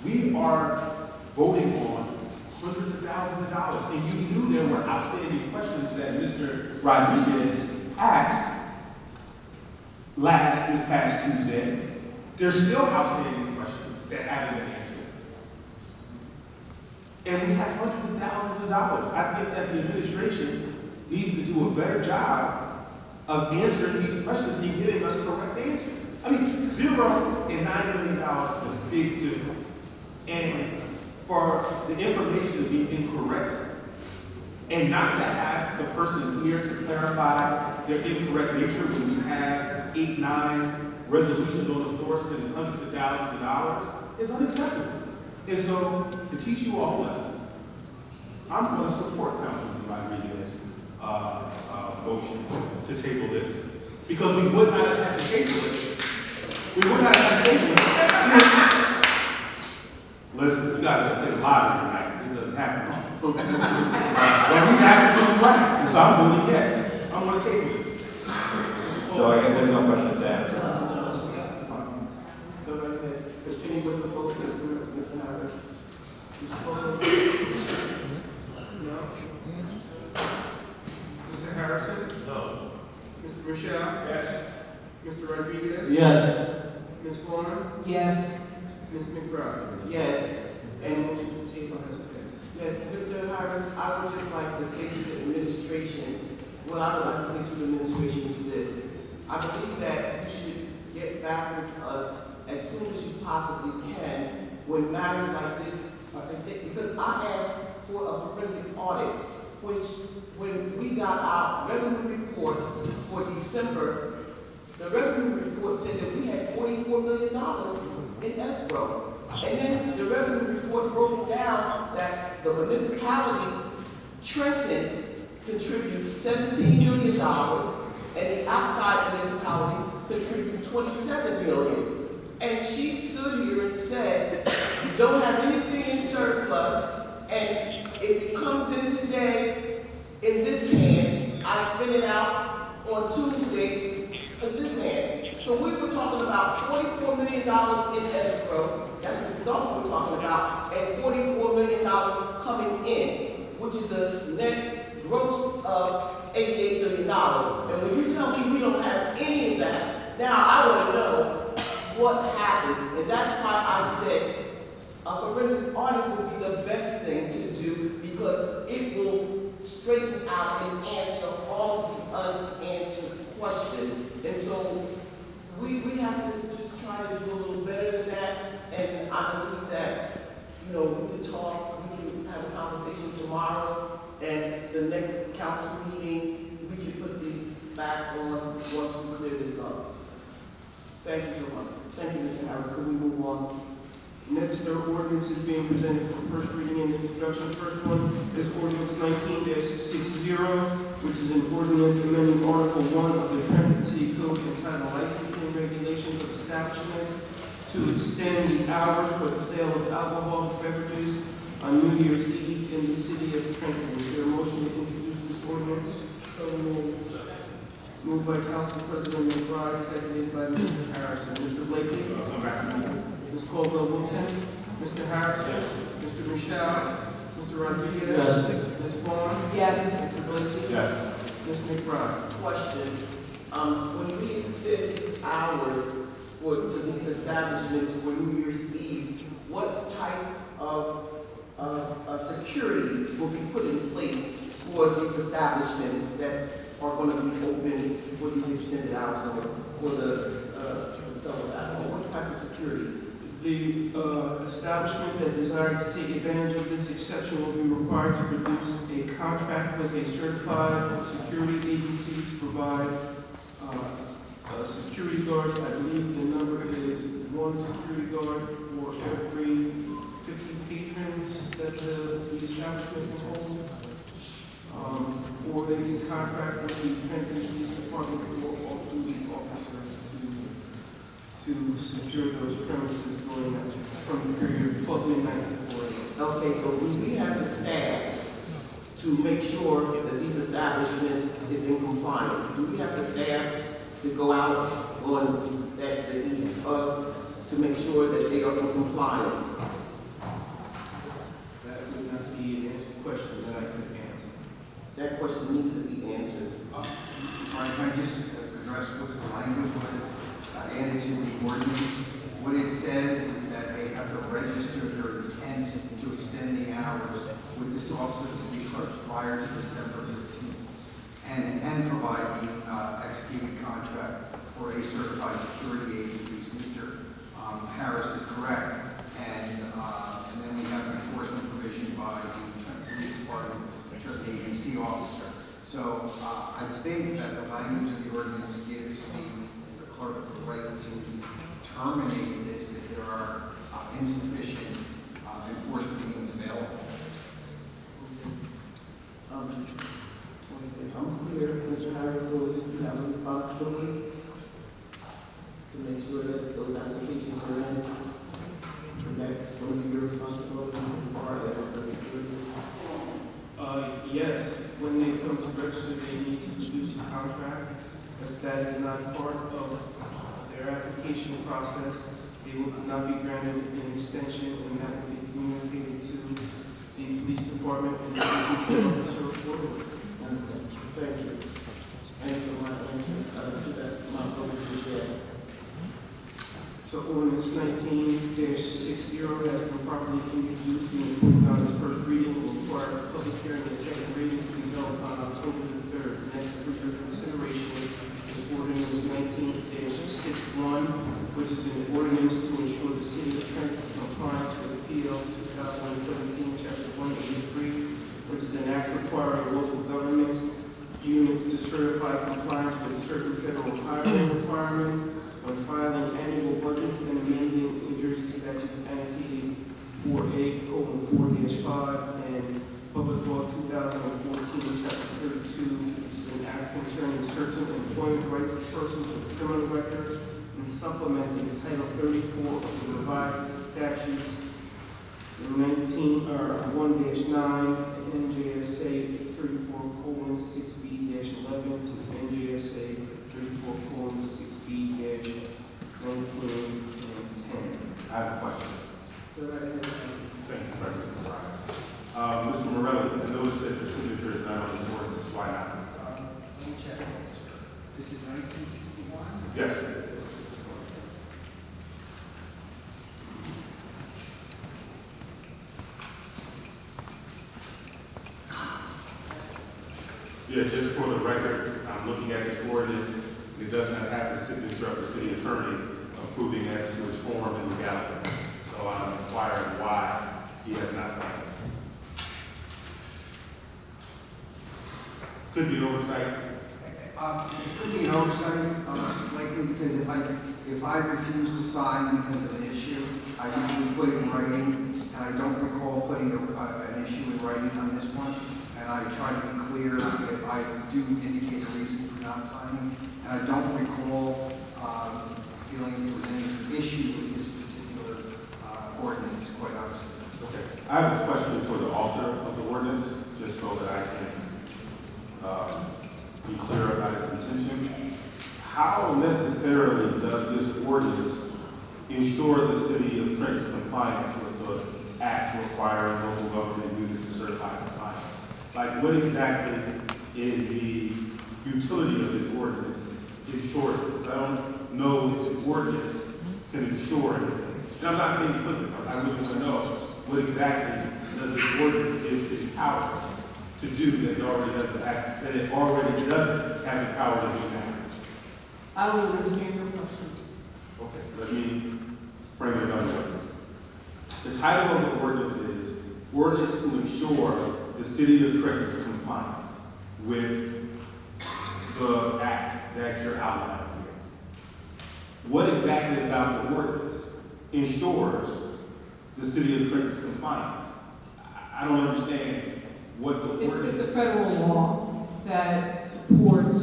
We are voting on hundreds of thousands of dollars, and you knew there were outstanding questions that Mr. Rodriguez asked this past Tuesday. There's still outstanding questions that haven't been answered. And we have hundreds of thousands of dollars. I think that the administration needs to do a better job of answering these questions and giving us correct answers. I mean, $0 and $9 million is a big difference. And for the information to be incorrect and not to have the person here to clarify their incorrect nature when we have 8, 9 resolutions on the floor spending hundreds of thousands of dollars is unacceptable. And so, to teach you all a lesson, I'm going to support Councilman Rodriguez's motion to table this. Because we would not have had to table it. We would not have had to table it. Listen, we got to get a lot tonight. This doesn't happen. But he's actually right. So I'm voting yes. I'm going to table it. So I guess there's no question to answer. Go right ahead. Continue with the vote, Mr. Harris. No. Mr. Harrison? No. Mr. Michelle? Yes. Mr. Rodriguez? Yes. Ms. Vaughn? Yes. Ms. McBride? Yes. And motion to table has passed. Yes, Mr. Harris, I would just like to say to the administration, what I would like to say to the administration is this. I believe that you should get back with us as soon as you possibly can when matters like this are presented. Because I asked for a forensic audit, which when we got our revenue report for December, the revenue report said that we had $44 million in escrow. And then the revenue report broke down that the municipality, Trenton, contributes $17 million, and the outside municipalities contribute $27 million. And she stood here and said, you don't have anything in surplus, and if it comes in today in this hand, I spend it out on Tuesday in this hand. So we were talking about $44 million in escrow. That's what we thought we were talking about, and $44 million coming in, which is a net gross of $88 million. And when you tell me we don't have any of that, now I want to know what happened. And that's why I said a forensic audit would be the best thing to do, because it will straighten out and answer all of the unanswered questions. And so we have to just try to do a little better than that. And I believe that, we can talk, we can have a conversation tomorrow, and the next council meeting, we can put these back on once we clear this up. Thank you so much. Thank you, Mr. Harris. Can we move on? Next, there are ordinances being presented for first reading and introduction. The first one is ordinance 19-60, which is an ordinance amending Article 1 of the Trenton City Code entitled Licensing Regulations of Establishments to extend the hours for the sale of alcoholic beverages on New Year's Eve in the city of Trenton. Is there a motion to introduce this ordinance? So moved. Moved by Council President McBride, seconded by Mr. Harrison. Mr. Blakely? Ms. Caldwell-Wilson? Mr. Harrison? Mr. Michelle? Mr. Rodriguez? Yes. Ms. Vaughn? Yes. Mr. Blakely? Yes. Ms. McBride? Question. When we extend these hours to these establishments for New Year's Eve, what type of security will be put in place for these establishments that are going to be open for these extended hours or for the summer alcohol? What type of security? The establishment that desires to take advantage of this exception will be required to produce a contract with a certified security agency to provide security guards. I believe the number is one security guard for every 50 patrons that the establishment will hold. Or they can contract with the Trenton Police Department for off-duty officers to secure those premises during from the period of 12 midnight to 4 a.m. Okay, so we have the staff to make sure that these establishments is in compliance. Do we have the staff to go out on that the eve of to make sure that they are in compliance? That would not be an question that I could answer. That question needs to be answered. Sorry, can I just address what the language was added to the ordinance? What it says is that they have to register their intent to extend the hours with this officer of the city clerk prior to December 15th, and provide the executed contract for a certified security agency. Mr. Harris is correct, and then we have an enforcement provision by the Trenton Police Department, the Trenton ABC officer. So I think that the language of the ordinance gives the clerk the right to terminate this if there are insufficient enforcement means available. I'm clear, Mr. Harris, so you have a responsibility to make sure that those applications are in. Is that going to be your responsibility as far as the security? Yes, when they come to register, they need to produce a contract. If that is not part of their application process, they will not be granted an extension, and that will be communicated to the police department and the police officer accordingly. Thank you. Answer my answer to that. My vote is yes. So ordinance 19-60 has been properly introduced and approved on its first reading and require a public hearing and second reading to be held on October the 3rd. Next for your consideration is ordinance 19-61, which is an ordinance to ensure the city of Trenton's compliance with PL 2017, Chapter 183, which is an act requiring local government units to certify compliance with certain federal hiring requirements when filing annual budgets and amending New Jersey statutes annotated 4A:4-5 and Public Law 2014, Chapter 32, which is an act concerning certain employment rights of persons with criminal records and supplementing Title 34 of the revised statutes 1-9 NJSA 34:6B-11 to NJSA 34:6B-19 and 10. I have a question. Go right ahead. Thank you, President. Mr. Morelli, I noticed that your signature is not on the ordinance. Why not? Let me check. This is 1961? Yes. Yeah, just for the record, I'm looking at this ordinance. It does not have the signature of the city attorney approving as to its form and legality. So I'm inquiring why he has not signed it. Could be an oversight. It could be an oversight, Mr. Blakely, because if I refuse to sign because of an issue, I usually put it in writing, and I don't recall putting an issue in writing on this one. And I try to be clear if I do indicate a reason for not signing. And I don't recall feeling there was any issue with this particular ordinance, quite honestly. Okay. I have a question for the author of the ordinance, just so that I can be clear about its intention. How necessarily does this ordinance ensure the city of Trenton's compliance with the act requiring local government units to certify compliance? Like, what exactly is the utility of this ordinance in short? I don't know this ordinance can ensure anything. And I'm not being flippant, I really want to know what exactly does this ordinance give city power to do that it already doesn't have, that it already doesn't have the power to do now. I don't understand your question. Okay, let me frame it another way. The title of the ordinance is Ordinance to Ensure the City of Trenton's Compliance with the act that you're outlining here. What exactly about the ordinance ensures the City of Trenton's compliance? I don't understand what the ordinance. It's a federal law that supports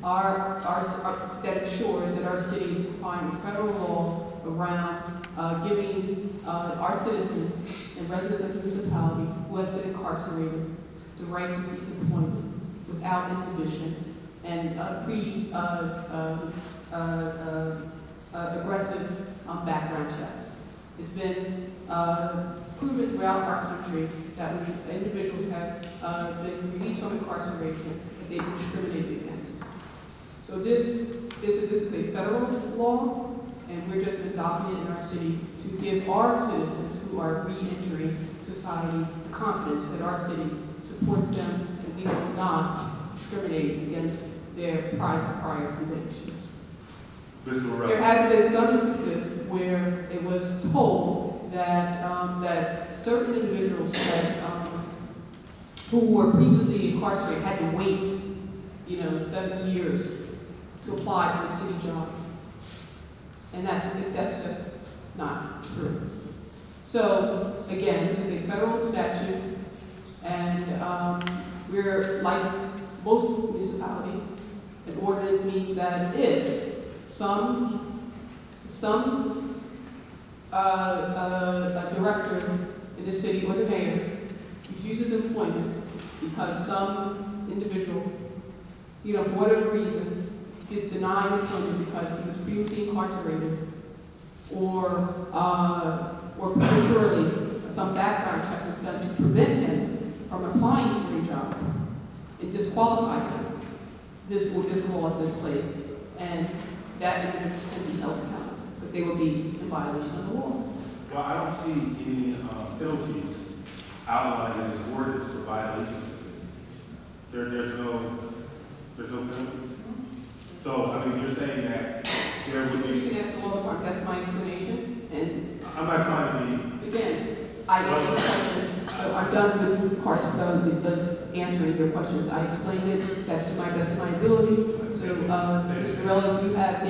that ensures that our city is complying with federal law around giving our citizens and residents of the municipality who has been incarcerated the right to seek employment without inhibition and aggressive background checks. It's been proven throughout our country that when individuals have been released from incarceration, that they've been discriminated against. So this is a federal law, and we're just adopting it in our city to give our citizens who are re-entering society the confidence that our city supports them and we will not discriminate against their prior convictions. There has been some instances where it was told that that certain individuals who were previously incarcerated had to wait, 7 years to apply for the city job, and that's just not true. So again, this is a federal statute, and we're like most municipalities. An ordinance means that if some director in the city or the mayor refuses employment because some individual, for whatever reason, is denied employment because he was previously incarcerated or prematurely some background check was done to prevent him from applying for a job and disqualify him. This law is in place, and that individual can be held accountable because they will be in violation of the law. Well, I don't see any penalties outlined in this ordinance for violations of this. There's no penalties. So, you're saying that there would be. You can ask the law department, that's my explanation, and. I'm not trying to be. Again, I answered the question, so I'm done with answering your questions. I explained it, that's to my best of my ability. So, Mr. Morelli, if you have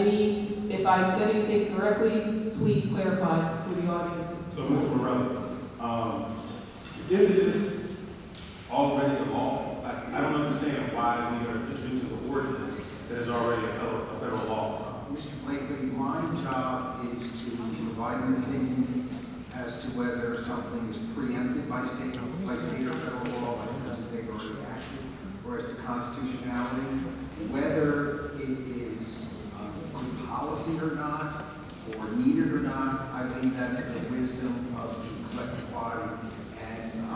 if I said anything correctly, please clarify for the audience. So, Mr. Morelli, if it is already the law, I don't understand why we are introducing an ordinance that is already a federal law. Mr. Blakely, my job is to provide an opinion as to whether something is preempted by state or federal law, like because they've already acted, or as to constitutionality, whether it is good policy or not, or needed or not. I leave that to the wisdom of the collective body, and I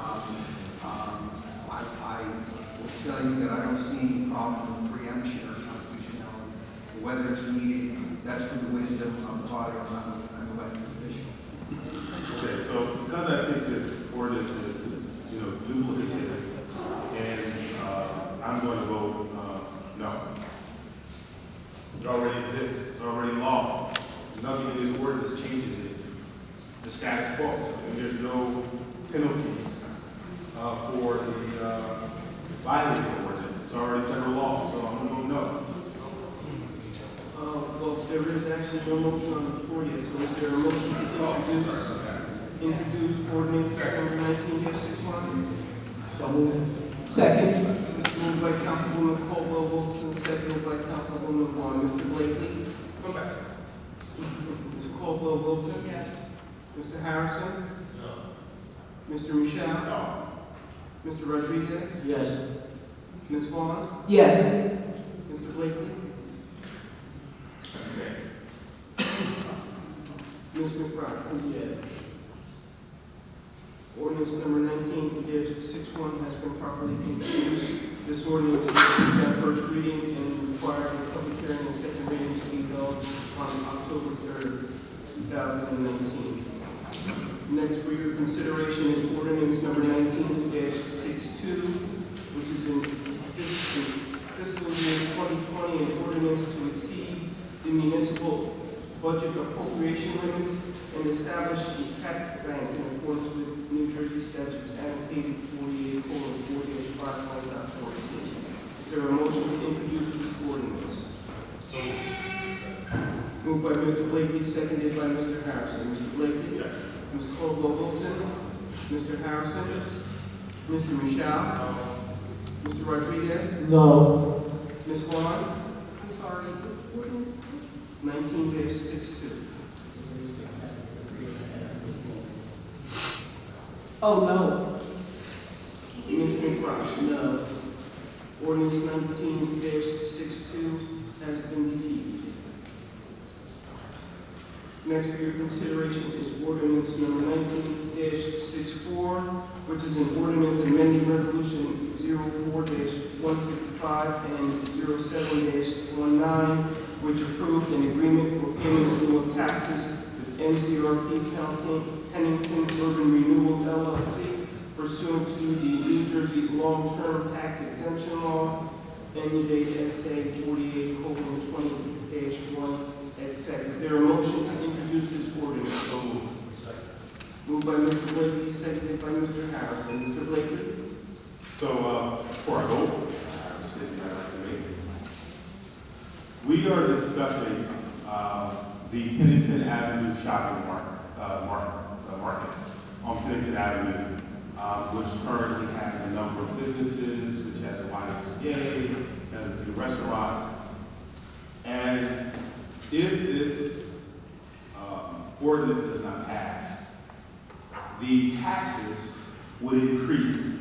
will tell you that I don't see any problem with preemption or constitutionality. Whether it's needed, that's for the wisdom of the body. I'm not an elected official. Okay, so because I think this ordinance is, duplicative, and I'm going to vote no. It already exists. It's already law. Nothing in this ordinance changes it. The status quo. And there's no penalties for the violating the ordinance. It's already federal law, so I'm going to vote no. Well, there is actually no motion on the floor yet, so is there a motion to introduce ordinance number 19-61? So moved. Second. Moved by Councilwoman Caldwell-Wilson, seconded by Councilwoman Vaughn. Mr. Blakely? Come back. Ms. Caldwell-Wilson? Yes. Mr. Harrison? No. Mr. Michelle? No. Mr. Rodriguez? Yes. Ms. Vaughn? Yes. Mr. Blakely? Ms. McBride? Yes. Ordinance number 19-61 has been properly introduced. This ordinance is on first reading and requires a public hearing and second reading to be held on October 3rd. 2019. Next for your consideration is ordinance number 19-62, which is in fiscal year 2020, an ordinance to exceed the municipal budget appropriation limits and establish a tax bank in accordance with New Jersey statutes annotated 48:4-5.14. Is there a motion to introduce this ordinance? Moved by Mr. Blakely, seconded by Mr. Harrison. Mr. Blakely? Yes. Ms. Caldwell-Wilson? Mr. Harrison? Mr. Michelle? Mr. Rodriguez? No. Ms. Vaughn? I'm sorry, which ordinance is this? 19-62. Oh, no. Ms. McBride? No. Ordinance 19-62 has been defeated. Next for your consideration is ordinance number 19-64, which is an ordinance amending resolution 04-155 and 07-19, which approved an agreement for payment in lieu of taxes with NCRP Pennington Urban Renewal LLC pursuant to the New Jersey Long-Term Tax Exemption Law, NJSA 48:20-1 et cetera. Is there a motion to introduce this ordinance? So moved. Moved by Mr. Blakely, seconded by Mr. Harrison. Mr. Blakely? So, before I go, I have a statement I'd like to make. We are discussing the Pennington Avenue shopping market on Pennington Avenue, which currently has a number of businesses, which has a YMCA, has a few restaurants. And if this ordinance does not pass, the taxes would increase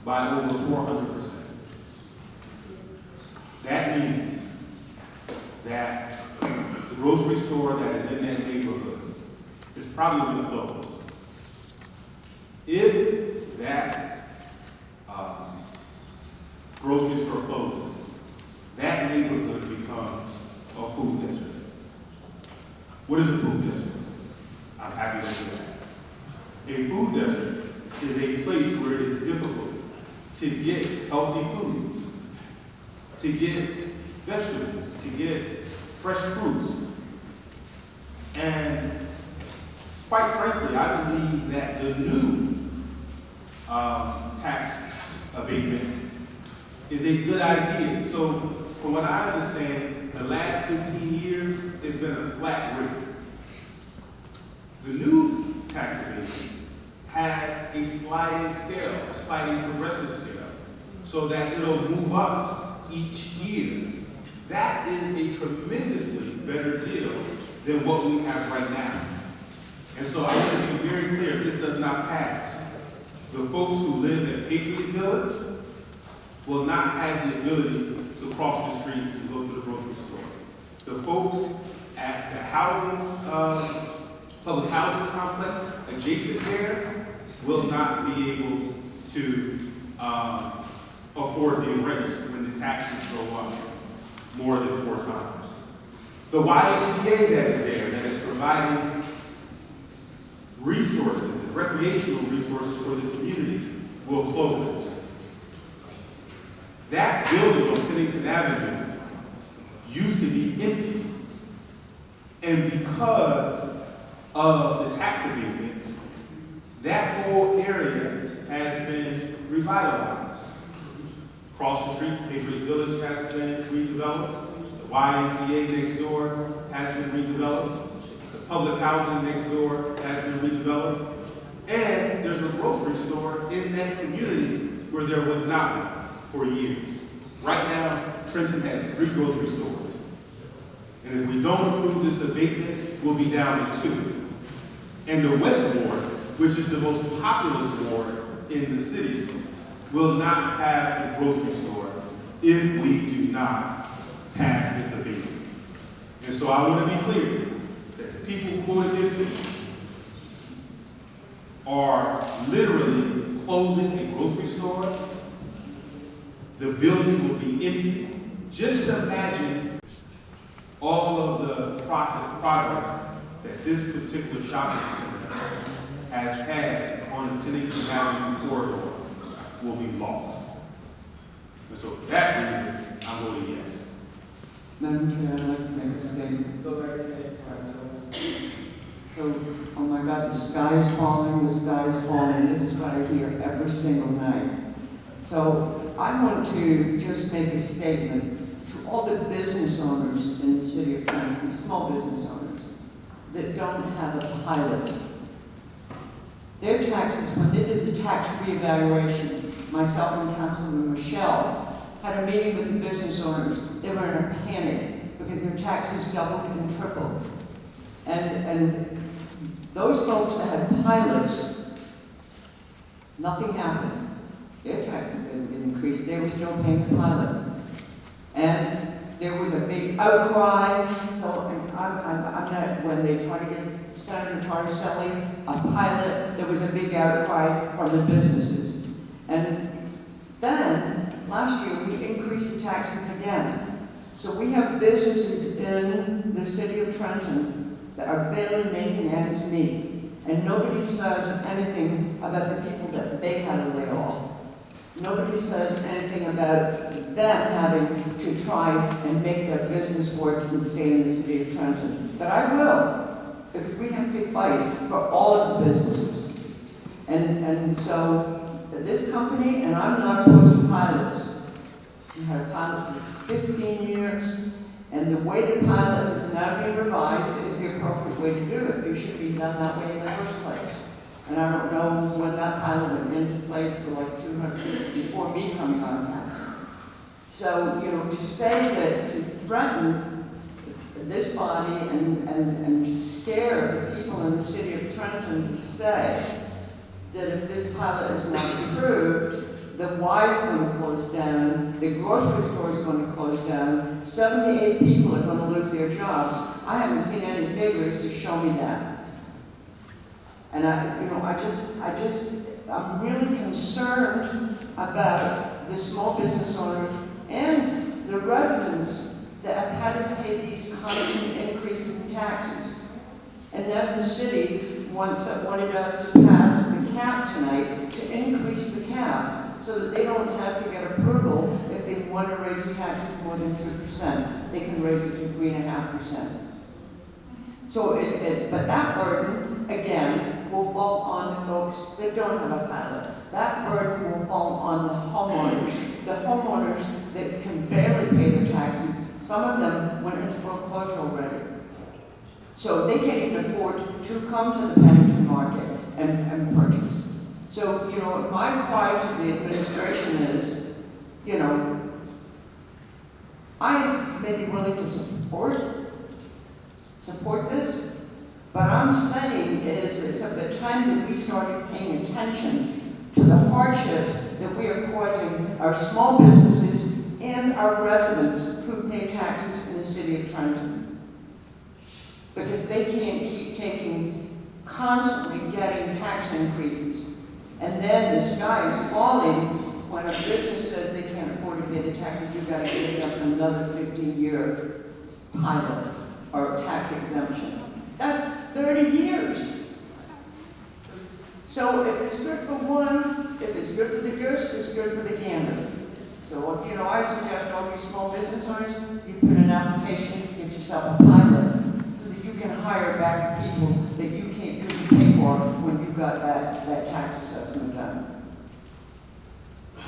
by over 400%. That means that the grocery store that is in that neighborhood is probably going to close. If that grocery store closes, that neighborhood becomes a food desert. What is a food desert? I'm happy to say that. A food desert is a place where it is difficult to get healthy foods, to get vegetables, to get fresh fruits. And quite frankly, I believe that the new tax abatement is a good idea. So from what I understand, the last 15 years, it's been a flat rate. The new tax abatement has a sliding scale, a sliding progressive scale, so that it'll move up each year. That is a tremendously better deal than what we have right now. And so I want to be very clear, this does not pass. The folks who live at Patriot Village will not have the ability to cross the street and go to the grocery store. The folks at the public housing complex adjacent there will not be able to afford the rents when the taxes go up more than 4 times. The YMCA that is there, that is providing resources, recreational resources for the community, will close. That building on Pennington Avenue used to be empty. And because of the tax abatement, that whole area has been revitalized. Across the street, Patriot Village has been redeveloped. The YMCA next door has been redeveloped. The public housing next door has been redeveloped. And there's a grocery store in that community where there was not one for years. Right now, Trenton has 3 grocery stores. And if we don't approve this abatement, we'll be down to 2. And the West Ward, which is the most populous ward in the city, will not have a grocery store if we do not pass this abatement. And so I want to be clear that the people who voted against this are literally closing a grocery store. The building will be empty. Just imagine all of the progress that this particular shopping center has had on the Tennessee Avenue corridor will be lost. And so for that reason, I'm voting yes. Madam Chair, I'd like to make a statement. Go right ahead. So, oh my God, the sky is falling, the sky is falling. This is what I hear every single night. So I want to just make a statement to all the business owners in the city of Trenton, small business owners, that don't have a pilot. Their taxes, when they did the tax reevaluation, myself and Councilman Michelle had a meeting with the business owners. They were in a panic because their taxes doubled and tripled. And those folks that had pilots, nothing happened. Their taxes didn't increase. They were still paying the pilot. And there was a big outcry. So I'm not, when they tried to get Senator Tarselli a pilot, there was a big outcry from the businesses. And then, last year, we increased the taxes again. So we have businesses in the city of Trenton that are barely making ends meet. And nobody says anything about the people that they had to lay off. Nobody says anything about them having to try and make their business work and stay in the city of Trenton. But I will, because we have to fight for all of the businesses. And so this company, and I'm not opposed to pilots. We had a pilot for 15 years, and the way the pilot is now being revised is the appropriate way to do it. It should be done that way in the first place. And I don't know when that pilot went into place for like 200 years before me coming on council. So, you know, to say that, to threaten this body and scare the people in the city of Trenton to say that if this pilot is not approved, the Y is going to close down, the grocery store is going to close down, 78 people are going to lose their jobs. I haven't seen any figures to show me that. And I'm really concerned about the small business owners and the residents that have had to pay these constant increases in taxes. And now the city wanted us to pass the cap tonight to increase the cap so that they don't have to get approval if they want to raise taxes more than 2%. They can raise it to 3.5%. So but that burden, again, will fall on the folks that don't have a pilot. That burden will fall on the homeowners that can barely pay their taxes. Some of them went into foreclosure already. So they can't even afford to come to the Pennington market and purchase. So, you know, my cry to the administration is, you know, I may be willing to support this, but I'm saying is at the time that we started paying attention to the hardships that we are causing our small businesses and our residents who pay taxes in the city of Trenton. Because they can't keep constantly getting tax increases. And then the sky is falling when a business says they can't afford to pay the taxes. You've got to give them another 15-year pilot or tax exemption. That's 30 years. So if it's good for one, if it's good for the goose, it's good for the gander. So, you know, I suggest all you small business owners, you put in applications to get yourself a pilot so that you can hire back people that you couldn't pay for when you've got that tax assessment done.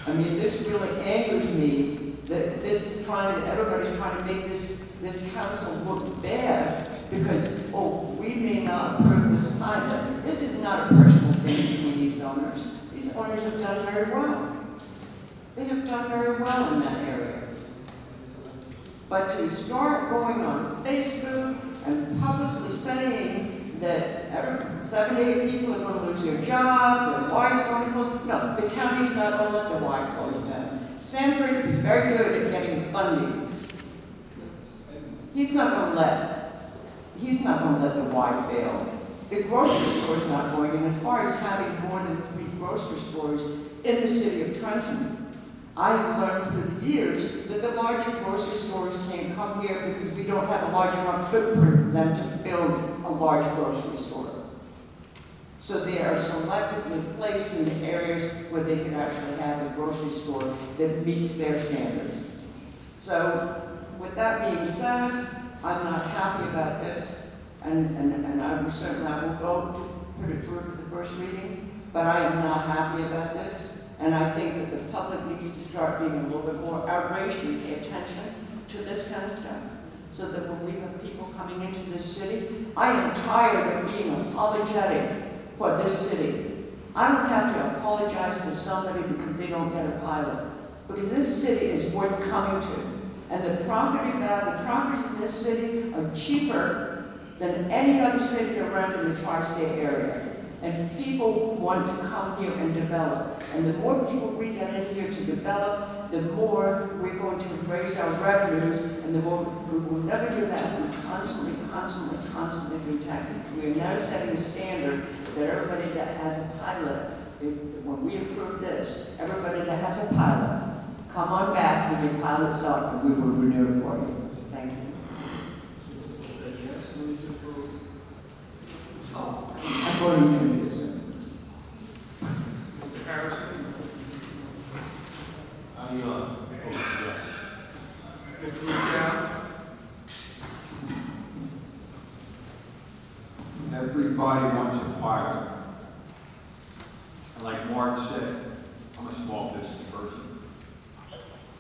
I mean, this really angers me that everybody's trying to make this council look bad because, oh, we may not approve this pilot. This is not a personal thing between these owners. These owners have done very well. They have done very well in that area. But to start going on Facebook and publicly saying that 78 people are going to lose their jobs and Y is going to close, no, the county's not going to let the Y close down. Sanford is very good at getting funding. He's not going to let the Y fail. The grocery store is not going, and as far as having more than 3 grocery stores in the city of Trenton, I have learned through the years that the larger grocery stores can't come here because we don't have a large enough footprint for them to build a large grocery store. So they are selectively placed in the areas where they can actually have a grocery store that meets their standards. So with that being said, I'm not happy about this, and I will certainly I will vote to put it through for the first reading, but I am not happy about this, and I think that the public needs to start being a little bit more outraged and pay attention to this kind of stuff, so that when we have people coming into this city, I am tired of being apologetic for this city. I don't have to apologize to somebody because they don't get a pilot, because this city is worth coming to. And the properties in this city are cheaper than any other city around in the tri-state area. And people want to come here and develop. And the more people we get in here to develop, the more we're going to raise our revenues, and the more we will never do that. We constantly do taxes. We are now setting a standard that everybody that has a pilot, when we approve this, everybody that has a pilot, come on back with your pilots up, and we will renew it for you. Thank you. I'm voting to do this. Mr. Harrison? Yes. Mr. Michelle? Everybody wants a pilot. And like Mark said, I'm a small business person.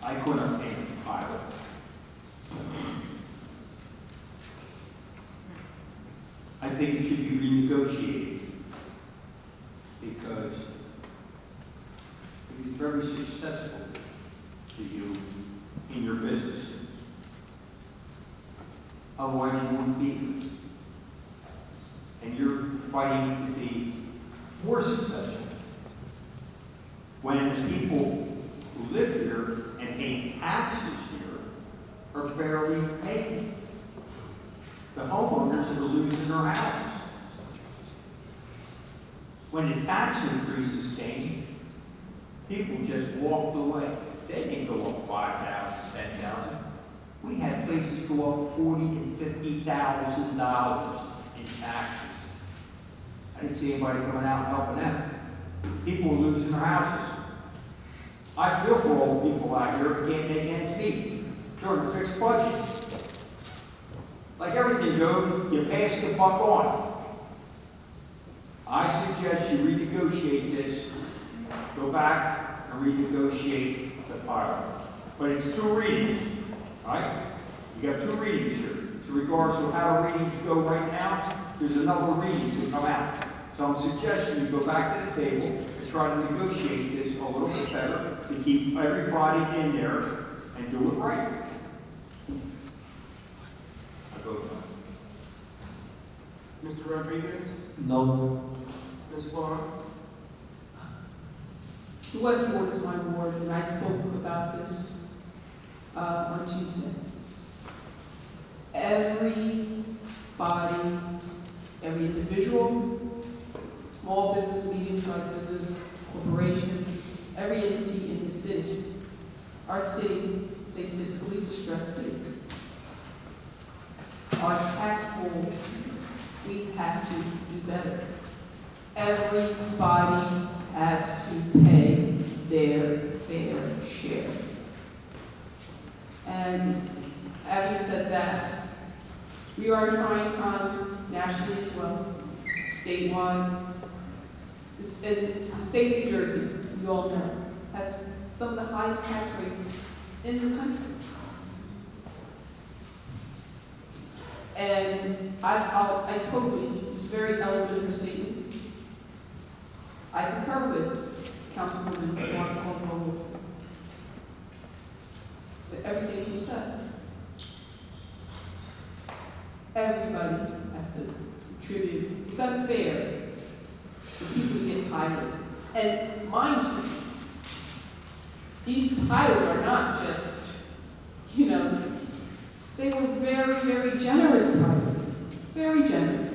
I couldn't obtain a pilot. I think it should be renegotiated because it is very successful to you in your business. Otherwise, you wouldn't be here. And you're fighting to be more successful when people who live here and pay taxes here are barely making. The homeowners are losing their houses. When the tax increases came, people just walked away. They didn't go up $5,000, $10,000. We had places go up $40,000 and $50,000 in taxes. I didn't see anybody coming out and helping them. People were losing their houses. I feel for all the people out here who can't make ends meet during a fixed budget. Like everything goes, you pass the buck on. I suggest you renegotiate this, go back and renegotiate the pilot. But it's 2 readings, right? You got 2 readings here. So regardless of how the readings go right now, there's another reading to come out. So I'm suggesting you go back to the table and try to negotiate this a little bit better to keep everybody in there and do it right. I vote no. Mr. Rodriguez? No. Ms. Vaughn? The West Ward is my ward, and I spoke about this on Tuesday. Everybody, every individual, small business, medium-sized business, corporation, every entity in the city, our city is a fiscally distressed city. Our tax rules, we have to do better. Everybody has to pay their fair share. And having said that, we are trying nationally as well, statewide. The state of New Jersey, you all know, has some of the highest tax rates in the country. And I totally, very eloquent in her statements. I concur with Councilwoman Mark with everything she said. Everybody has to contribute. It's unfair for people to get pilots. And mind you, these pilots are not just, they were very, very generous pilots. Very generous.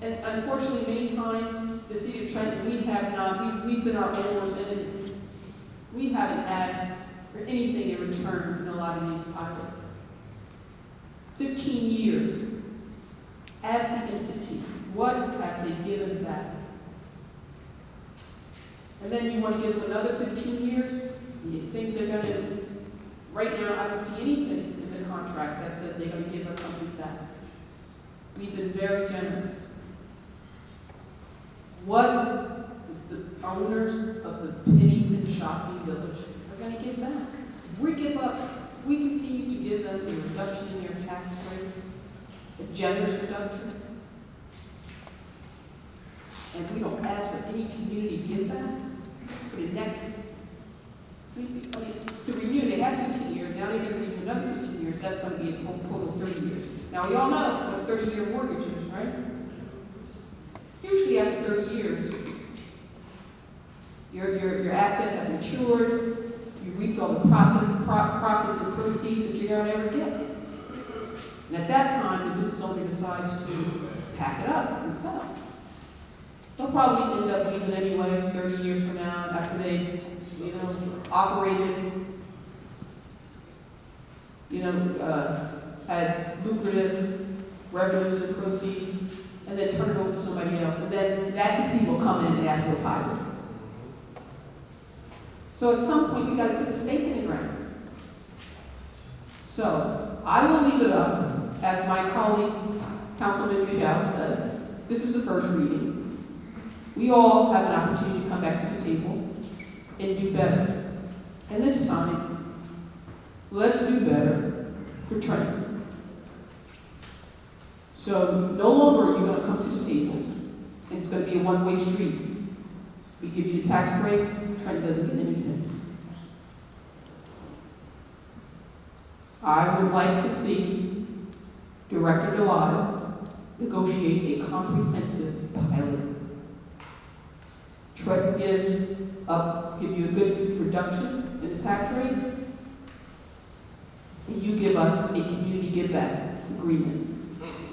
And unfortunately, many times, the city of Trenton, we've been our own worst enemies. We haven't asked for anything in return in a lot of these pilots. 15 years as the entity, what have they given back? And then you want to give them another 15 years? And you think they're going to, right now, I don't see anything in the contract that says they're going to give us something back. We've been very generous. What is the owners of the Pennington Shopping Village are going to give back? If we give up, we continue to give them a reduction in their tax rate, a generous reduction, and we don't ask for any community givebacks for the next, to renew, they have 15 years, now they're going to renew another 15 years, that's going to be a total of 30 years. Now, we all know what a 30-year mortgage is, right? Usually after 30 years, your asset has matured, you reaped all the profits and proceeds that you're going to ever get. And at that time, the business owner decides to pack it up and sell. They'll probably end up leaving anyway 30 years from now after they, operated, had lucrative revenues and proceeds, and then turn it over to somebody else. And then that PC will come in and ask for a pilot. So at some point, we got to put a stake in the ground. So I will leave it up, as my colleague, Councilman Michelle said. This is the first reading. We all have an opportunity to come back to the table and do better. And this time, let's do better for Trenton. So no longer are you going to come to the table, and it's going to be a one-way street. We give you the tax break, Trenton doesn't get anything. I would like to see Director Delisle negotiate a comprehensive pilot. Trenton give you a good reduction in the tax rate, and you give us a community give back agreement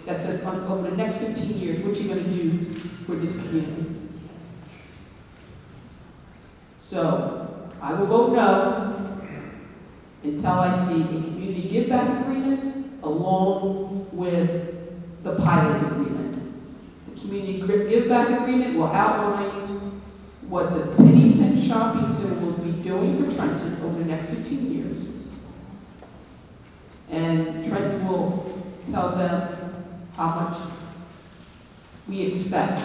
that says over the next 15 years, what you're going to do for this community. So I will vote no until I see a community give back agreement along with the pilot agreement. The community give back agreement will outline what the Pennington Shopping Center will be doing for Trenton over the next 15 years. And Trenton will tell them how much we expect.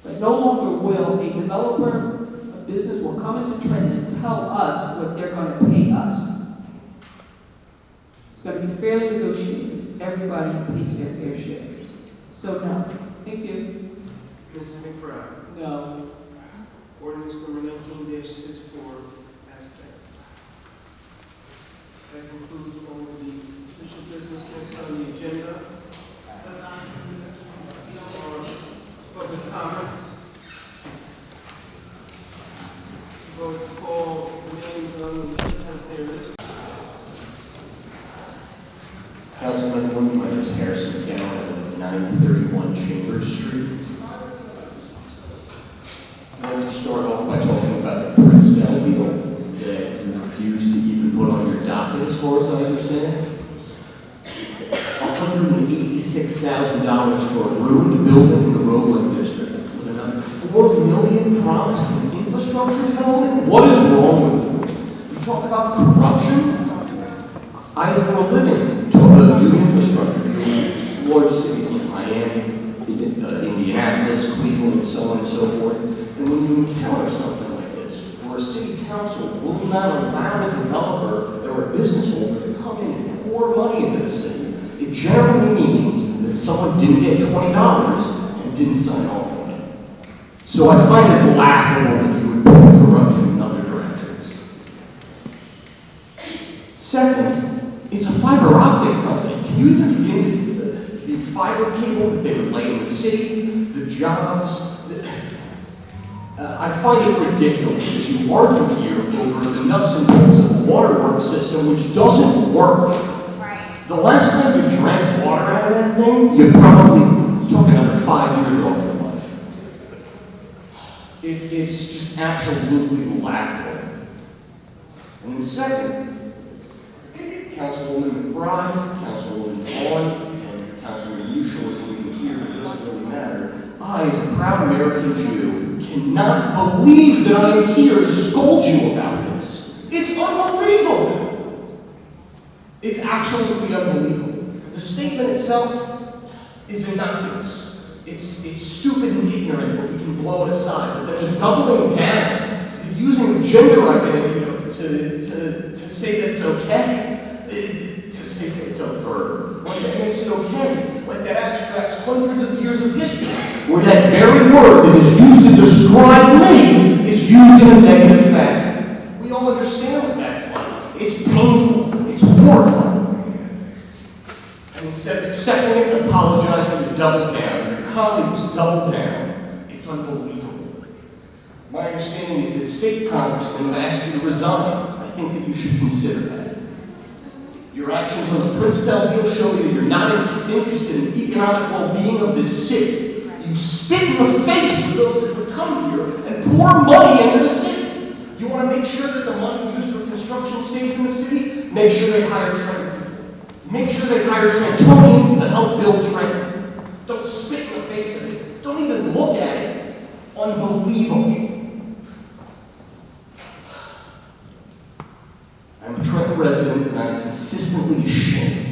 But no longer will a developer, a business will come into Trenton and tell us what they're going to pay us. It's going to be fairly negotiated. Everybody pays their fair share. So no. Thank you. Mrs. McBride. No. Ordinance number 19-64 as read. That concludes all of the official business next on the agenda. Public comments. Vote to call the names on the list as there is. Councilman Wood, my name is Harrison Gowan at 931 Chambers Street. I'd like to start off by talking about the Princeton deal that you refused to even put on your docket, as far as I understand. $186,000 for a ruined building in the Roebling District, with another $4 million promised in infrastructure development. What is wrong with you? You talk about corruption? I, for a living, do infrastructure in large cities like Miami, Indianapolis, Cleveland, and so on and so forth. And when you encounter something like this, where a city council will not allow a developer or a business owner to come in and pour money into the city, it generally means that someone didn't get $20 and didn't sign off on it. So I find it laughable that you would put corruption in other directions. Second, it's a fiber optic company. Can you even begin to the fiber cable that they would lay in the city, the jobs? I find it ridiculous as you argue here over the nuts and bolts of a waterworks system which doesn't work. Right. The last time you drank water out of that thing, you probably took another 5 years off your life. It's just absolutely laughable. And then second, Councilwoman McBride, Councilwoman Vaughn, and Councilman Usual is leading but it doesn't really matter. I, as a proud American Jew, cannot believe that I am here to scold you about this. It's unbelievable. It's absolutely unbelievable. The statement itself is innocuous. It's stupid and ignorant, but we can blow it aside. But then the doubling down, the using gender identity to say that it's okay, to say that it's a verb, like that makes it okay, like that abstracts hundreds of years of history, where that very word that is used to describe me is used in a negative fashion. We all understand what that's like. It's painful. It's horrifying. And instead of accepting it and apologizing, you double down. Your colleagues double down. It's unbelievable. My understanding is that state congressmen have asked you to resign. I think that you should consider that. Your actions on the Princedale deal show me that you're not interested in the economic well-being of this city. You spit in the face of those that would come here and pour money into the city. You want to make sure that the money used for construction stays in the city? Make sure they hire Trenton people. Make sure they hire Trentonians to help build Trenton. Don't spit in the face of it. Don't even look at it. Unbelievable. I'm a Trenton resident and I'm consistently ashamed.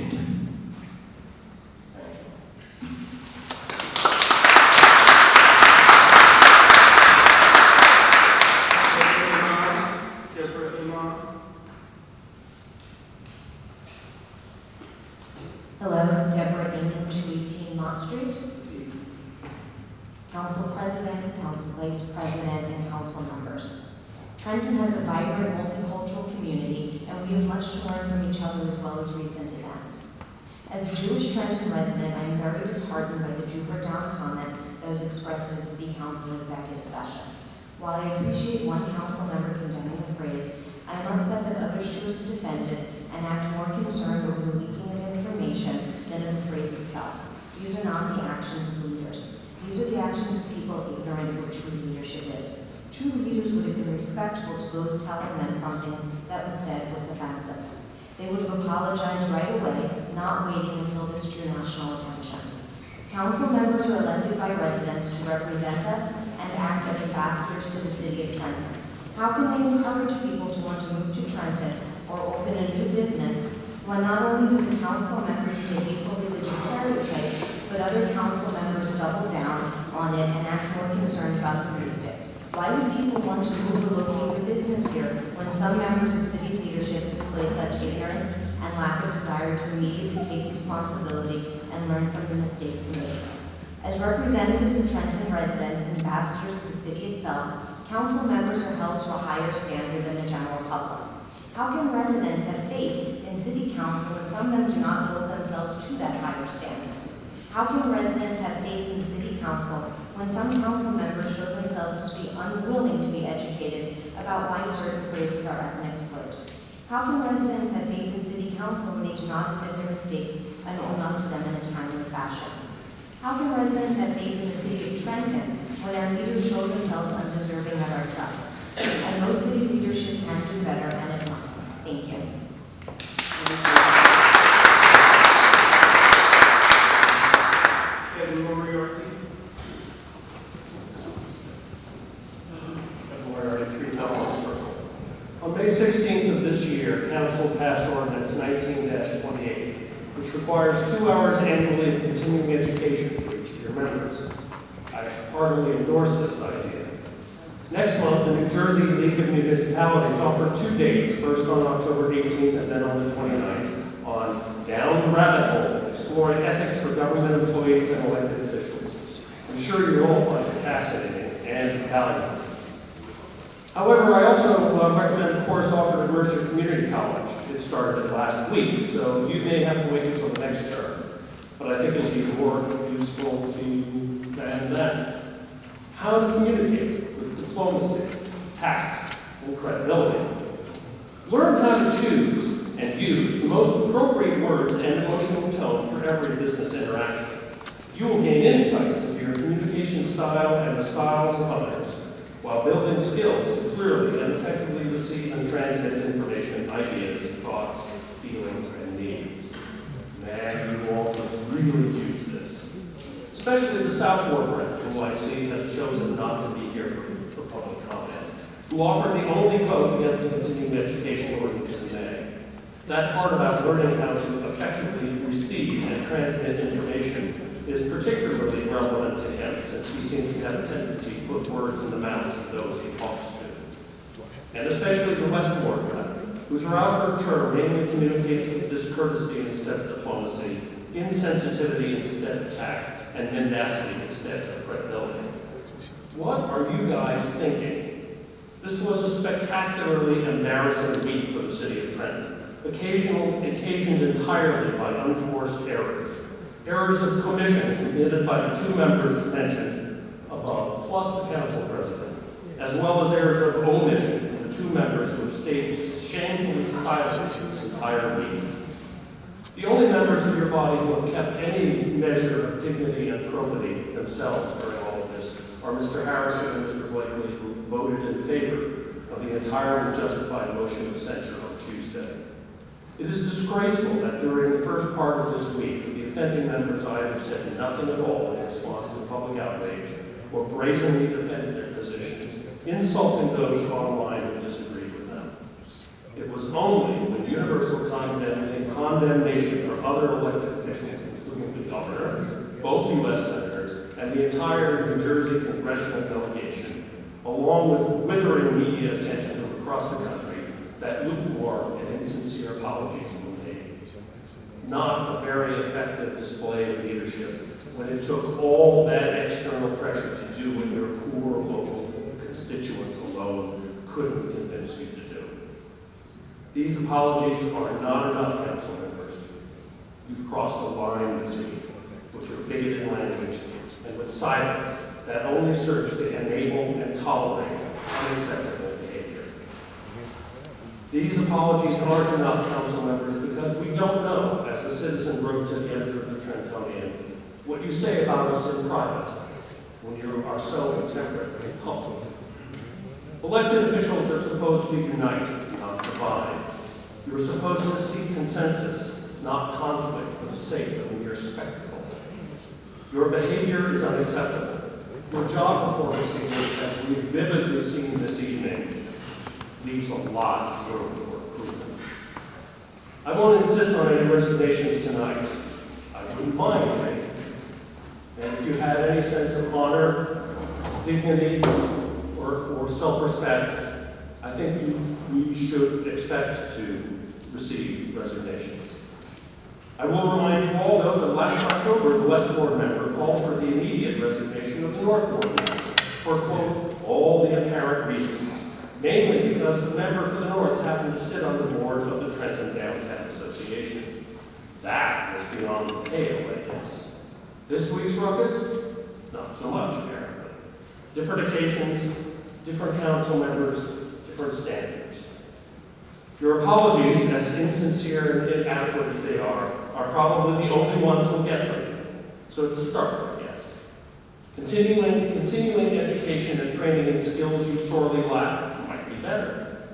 Hello, Deborah Inman, 218 Mott Street. Council President, Council Vice President, and Council members. Trenton has a vibrant multicultural community, and we have much to learn from each other as well as recent events. As a Jewish Trenton resident, I am very disheartened by the Jew down comment that was expressed in the City Council executive session. While I appreciate one council member condemning the phrase, I am upset that others choose to defend it and act more concerned over the leaking of information than of the phrase itself. These are not the actions of leaders. These are the actions of people ignorant of what true leadership is. True leaders would have been respectful to those telling them something that was said was offensive. They would have apologized right away, not waiting until this drew national attention. Council members are elected by residents to represent us and act as ambassadors to the city of Trenton. How can they encourage people to want to move to Trenton or open a new business when not only does the council member use a hateful religious stereotype, but other council members double down on it and act more concerned about the verdict? Why would people want to move or locate a business here when some members of city leadership display such ignorance and lack of desire to immediately take responsibility and learn from the mistakes made? As representatives of Trenton residents and ambassadors to the city itself, council members are held to a higher standard than the general public. How can residents have faith in city council when some of them do not hold themselves to that higher standard? How can residents have faith in the city council when some council members show themselves to be unwilling to be educated about why certain phrases are ethnic slurs? How can residents have faith in city council when they do not admit their mistakes and own up to them in a timely fashion? How can residents have faith in the city of Trenton when our leaders show themselves undeserving of our trust? I know city leadership can do better, and it must. Thank you. On May 16th of this year, Council passed Ordinance 19-28, which requires 2 hours annually of continuing education for each of your members. I heartily endorse this idea. Next month, the New Jersey League of Municipalities offered 2 dates, first on October 18th and then on the 29th, on Down the Rabbit Hole, exploring ethics for government employees and elected officials. I'm sure you'll all find it fascinating and valuable. However, I also recommend a course offered at Mercer Community College. It started last week, so you may have to wait until the next term. But I think it'll be more useful to you than that. How to communicate with diplomacy, tact, and credibility. Learn how to choose and use the most appropriate words and emotional tone for every business interaction. You will gain insights into your communication style and the styles of others, while building skills to clearly and effectively receive and transmit information, ideas, thoughts, feelings, and needs. Man, you all could really use this. especially the South Ward rep, who I see has chosen not to be here for public comment, who offered the only vote against the continuing education ordinance in May. That part about learning how to effectively receive and transmit information is particularly relevant to him, since he seems to have a tendency to put words in the mouths of those he talks to. And especially the West Ward rep, who throughout her term mainly communicates with discourtesy instead of diplomacy, insensitivity instead of tact, and mendacity instead of credibility. What are you guys thinking? This was a spectacularly embarrassing week for the city of Trenton, occasioned entirely by unforced errors. Errors of commission committed by the two members mentioned above, plus the council president, as well as errors of omission from the two members who have stayed shamefully silent this entire week. The only members of your body who have kept any measure of dignity and probity themselves during all of this are Mr. Harrison and Mr. Blakely, who voted in favor of the entirely justified motion of censure on Tuesday. It is disgraceful that during the first part of this week, the offending members either said nothing at all in response to the public outrage or brazenly defended their positions, insulting those online who disagreed with them. It was only when universal condemnation for other elected officials, including the governor, both U.S. senators, and the entire New Jersey congressional delegation, along with withering media attention from across the country, that lukewarm and insincere apologies were made. Not a very effective display of leadership when it took all that external pressure to do what your poor local constituents alone couldn't convince you to do. These apologies are not enough, council members. You've crossed the line this week with your bigoted language and with silence that only serves to enable and tolerate unacceptable behavior. These apologies aren't enough, council members, because we don't know, as a citizen wrote to the editor of the Trentonian, what you say about us in private when you are so intemperate in public. Elected officials are supposed to unite, not divide. You're supposed to seek consensus, not conflict for the sake of a mere spectacle. Your behavior is unacceptable. Your job performance, as we've vividly seen this evening, leaves a lot of room for improvement. I won't insist on any resignations tonight. I wouldn't mind any. And if you had any sense of honor, dignity, or self-respect, I think we should expect to receive resignations. I will remind you all, though, that last October, the West Ward member called for the immediate resignation of the North Ward member for, quote, all the apparent reasons, mainly because the member for the North happened to sit on the board of the Trenton Downtown Association. That was beyond the pale, I guess. This week's ruckus? Not so much, apparently. Different occasions, different council members, different standards. Your apologies, as insincere and inadequate as they are probably the only ones we'll get from you. So it's a start, I guess. Continuing education and training in skills you sorely lack might be better.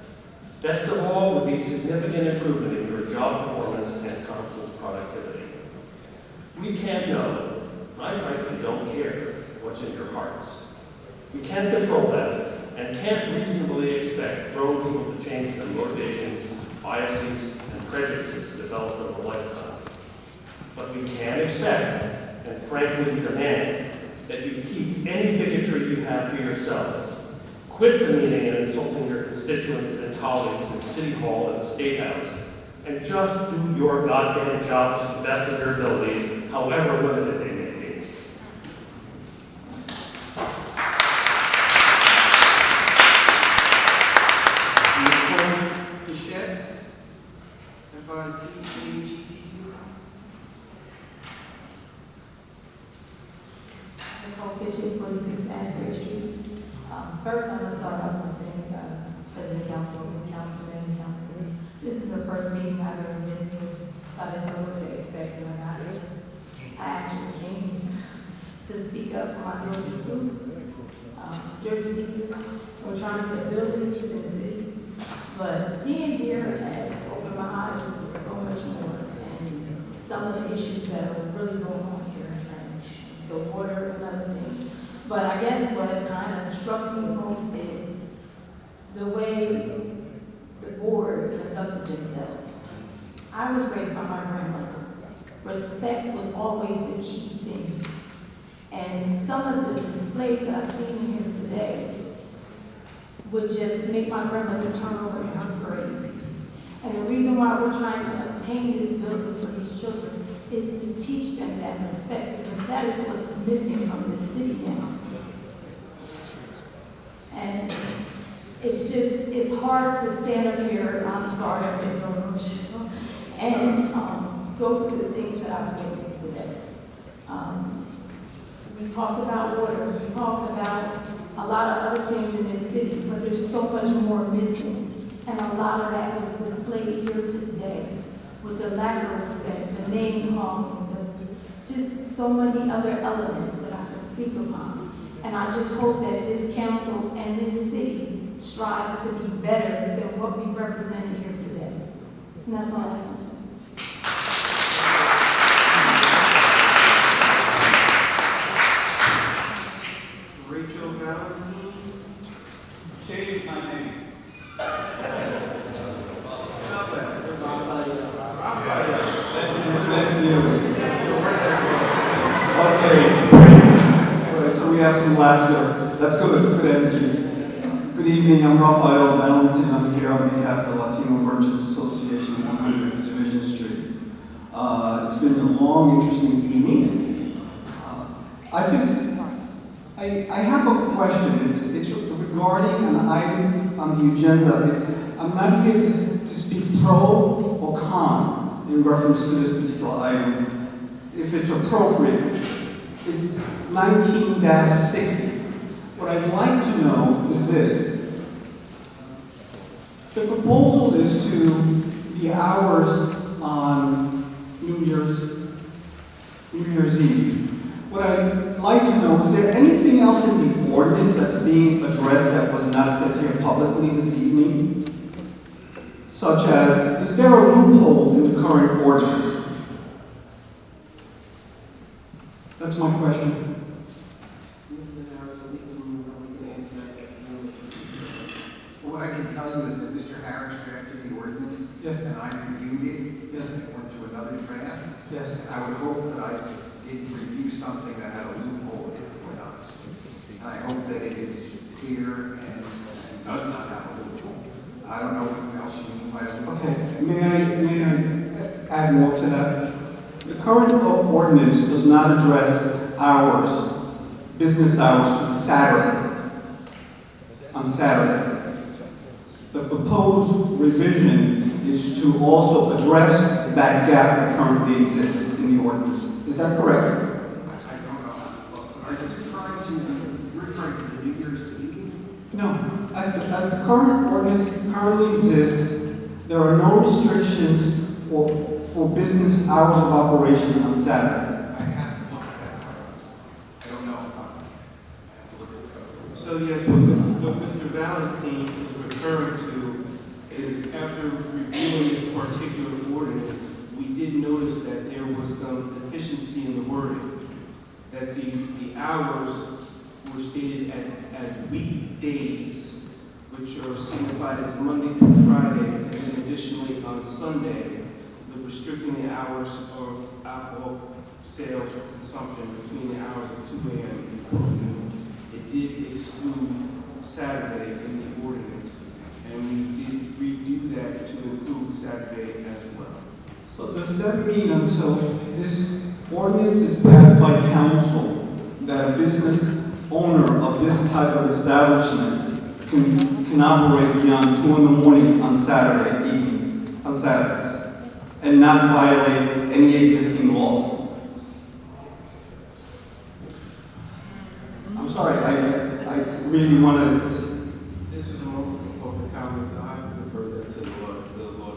Best of all would be significant improvement in your job performance and council's productivity. We can't know, I frankly don't care, what's in your hearts. We can't control that, and can't reasonably expect grown people to change their motivations, biases, and prejudices developed over a lifetime. But we can expect, and frankly demand, that you keep any bigotry you have to yourselves. Quit demeaning and insulting your constituents and colleagues in City Hall and the State House, and just do your goddamn jobs to the best of your abilities, however limited they may be. First, I'm going to start off by saying, President Council, Councilman, and Councilor, this is the first meeting I've ever been to, so I didn't know what to expect when I got here. I actually came to speak up for my Jersey people. Jersey people, we're trying to get buildings in the city, but being here has opened my eyes to so much more, and some of the issues that are really going on here in Trenton. the water and other things. But I guess what kind of struck me most is the way the board conducted themselves. I was raised by my grandmother. Respect was always the key thing. And some of the displays that I've seen here today would just make my grandmother turn over in her grave. And the reason why we're trying to obtain this building for these children is to teach them that respect, because that is what's missing from this city now. And it's hard to stand up here, I'm sorry, I'm getting no emotional, and go through the things that I've witnessed today. We talked about water, we talked about a lot of other things in this city, but there's so much more missing. And a lot of that was displayed here today with the lack of respect, the name calling, just so many other elements that I could speak upon. And I just hope that this council and this city strives to be better than what we represented here today. And that's all I have to say. Rachel Valentine. Change my name. Thank you. Okay. All right, so we have some laughter. That's good. Good energy. Good evening. I'm Rafael Valentin. I'm here on behalf of the Latino Merchants Association, 100 Division Street. It's been a long, interesting evening. I have a question. It's regarding an item on the agenda. I'm not here to speak pro or con in reference to this particular item. If it's appropriate, it's 19-60. What I'd like to know is this. The proposal is to the hours on New Year's Eve. What I'd like to know, is there anything else in the ordinance that's being addressed that was not said here publicly this evening? Such as, is there a loophole in the current ordinance? That's my question. Mr. Harris, at least you can answer that. What I can tell you is that Mr. Harris drafted the ordinance. Yes. And I reviewed it. Yes. And it went through another draft. Yes. And I would hope that I didn't review something that had a loophole in it, quite honestly. And I hope that it is clear and does not have a loophole. I don't know what else you mean by a loophole. Okay, may I add more to that? The current ordinance does not address hours, business hours for Saturday, on Saturday. The proposed revision is to also address that gap that currently exists in the ordinance. Is that correct? I don't know. Are you referring to the New Year's Eve? No. As the current ordinance currently exists, there are no restrictions for business hours of operation on Saturday. I have to look at that part. I don't know what's on it. I have to look at the So yes, what Mr. Valentine is referring to is after reviewing this particular ordinance, we did notice that there was some deficiency in the wording, that the hours were stated as weekdays, which are signified as Monday through Friday, and then additionally on Sunday, the restricting the hours of alcohol sales or consumption between the hours of 2 a.m. and 4 p.m. It did exclude Saturday in the ordinance, and we did review that to include Saturday as well. So does that mean until this ordinance is passed by council that a business owner of this type of establishment can operate beyond 2 in the morning on Saturdays, and not violate any existing law? I'm sorry, I really want to. This is a moment for public comments. I have to refer that to the law.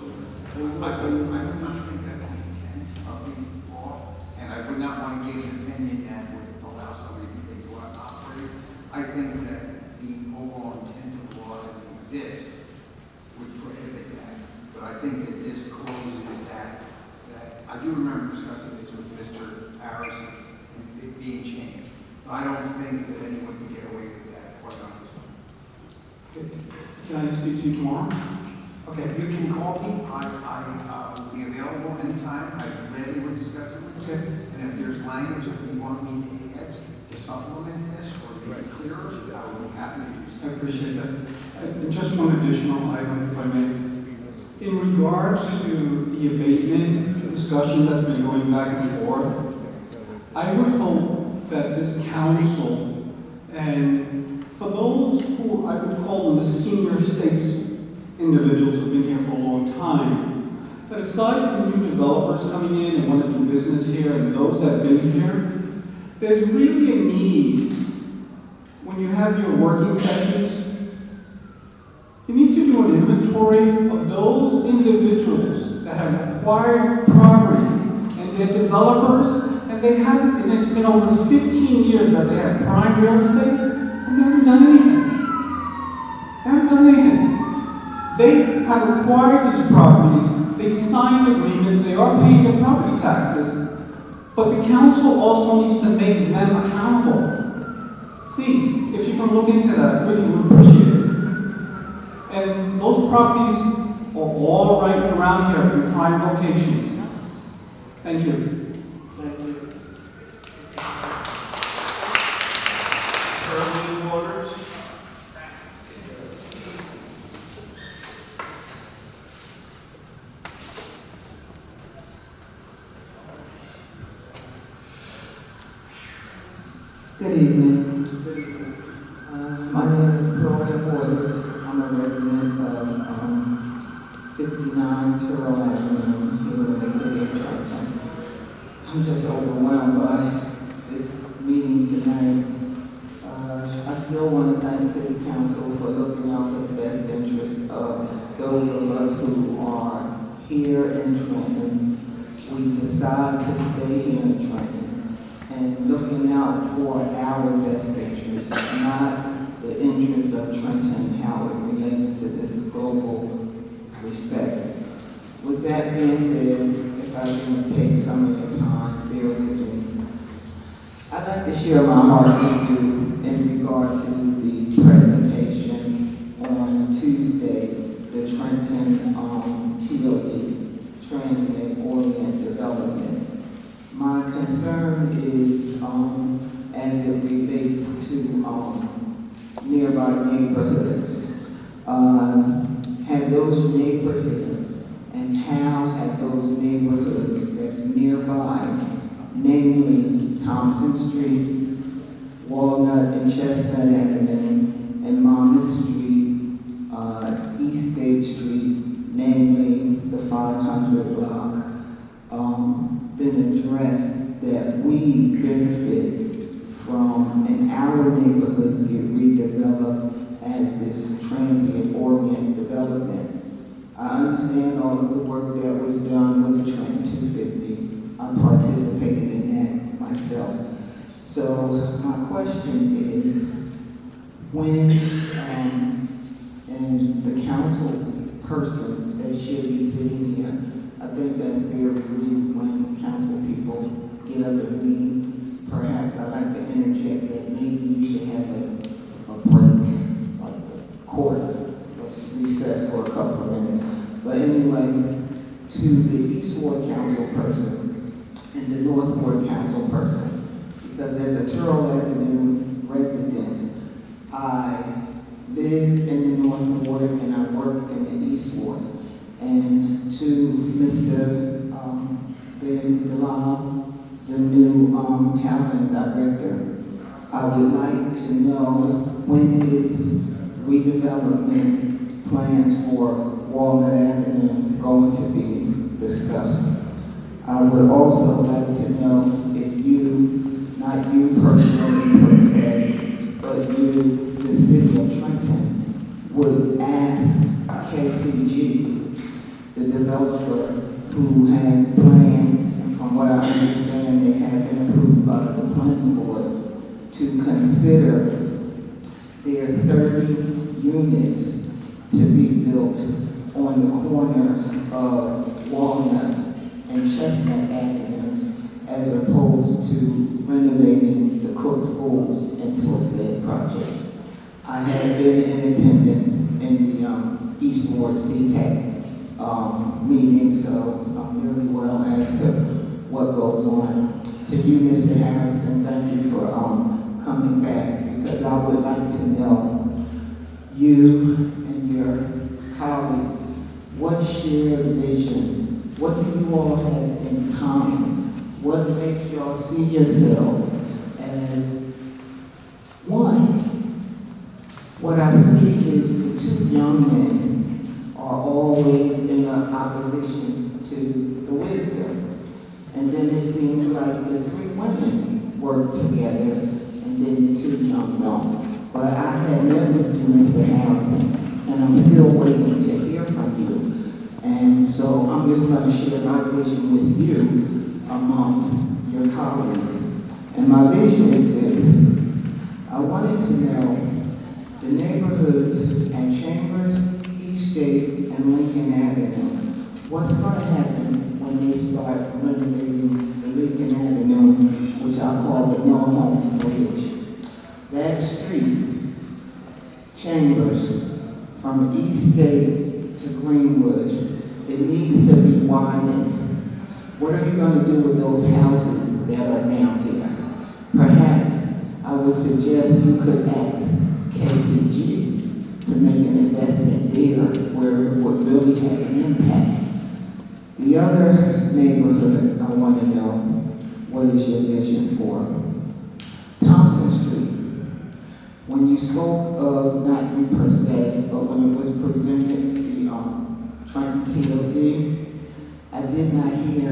I do not think that's the intent of the law, and I would not want to give an opinion that would allow somebody to operate. I think that the overall intent of the law as it exists would prohibit that. But I think that this closes that I do remember discussing this with Mr. Harrison and it being changed. I don't think that anyone can get away with that, quite honestly. Can I speak to you tomorrow? Okay, you can call me. I will be available anytime. I gladly would discuss it with you. And if there's language that you want me to add to supplement this or make it clearer, I will be happy to do so. I appreciate that. And just one additional item, if I may. In regards to the abatement discussion that's been going back and forth, I would hope that this council, and for those who I would call them the senior stakes individuals who've been here for a long time, that aside from new developers coming in and want to do business here and those that have been here, there's really a need, when you have your working sessions, you need to do an inventory of those individuals that have acquired property and they're developers, and it's been over 15 years that they have prime real estate, and they haven't done anything. They haven't done anything. They have acquired these properties, they signed agreements, they are paying their property taxes, but the council also needs to make them accountable. Please, if you can look into that, really would appreciate it. And those properties are all right around here in prime locations. Thank you. Thank you. Currently orders. Good evening. My name is Gloria Waters. I'm a resident of 59 Turrell Avenue here in the city of Trenton. I'm just overwhelmed by this meeting tonight. I still want to thank City Council for looking out for the best interest of those of us who are here in Trenton. We decide to stay here in Trenton and looking out for our best interests, not the interests of Trenton, how it relates to this global respect. With that being said, if I can take some of your time, bear with me. I'd like to share my heart with you in regard to the presentation on Tuesday, the Trenton TOD, Transient Orient Development. My concern is as it relates to nearby neighborhoods. Have those neighborhoods and how have those neighborhoods that's nearby, namely Thompson Street, Walnut and Chestnut Avenue, and Monmouth Street, East State Street, namely the 500 block, been addressed that we benefit from and our neighborhoods get redeveloped as this transient orient development. I understand all of the work that was done with the Trenton 250. I participated in that myself. So my question is, when and the council person that should be sitting here, I think that's very rude when council people get up and leave. Perhaps I'd like to interject that maybe we should have a break, like a quarter, let's recess for a couple of minutes. But anyway, to the East Ward council person and the North Ward council person, because as a Turrell Avenue resident, I live in the North Ward and I work in the East Ward. And to Mr. Ben DeLano, the new housing director, I would like to know when is redevelopment plans for Walnut Avenue going to be discussed. I would also like to know if you, not you personally per se, but you, the city of Trenton, would ask KCG, the developer who has plans, and from what I understand, they have been approved by the planning board, to consider their 30 units to be built on the corner of Walnut and Chestnut Avenues as opposed to renovating the Cook schools into a said project. I have been in attendance in the East Ward CPAC meeting, so I'm very well as to what goes on. To you, Mr. Harrison, thank you for coming back, because I would like to know, you and your colleagues, what shared vision, what do you all have in common? What makes y'all see yourselves as one? What I see is the two young men are always in opposition to the wisdom. And then it seems like the three women work together, and then the two young don't. But I had met with you, Mr. Harrison, and I'm still waiting to hear from you. And so I'm just going to share my vision with you amongst your colleagues. And my vision is this. I wanted to know the neighborhoods at Chambers, East State, and Lincoln Avenue. What's going to happen when they start renovating the Lincoln Avenue, which I call the No Homes Bridge? That street, Chambers, from East State to Greenwood, it needs to be widened. What are you going to do with those houses that are down there? Perhaps I would suggest you could ask KCG to make an investment there where it would really have an impact. The other neighborhood I want to know, what is your vision for? Thompson Street. When you spoke of, not you per se, but when it was presented, the Trenton TLD, I did not hear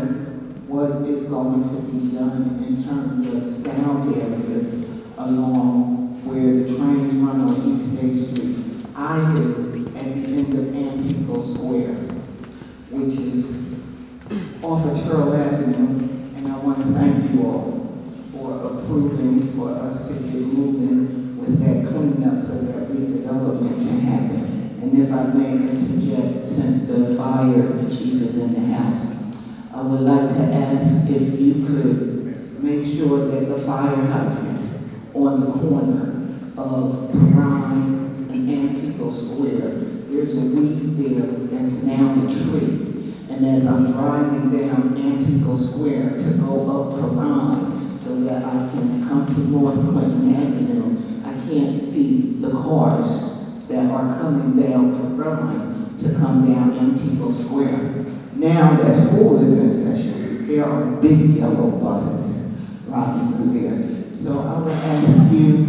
what is going to be done in terms of sound areas along where the trains run on East State Street. I live at the end of Antico Square, which is off of Turl Avenue, and I want to thank you all for approving for us to get moving with that cleanup so that redevelopment can happen. And if I may interject, since the fire chief is in the house, I would like to ask if you could make sure that the fire hydrant on the corner of Prime and Antico Square, there's a weed there that's now a tree. And as I'm driving down Antico Square to go up Prime so that I can come to North Clinton Avenue, I can't see the cars that are coming down Prime to come down Antico Square. Now that school is in session, there are big yellow buses riding through there. So I would ask you,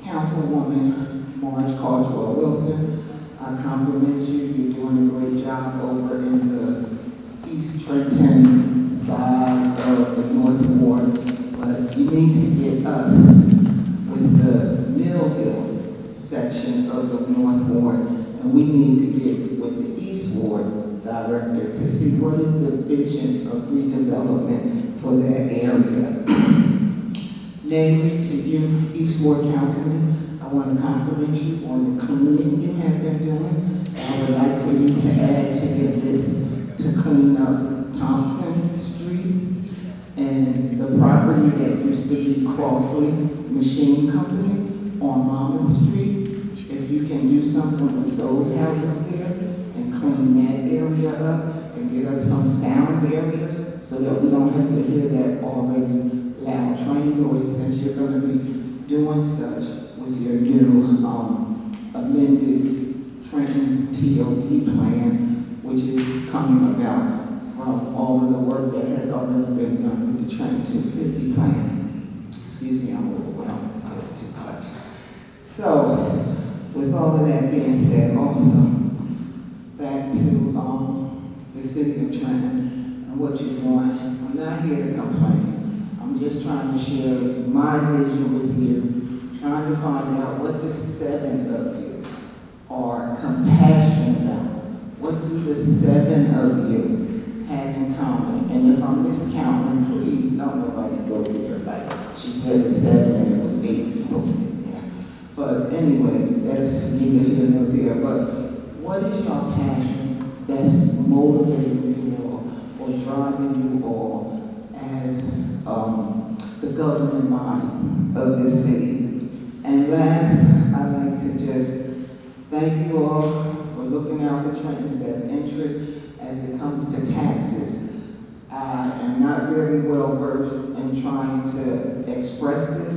Councilwoman Marge Caldwell Wilson, I compliment you. You're doing a great job over in the East Trenton side of the North Ward, but you need to get us with the Middle Hill section of the North Ward, and we need to get with the East Ward director to see what is the vision of redevelopment for that area. Namely, to you, East Ward Councilman, I want to compliment you on the cleaning you have been doing. So I would like for you to add to your list to clean up Thompson Street and the property that used to be Crossley Machine Company on Monmouth Street. If you can do something with those houses there and clean that area up and get us some sound barriers so that we don't have to hear that already loud train noise, since you're going to be doing such with your new amended Trenton TLD plan, which is coming about from all of the work that has already been done with the Trenton 250 plan. Excuse me, I'm overwhelmed, it's just too much. So, with all of that being said, also, back to the city of Trenton and what you're doing. I'm not here to complain. I'm just trying to share my vision with you, trying to find out what the seven of you are compassionate about. What do the seven of you have in common? And if I'm miscounting, please don't nobody go there. Like she said, the seven and it was 8 people sitting there. But anyway, that's neither here nor there. But what is your passion that's motivating you all or driving you all as the governing body of this city. And last, I'd like to just thank you all for looking out for Trenton's best interest as it comes to taxes. I am not very well versed in trying to express this,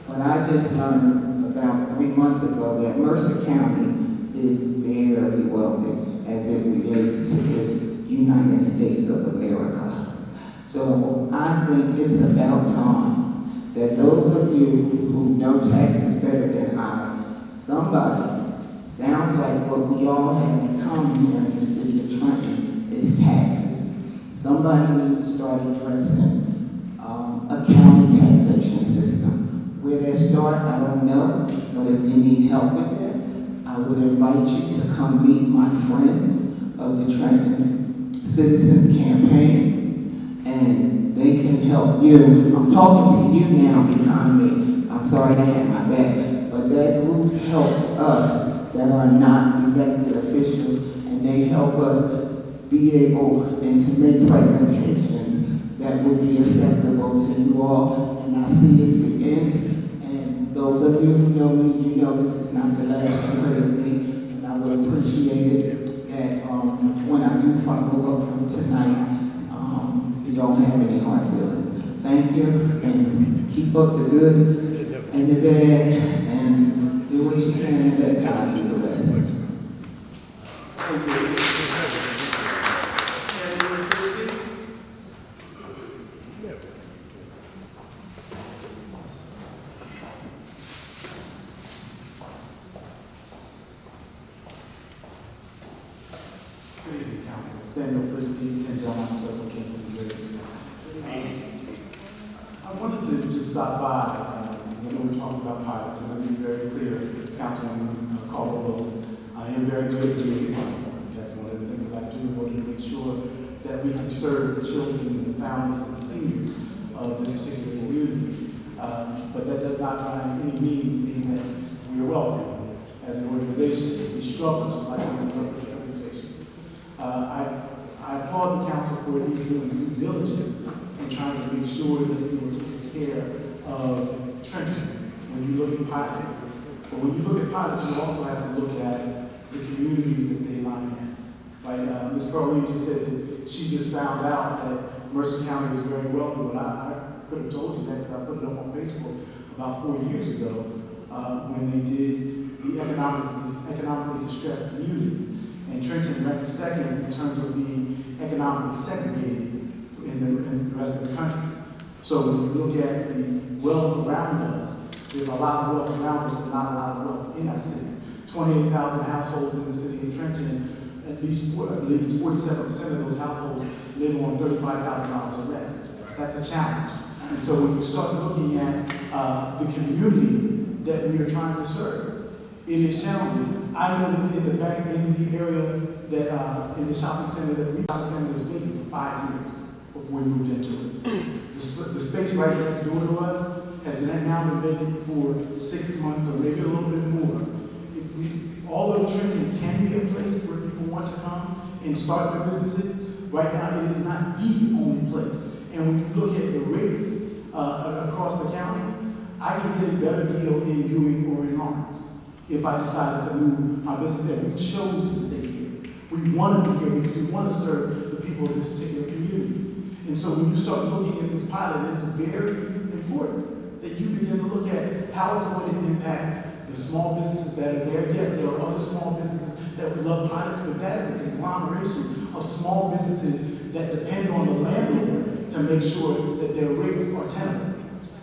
but I just learned about 3 months ago that Mercer County is very wealthy as it relates to this United States of America. So I think it's about time that those of you who know taxes better than I, somebody, sounds like what we all have in common here in the city of Trenton is taxes. Somebody needs to start addressing a county taxation system. Where that start, I don't know, but if you need help with that, I would invite you to come meet my friends of the Trenton Citizens Campaign, and they can help you. I'm talking to you now behind me. I'm sorry they had my back, but that group helps us that are not elected officials, and they help us be able and to make presentations that will be acceptable to you all. And I see it's the end. And those of you who know me, you know this is not the last you heard of me. And I would appreciate it that when I do follow up from tonight, you don't have any hard feelings. Thank you, and keep up the good and the bad, and do what you can and let God do the rest. Thank you. Good evening, Council. Samuel Frisbee, 10 John Circle, Trenton, New Jersey. I wanted to just stop by, because I know we're talking about pilots, and let me be very clear, Councilman Caldwell Wilson, I am very good at raising funds. That's one of the things that I do in order to make sure that we can serve the children and the families and the seniors of this particular community. But that does not by any means mean that we are wealthy as an organization. We struggle just like any other organizations. I applaud the council for at least doing due diligence and trying to make sure that you are taking care of Trenton when you look at pilots. But when you look at pilots, you also have to look at the communities that they line in. Like Ms. Carlene just said that she just found out that Mercer County was very wealthy. Well, I could have told you that because I put it up on Facebook about 4 years ago when they did the economically distressed communities. And Trenton ranked second in terms of being economically segregated in the rest of the country. So when you look at the wealth around us, there's a lot of wealth around us, but not a lot of wealth in our city. 28,000 households in the city of Trenton, at least, I believe it's 47% of those households live on $35,000 or less. That's a challenge. And so when you start looking at the community that we are trying to serve, it is challenging. I know that in the area that, in the shopping center that was vacant for 5 years before we moved into it. The space right next door to us has now been vacant for 6 months or maybe a little bit more. Although Trenton can be a place where people want to come and start their businesses, right now it is not the only place. And when you look at the rates across the county, I can get a better deal in Ewing or in Lawrence if I decided to move my business there. We chose to stay here. We want to be here because we want to serve the people of this particular community. And so when you start looking at this pilot, it's very important that you begin to look at how it's going to impact the small businesses that are there. Yes, there are other small businesses that would love pilots, but that is a conglomeration of small businesses that depend on the landlord to make sure that their rates are tenable.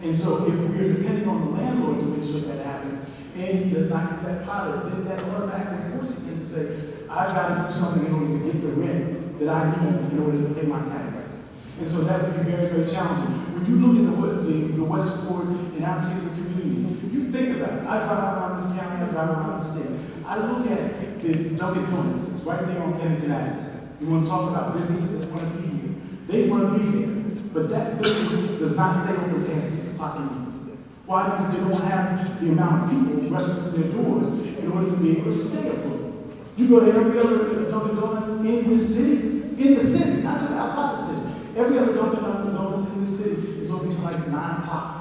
And so if we're depending on the landlord to make sure that happens, and he does not get that pilot, then that automatically forces him to say, I've got to do something in order to get the rent that I need in order to pay my taxes. And so that would be very, very challenging. When you look at the West Fork in our particular community, you think about it. I drive around this county, I drive around the state. I look at the Dunkin' Donuts, it's right there on Kennington Avenue. You want to talk about businesses that want to be here. They want to be there. But that business does not stay open past 6 o'clock in the evening. Why? Because they don't have the amount of people rushing through their doors in order to be able to stay open. You go to every other Dunkin' Donuts in this city, not just outside the city, Every other Dunkin' Donuts in this city is open until like 9 o'clock.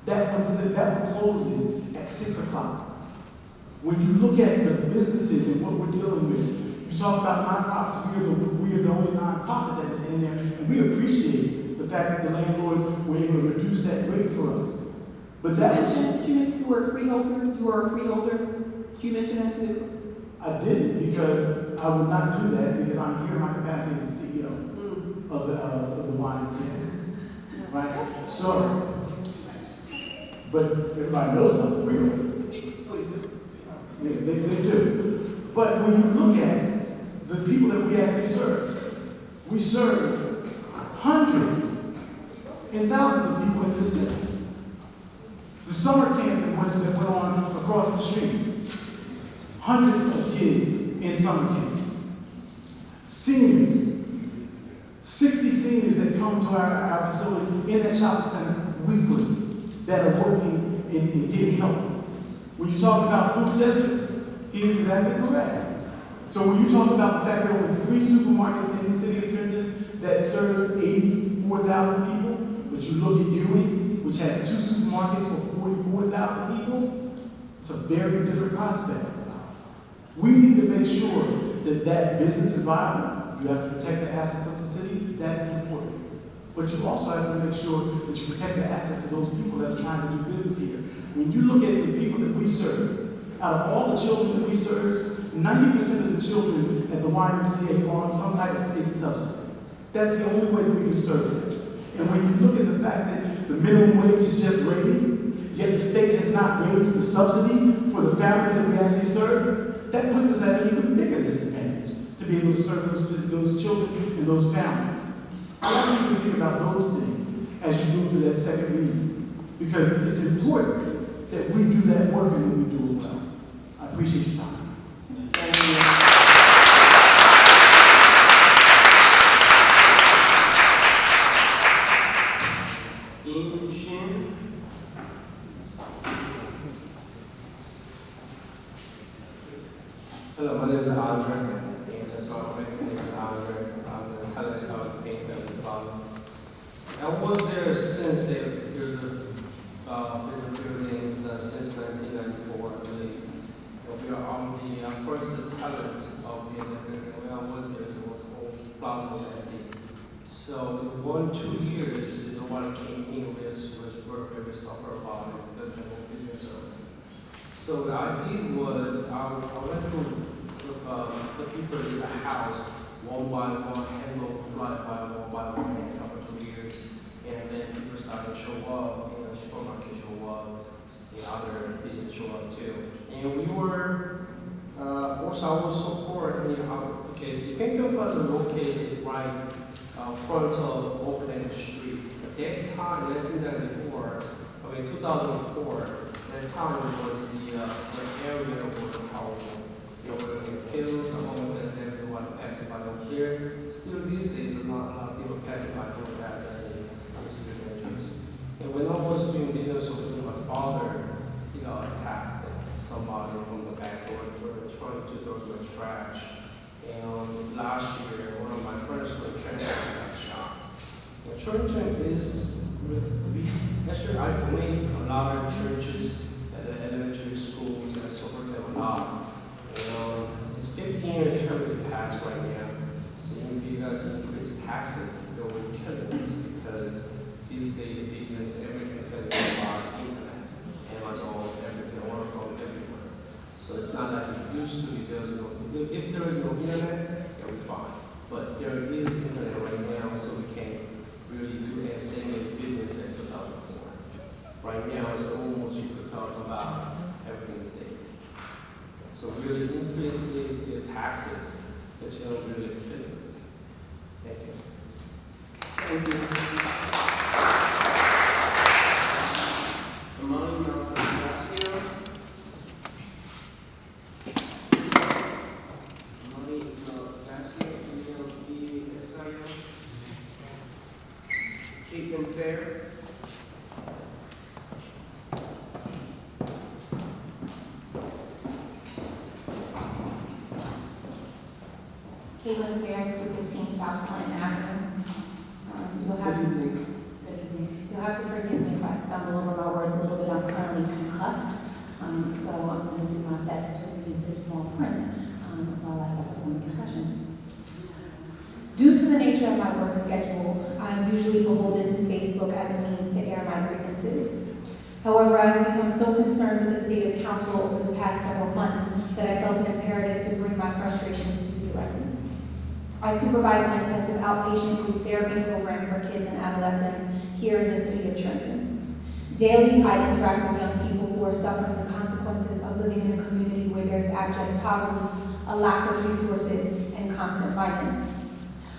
That one closes at 6 o'clock. When you look at the businesses and what we're dealing with, you talk about nonprofits, we are the only nonprofit that is in there, and we appreciate the fact that the landlords were able to reduce that rate for us. But that was... You mentioned you were a freeholder? You were a freeholder? Did you mention that too? I didn't, because I would not do that, because I'm here in my capacity as the CEO of the YMCA. Right? So, but everybody knows I'm a freeholder. Yeah, they do. But when you look at the people that we actually serve, we serve hundreds and thousands of people in this city. The summer camp that went on across the street, hundreds of kids in summer camp. Seniors, 60 seniors that come to our facility in that shopping center weekly that are working and getting help. When you talk about food deserts, he is exactly correct. So when you talk about the fact that there are only 3 supermarkets in the city of Trenton that serves 84,000 people, but you look at Ewing, which has 2 supermarkets for 44,000 people, it's a very different prospect. We need to make sure that that business is viable. You have to protect the assets of the city. That is important. But you also have to make sure that you protect the assets of those people that are trying to do business here. When you look at the people that we serve, out of all the children that we serve, 90% of the children at the YMCA are on some type of state subsidy. That's the only way that we can serve them. And when you look at the fact that the minimum wage is just raised, yet the state has not raised the subsidy for the families that we actually serve, that puts us at an even bigger disadvantage to be able to serve those children and those families. I want you to think about those things as you move to that second reading, because it's important that we do that work and that we do it well. I appreciate your time. Thank you. Hello, my name is Andre, and that's why my name is Andre. I'm the talent of the Department. I was there since they built the buildings since 1994, I believe. We are on the first talent of the building. When I was there, it was all plaza was empty. So in 1-2 years, nobody came in with us work very suffer about it, the whole business. So what I did was I went to the people in the house one by one, handle flat by one in a couple of 2 years, and then people started to show up, and the supermarket show up, and other business show up too. And we were also our support. Okay, the Trenton was located right front of Oakland Street. At that time, 2004, that time was the area where the power they were killed, the homeless, everyone passing by over here. Still these days, a lot of people passing by over that and still dangerous. And when I was doing business with my father, he got attacked somebody from the back door trying to throw the trash. And last year, one of my friends from Trenton got shot. And Trenton is actually I donate a lot of churches at the elementary schools and I support them a lot. It's 15 years term is passed right now. So if you guys increase taxes, they will kill us because these days business, everything depends on internet, Amazon, everything, Oracle, everywhere. So it's not like it used to be. If there is no internet, then we're fine. But there is internet right now, so we can really do the same as business in 2004. Right now, it's almost you could talk about everything's there. So really increase the taxes, it's going to really kill us. Thank you. Thank you. Amani Malvasio. Amani Malvasio, M-L-V-S-I-O. Caitlin Fair. Caitlin Fair, 215 South Clinton Avenue. So I'm going to do my best to read this small print while I suffer from concussion. Due to the nature of my work schedule, I'm usually beholden to Facebook as a means to air my grievances. However, I have become so concerned with the state of council over the past several months that I felt it imperative to bring my frustrations to you directly. I supervise an intensive outpatient group therapy program for kids and adolescents here in the city of Trenton. Daily, I interact with young people who are suffering the consequences of living in a community where there is abject poverty, a lack of resources, and constant violence.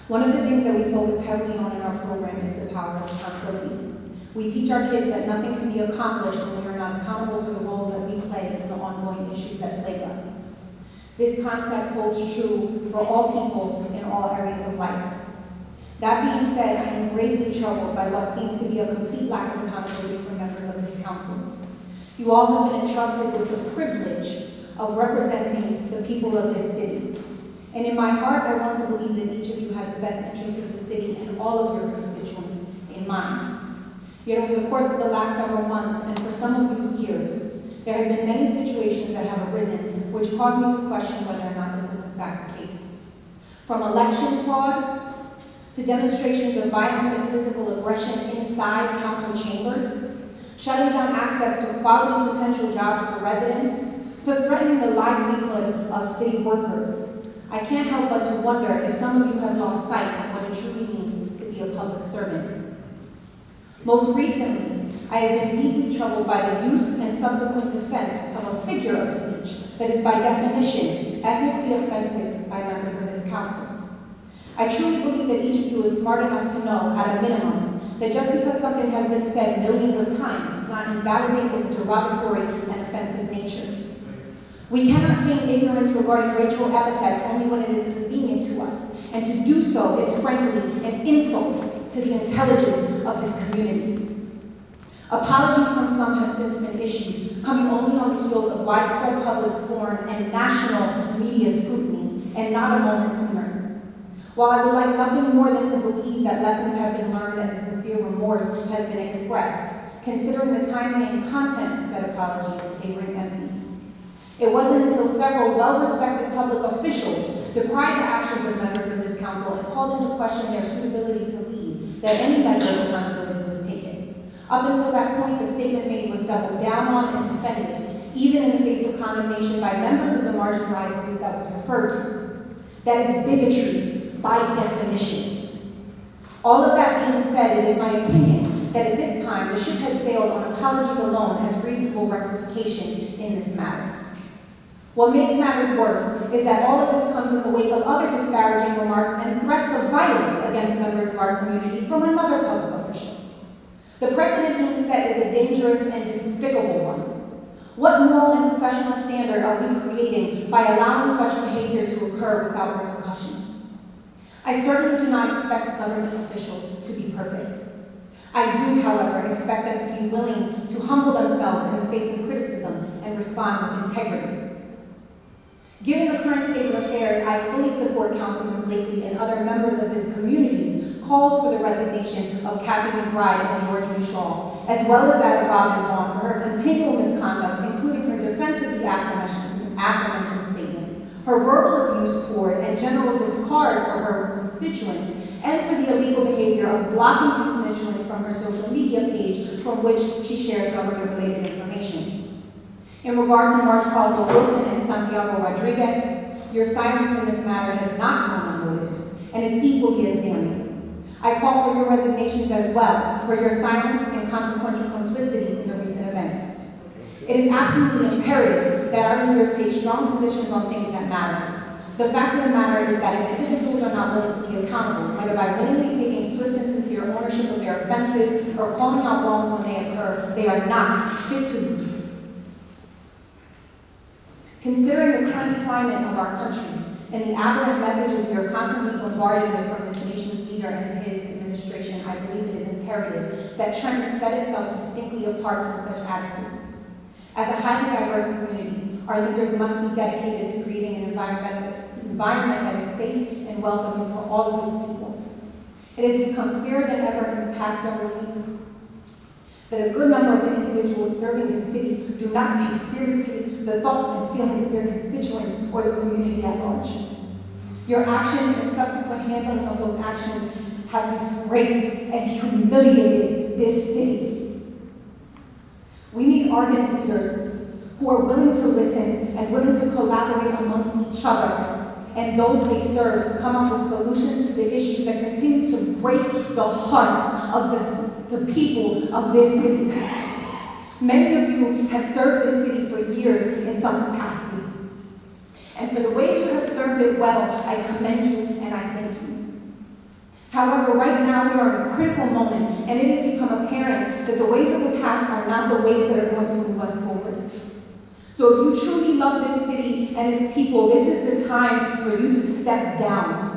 One of the things that we focus heavily on in our program is the power of accountability. We teach our kids that nothing can be accomplished when we are not accountable for the roles that we play in the ongoing issues that plague us. This concept holds true for all people in all areas of life. That being said, I am gravely troubled by what seems to be a complete lack of accountability for members of this council. You all have been entrusted with the privilege of representing the people of this city. And in my heart, I want to believe that each of you has the best interests of the city and all of your constituents in mind. Yet over the course of the last several months, and for some of you years, there have been many situations that have arisen which cause me to question whether or not this is in fact the case. From election fraud to demonstrations of violence and physical aggression inside council chambers, shutting down access to quality potential jobs for residents, to threatening the livelihood of city workers. I can't help but to wonder if some of you have lost sight of what it truly means to be a public servant. Most recently, I have been deeply troubled by the use and subsequent defense of a figure of speech that is by definition ethnically offensive by members of this council. I truly believe that each of you is smart enough to know, at a minimum, that just because something has been said millions of times does not invalidate its derogatory and offensive nature. We cannot feign ignorance regarding racial epithets only when it is convenient to us, and to do so is frankly an insult to the intelligence of this community. Apologies from some have since been issued, coming only on the heels of widespread public scorn and national media scrutiny, and not a moment sooner. While I would like nothing more than to believe that lessons have been learned and sincere remorse has been expressed, considering the timing and content of said apologies, they ring empty. It wasn't until several well-respected public officials decried the actions of members of this council and called into question their suitability to lead that any measure of accountability was taken. Up until that point, the statement made was doubled down on and defended, even in the face of condemnation by members of the marginalized group that was referred to. That is bigotry by definition. All of that being said, it is my opinion that at this time the ship has sailed on apologies alone as reasonable rectification in this matter. What makes matters worse is that all of this comes in the wake of other disparaging remarks and threats of violence against members of our community from another public official. The precedent being set is a dangerous and despicable one. What moral and professional standard are we creating by allowing such behavior to occur without repercussion? I certainly do not expect government officials to be perfect. I do, however, expect them to be willing to humble themselves in the face of criticism and respond with integrity. Given the current state of affairs, I fully support Councilman Blakely and other members of this community's calls for the resignation of Kathy McBride and George Mishaw, as well as that of Robin Vaughn for her continual misconduct, including her defense of the aforementioned statement, her verbal abuse toward and general discard for her constituents, and for the illegal behavior of blocking constituents from her social media page from which she shares government-related information. In regard to March Caldwell Wilson and Santiago Rodriguez, your silence in this matter has not gone unnoticed and is equally as damning. I call for your resignations as well for your silence and consequential complicity in the recent events. It is absolutely imperative that our leaders take strong positions on things that matter. The fact of the matter is that if individuals are not willing to be accountable, whether by willingly taking swift and sincere ownership of their offenses or calling out wrongs when they occur, they are not fit to lead. Considering the current climate of our country and the aberrant messages we are constantly bombarded with from this nation's leader and his administration, I believe it is imperative that Trenton set itself distinctly apart from such attitudes. As a highly diverse community, our leaders must be dedicated to creating an environment that is safe and welcoming for all of its people. It has become clearer than ever in the past several weeks that a good number of the individuals serving this city do not take seriously the thoughts and feelings of their constituents or the community at large. Your actions and subsequent handling of those actions have disgraced and humiliated this city. We need ardent leaders who are willing to listen and willing to collaborate amongst each other and those they serve to come up with solutions to the issues that continue to break the hearts of the people of this city. Many of you have served this city for years in some capacity. And for the ways you have served it well, I commend you and I thank you. However, right now we are in a critical moment, and it has become apparent that the ways of the past are not the ways that are going to move us forward. So if you truly love this city and its people, this is the time for you to step down.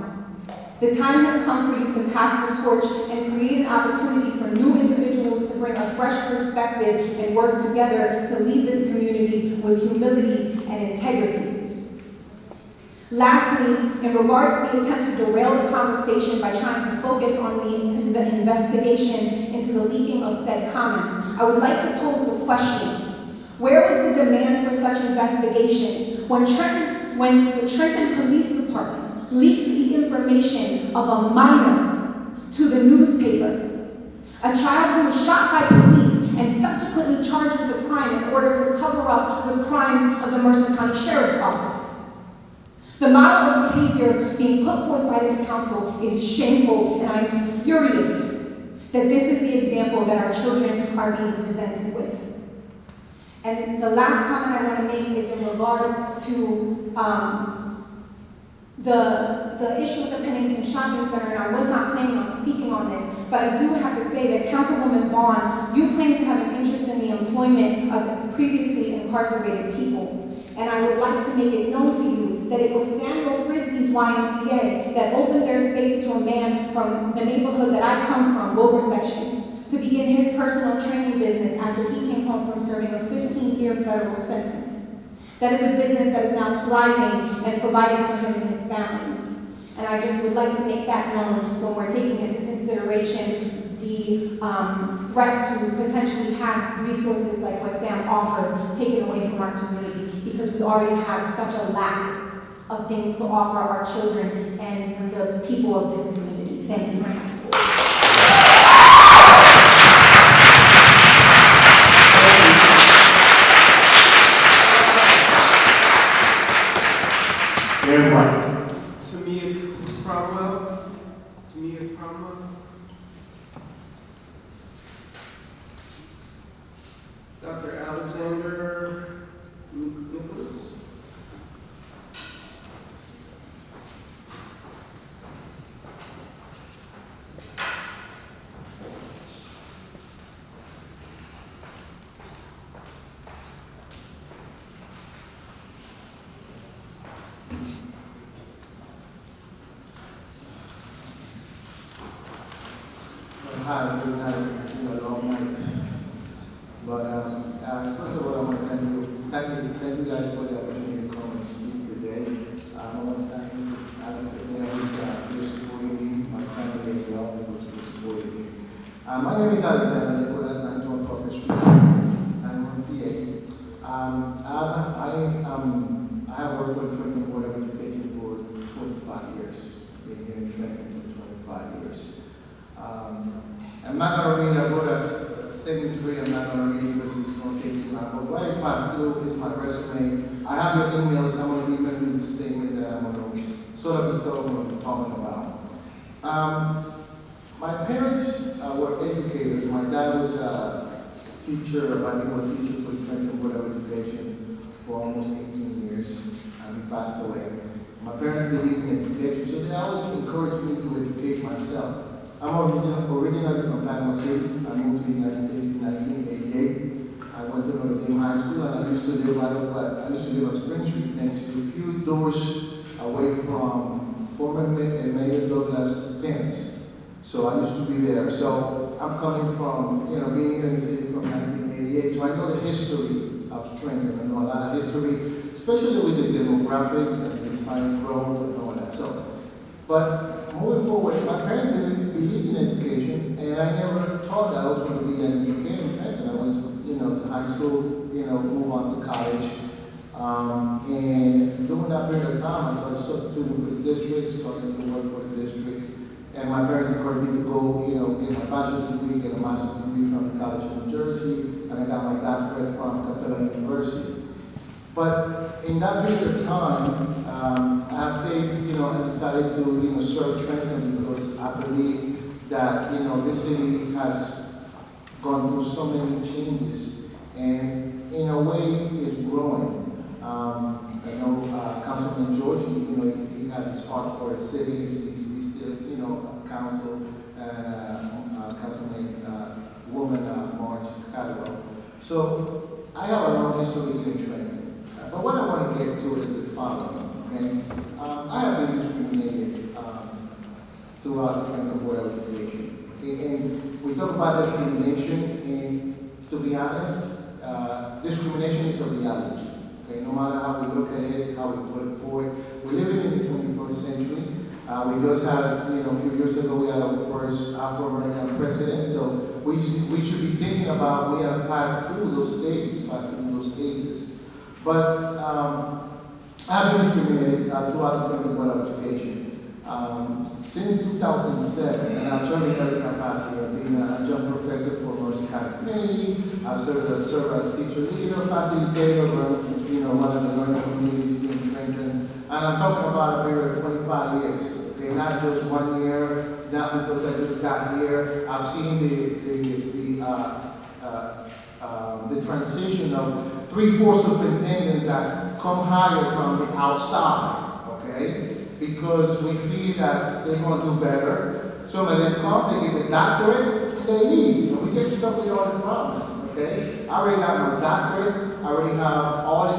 The time has come for you to pass the torch and create an opportunity for new individuals to bring a fresh perspective and work together to lead this community with humility and integrity. Lastly, in regards to the attempt to derail the conversation by trying to focus on the investigation into the leaking of said comments, I would like to pose the question: where was the demand for such investigation when the Trenton Police Department leaked the information of a minor to the newspaper, a child who was shot by police and subsequently charged with a crime in order to cover up the crimes of the Mercer County Sheriff's Office? The model of behavior being put forth by this council is shameful, and I am furious that this is the example that our children are being presented with. And the last comment I want to make is in regards to the issue with the Pennington Shopping Center, and I was not planning on speaking on this, but I do have to say that Councilwoman Vaughn, you claim to have an interest in the employment of previously incarcerated people. And I would like to make it known to you that it was Samuel Frisbee's YMCA that opened their space to a man from the neighborhood that I come from, Wilbur Section, to begin his personal training business after he came home from serving a 15-year federal sentence. That is a business that is now thriving and providing for him and his family. And I just would like to make that known when we're taking into consideration the threat to potentially have resources like what Sam offers taken away from our community, because we already have such a lack of things to offer our children and the people of this community. Thank you. Tamia Cromwell. Dr. Alexander Nicholas. Hi, good night. It's been a long night. But first of all, I want to thank you guys for the opportunity to come and speak today. I want to thank you, for supporting me, my family as well, because you supported me. My name is Alexander Nicholas, 91 Parker Street. I'm from PA. I have worked for the Trenton Board of Education for 25 years. Been here in Trenton for 25 years. I'm not going to read about us second grade. I'm not going to read because it's going to take too long. But what I pass through is my resume. I have your emails. I'm going to email you the statement that I'm going to sort of the stuff I'm going to be talking about. My parents were educators. My dad was a teacher, a bilingual teacher for the Trenton Board of Education for almost 18 years. And he passed away. My parents believed in education, so they always encouraged me to educate myself. I'm originally from Panama City. I moved to the United States in 1988. I went to Notre Dame High School, and I used to live on Spring Street, next to a few doors away from former Mayor Douglas' parents. So I used to be there. So I'm coming from, being here in the city from 1988. So I know the history of Trenton. I know a lot of history, especially with the demographics and the Hispanic growth and all that. But moving forward, my parents believed in education, and I never thought that I was going to be an educator. high school, move on to college. And during that period of time, I started substituting for the district, starting to work for the district. And my parents encouraged me to go, get my bachelor's degree, get a master's degree from the College of New Jersey, and I got my doctorate from Capella University. But in that period of time, I have stayed, I decided to, serve Trenton because I believe that, this city has gone through so many changes and in a way is growing. I know Councilman George, he has his heart for his city. He's still, a council and Councilman woman Marge Cadwell. So I have a long history here in Trenton. But what I want to get to is the following. Okay, I have been discriminated throughout the Trenton Board of Education. Okay, and we talk about discrimination, and to be honest, discrimination is a reality. Okay, no matter how we look at it, how we put it forward, we're living in the 21st century. We just had, a few years ago, we had our first Afro-American president, so we should be thinking about, we have passed through those stages, ages. But I've been discriminated throughout the Trenton Board of Education. Since 2007, and I've served in every capacity. I've been an adjunct professor for Mercy County Community. I've served as teacher leader, facilitator, one of the learning communities here in Trenton. And I'm talking about a period of 25 years. Okay, not just 1 year, not because I just got here. I've seen the transition of 3-4 superintendents that come hired from the outside. Okay. Because we feel that they're going to do better. Some of them come, they get a doctorate, and they leave. And we get stuck with all the problems, okay? I already got my doctorate. I already have all the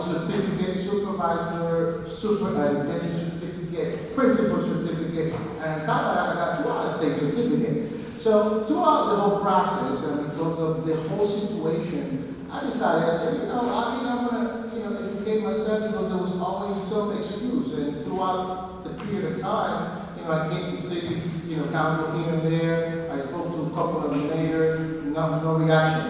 certificates, supervisor, superintendent certificate, principal certificate, and on top of that, I got 2 other state certificates. So throughout the whole process, and because of the whole situation, I decided, I said, I'm going to, educate myself because there was always some excuse. And throughout the period of time, I came to city, council here and there. I spoke to a couple of the mayors, no reaction.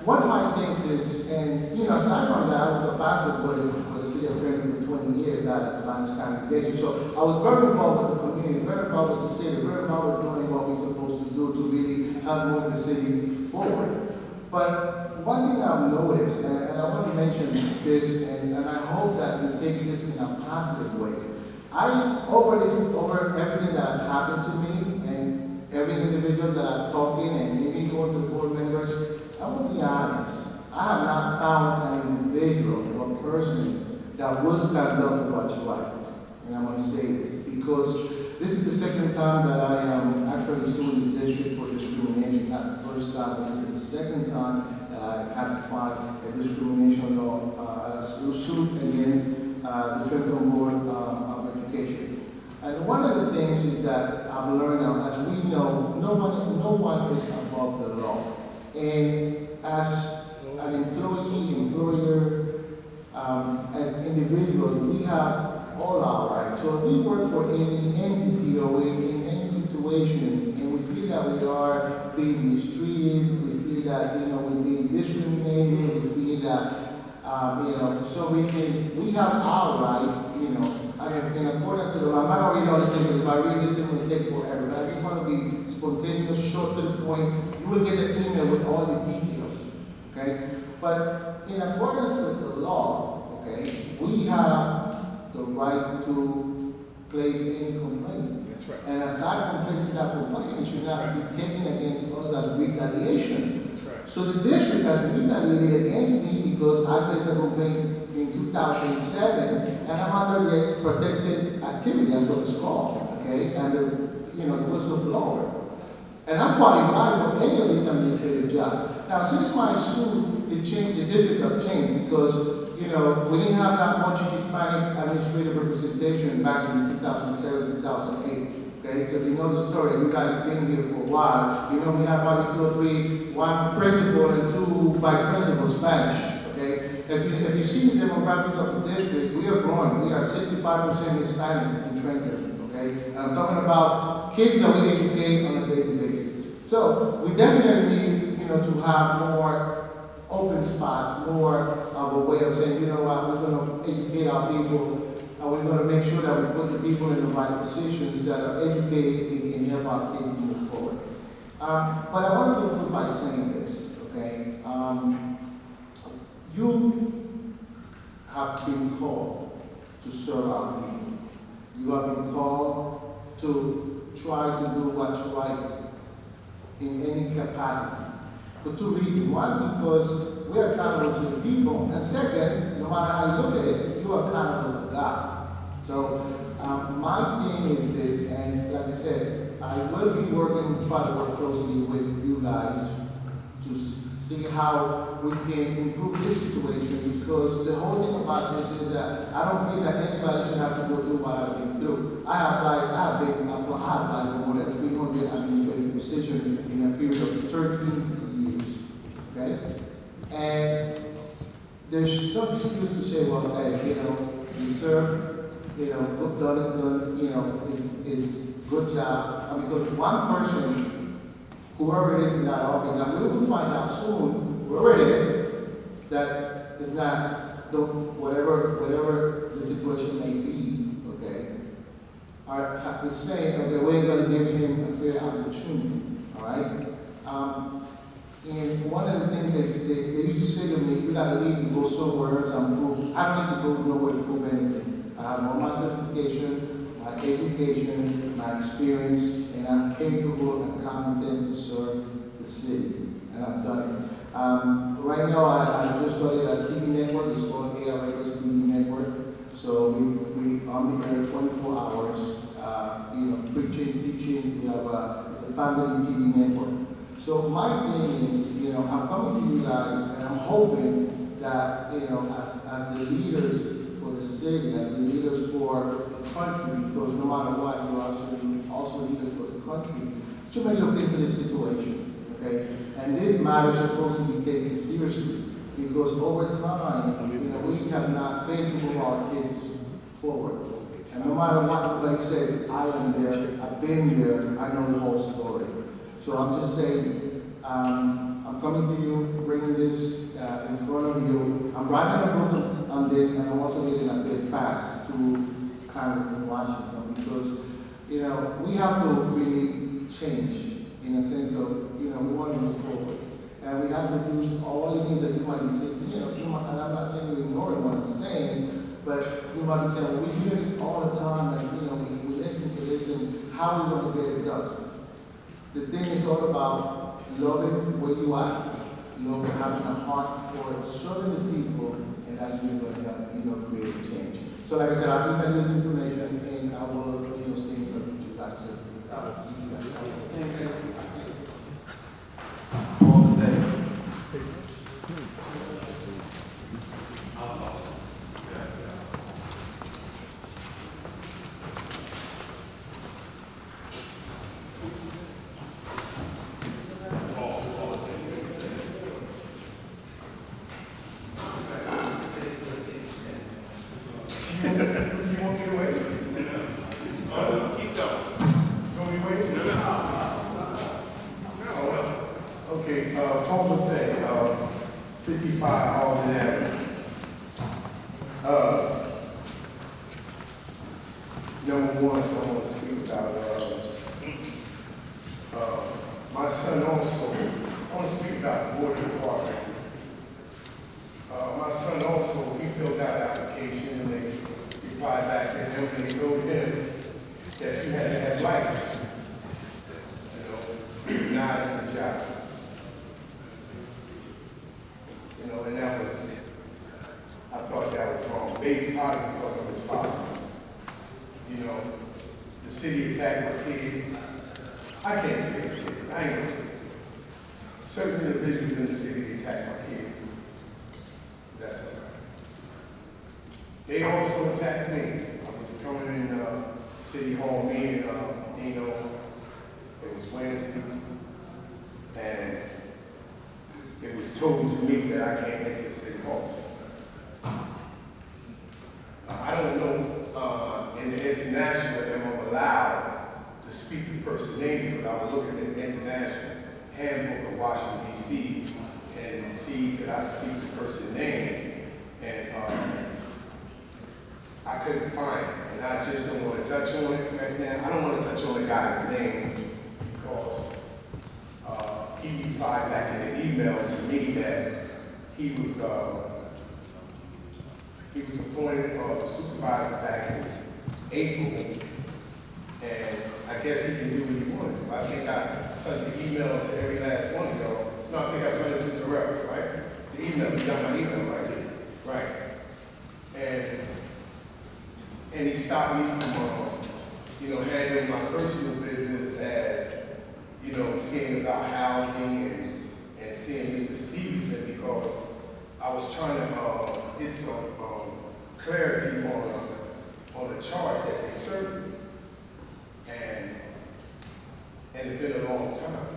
One of my things is, and aside from that, I was a pastor for the city of Trenton for 20 years out of Spanish congregation. So I was very involved with the community, very involved with the city, very involved with doing what we're supposed to do to really help move the city forward. But one thing I've noticed, and I want to mention this, and I hope that you take this in a positive way. Over everything that has happened to me, and every individual that I've talked in, and maybe going to board members, I will be honest. I have not found an individual or person that will stand up for what's right. And I'm going to say this because this is the second time that I am actually suing the district for discrimination. Not the first time, but this is the second time that I have to find a discrimination law suit against the Trenton Board of Education. And one of the things is that I've learned now, as we know, no one is above the law. And as an employee, employer, as individuals, we have all our rights. So if we work for any entity or in any situation, and we feel that we are being mistreated, we feel that we're being discriminated, we feel that for some reason we have our right, in accordance to the law. I'm not going to read all these things, if I read this, it will take forever. But I just want to be spontaneous, short to the point. You will get an email with all the details, okay? But in accordance with the law, okay, we have the right to place any complaint. That's right. And aside from placing that complaint, it should not be taken against us as retaliation. That's right. So the district has retaliated against me because I placed a complaint in 2007, and I'm under the protected activity, that's what it's called, okay? And the whistleblower. And I'm qualified for any of these administrative jobs. Now, since my suit, the district have changed because, we didn't have that much Hispanic administrative representation back in 2007, 2008. Okay, so if you know the story, you guys been here for a while. We have probably 2 or 3, 1 principal and 2 vice principals Spanish. Okay, if you see the demographic of the district, we are growing. We are 65% Hispanic in Trenton. Okay, and I'm talking about kids that we educate on a daily basis. So we definitely need, to have more open spots, more of a way of saying, you know what, we're gonna educate our people, and we're gonna make sure that we put the people in the right positions that are educated and can help our kids to move forward. But I want to conclude by saying this, okay? You have been called to serve our people. You have been called to try to do what's right in any capacity. For two reasons. One, because we are accountable to the people. And second, no matter how you look at it, you are accountable to God. So my thing is this, and like I said, I will be working, try to work closely with you guys to see how we can improve this situation, because the whole thing about this is that I don't feel that anybody should have to go through what I've been through. I have applied for more than 300 administrative positions in a period of 13 years, okay? And there's no excuse to say, well, hey, you serve, done, it's good job. I mean, because one person, whoever it is in that office, and we will find out soon, whoever it is, that is not, whatever the situation may be, okay, is saying, okay, we're going to give him a fair opportunity, all right? And one of the things they used to say to me, you got to leave and go somewhere else and prove. I don't need to go nowhere to prove anything. I have all my certification, my education, my experience, and I'm capable and competent to serve the city, and I've done it. Right now, I just started a TV network. It's called ARA's TV Network. So we on the air 24 hours, preaching, teaching. We have a family TV network. So my thing is, I'm coming to you guys, and I'm hoping that, as the leaders for the city, as the leaders for the country, because no matter what, you're also leaders for the country, you may look into this situation, okay? And this matter is supposed to be taken seriously, because over time, we have not failed to move our kids forward. And no matter what the place says, I am there, I've been there, I know the whole story. So I'm just saying, I'm coming to you, bringing this in front of you. I'm writing a book on this, and I'm also getting a bit fast to Congress in Washington, because, we have to really change in a sense of, we want to move forward. And we have to do all the things that you might be saying, and I'm not saying we ignore what I'm saying, but you might be saying, well, we hear this all the time, and, we listen to this, and how are we going to get it done? The thing is all about loving where you are, having a heart for serving the people, and that's really going to help, create a change. So like I said, I'll email you this information, and I will, stay in touch with you guys. Thank you. All in favor? Okay, Paul Thing, 55 Alden Avenue. Number one, I want to speak about my son also. I want to speak about the water department. My son also, he filled out an application, and they replied back to him, and they told him that you had to have license. Not at the job. And that was, I thought that was wrong, based partly because of his father. The city attacked my kids. I can't say the city, I ain't gonna say the city. Certain individuals in the city attacked my kids. That's all right. They also attacked me. I was coming in City Hall, me and Dino. It was Wednesday. And it was told to me that I can't enter City Hall. I don't know in the international if I'm allowed to speak the person's name, because I was looking at the international handbook of Washington, D.C. and see could I couldn't find it, and I just don't want to touch on it right now. I don't want to touch on the guy's name because he replied back in the email to me that he was appointed supervisor back in April, and I guess he can do what he wanted to. I think I sent the email to every last one of y'all. No, I think I sent it to Terrell, right? The email, you got my email, right? Right. And he stopped me from, handling my personal business as, seeing about housing and seeing Mr. Stevenson because I was trying to get some clarity on the charge that they served me. And it's been a long time.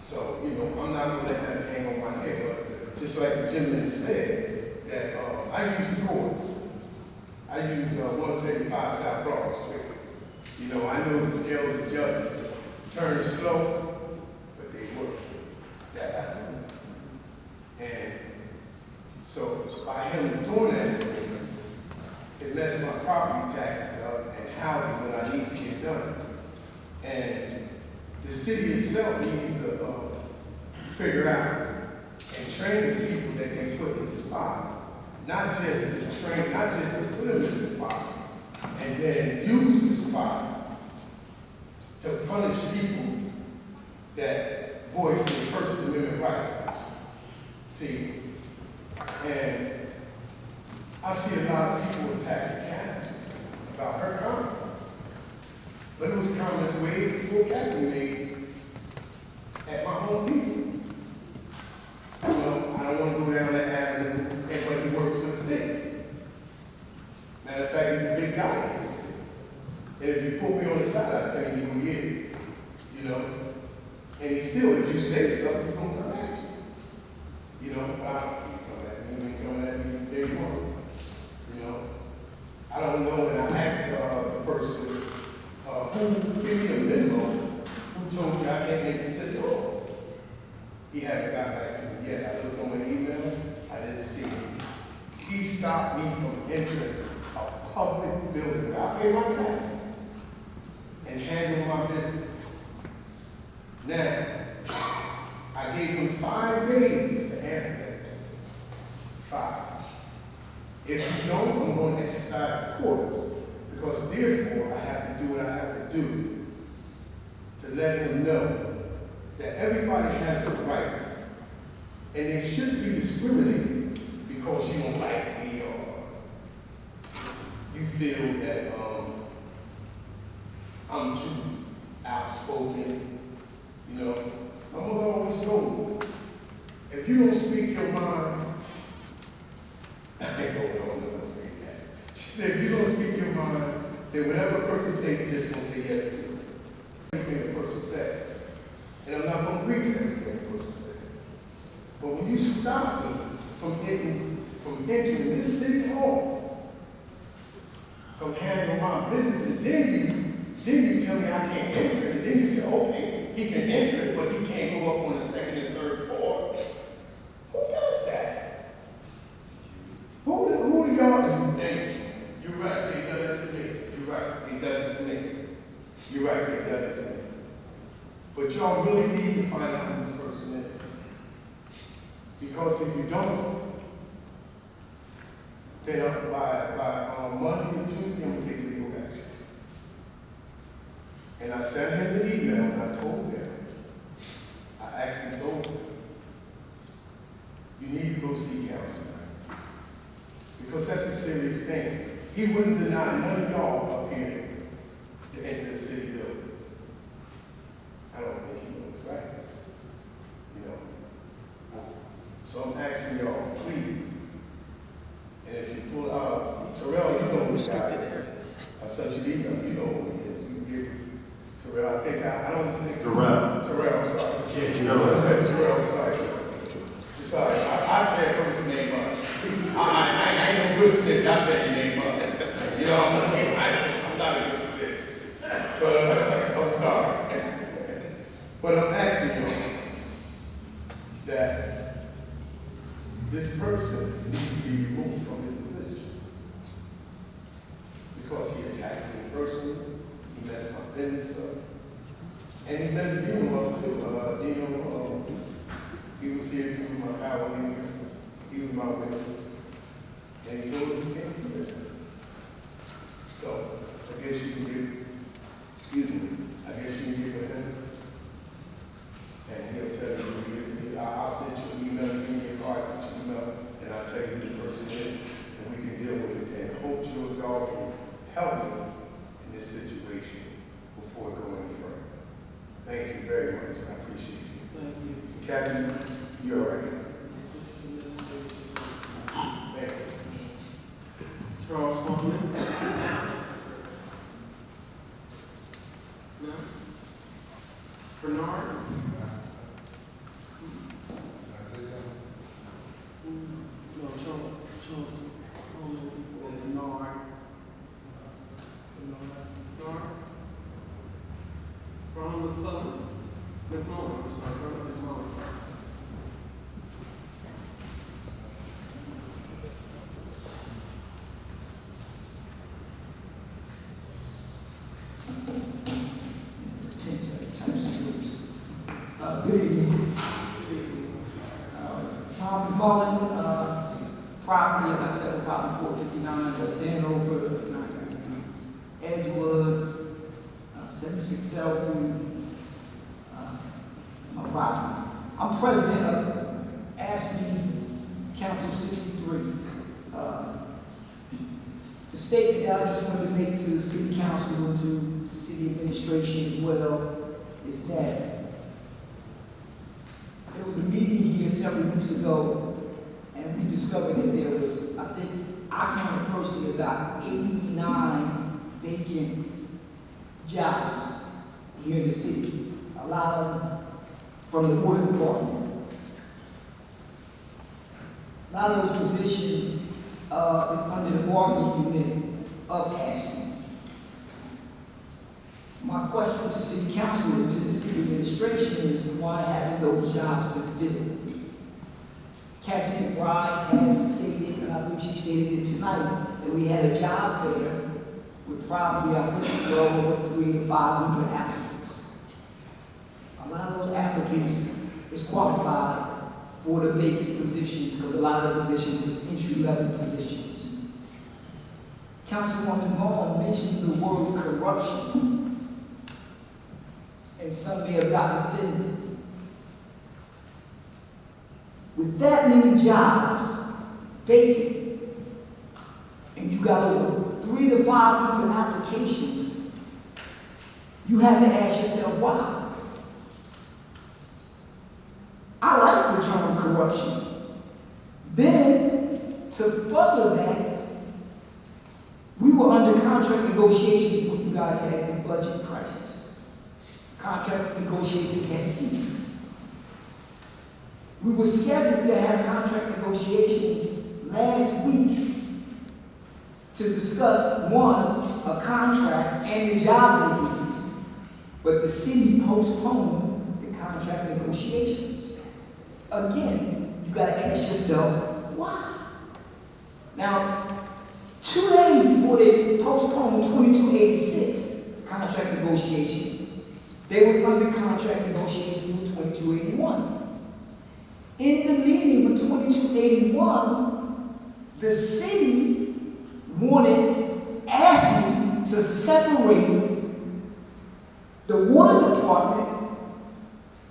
So, I'm not going to let that hang on my head, but just like the gentleman said, that I use the courts. I use 175 South Broad Street. I know the scales of justice turn slow, but they work. That I do. And so by him doing that to me, it messed my property taxes up and housing what I need to get done. And the city itself needs to figure out and train the people that they put in spots, not just to train, not just to put them in the spots, and then use the spot to punish people that voice the First Amendment right. See, and I see a lot of people attacking Kathy about her comment. But it was comments way before Kathy made at my home meeting. I don't want to go down that avenue, but he works for the city. Matter of fact, he's a big guy in the city. And if you put me on the side, I'll tell you who he is. And he still, if you say something, he's going to come at you. But I don't come at me, he coming at me day one. I don't know, and I asked the person, who gave me a memo, who told me I can't make the city hall. He hadn't got back to me yet. I looked on my email, I didn't see him. He stopped me from entering a public building where I pay my taxes and handle my business. Now, I gave him 5 days to answer that to me. 5. If you don't, I'm going to exercise the courts, because therefore I have to do what I have to do to let him know that everybody has a right, and they shouldn't be discriminated because you don't like me or you feel that I'm too outspoken. My mother always told me, if you don't speak your mind, I don't say that. She said, if you don't speak your mind, then whatever a person says, you're just going to say yes to. Everything the person said. And I'm not going to agree to everything the person said. But when you stop me from entering this city hall, from handling my business, and then you tell me I can't enter it, and then you say, okay, he can enter it, but he can't go up on the 2nd and 3rd floor. Who does that? Who do y'all think? You're right, they done it to me. You're right, they done it to me. You're right, they done it to me. But y'all really need to find out who this person is. Because if you don't, then by Monday or Tuesday, I'm going to take legal action. And I sent him the email and I told him, I actually told him, you need to go see counsel. Because that's a serious thing. He wouldn't deny none of y'all up here to enter the city building. I don't think he knows rights. So I'm asking y'all, please. And if you pull out, Terrell, you know who this guy is. I sent you the email, you know who he is. You can give Terrell, I don't think. Terrell, I'm sorry. Yeah, Terrell, I'm sorry. Sorry, I tell that person name up. I ain't no good snitch, I tell your name up. I'm not a good snitch. But I'm sorry. But I'm asking you that this person needs to be removed from his position. And he told him he can't do that. So, I guess you can get with him. And he'll tell you who he is. I'll send you an email, give me your card, send you an email, and I'll tell you who the person is, and we can deal with it. And hope you all can help me in this situation before going any further. Thank you very much. I appreciate you. Thank you. Captain, you're all right. Thank you. Charles Bowman. No. Bernard. No, Charles. Bernard. Ronald McClellan. McMullen, I'm sorry, Ronald McMullen. Good evening. Tom McMullen, property, as I said, about 459 West Hanover, Edgewood, 76 Bellevue, my property. I'm president of ASME Council 63. The statement that I just wanted to make to the City Council and to the City Administration as well is that there was a meeting here several weeks ago, and we discovered that there was, I think, I counted personally about 89 vacant jobs here in the city. A lot of them from the water department. A lot of those positions is under the bargaining unit of ASME. My question to City Council and to the City Administration is why haven't those jobs been filled? Captain McBride has stated, and I believe she stated it tonight, that we had a job fair with probably, I think, well over 300 to 500 applicants. A lot of those applicants is qualified for the vacant positions because a lot of the positions is entry-level positions. Councilwoman Moore mentioned the word corruption. And some may have gotten offended. With that many jobs vacant, and you got over 300 to 500 applications, you have to ask yourself why. I like the term corruption. Then, to further that, we were under contract negotiations when you guys had the budget crisis. Contract negotiations has ceased. We were scheduled to have contract negotiations last week to discuss, one, a contract and the job vacancies, but the city postponed the contract negotiations. Again, you got to ask yourself, why? Now, 2 days before they postponed 2286 contract negotiations, they was under contract negotiations with 2281. In the meeting with 2281, the city wanted ASME to separate the water department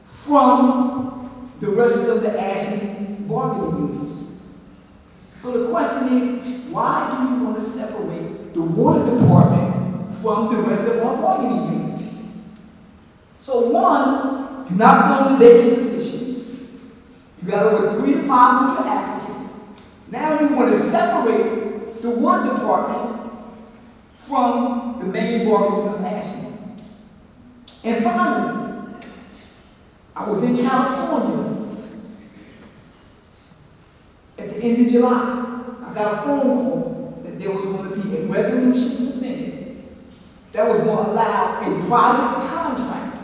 from the rest of the ASME bargaining units. So the question is, why do you want to separate the water department from the rest of our bargaining units? So one, you're not filling vacant positions. You got over 300 to 500 applicants. Now you want to separate the water department from the main bargaining of ASME. And finally, I was in California at the end of July. I got a phone call that there was going to be a resolution presented that was going to allow a private contractor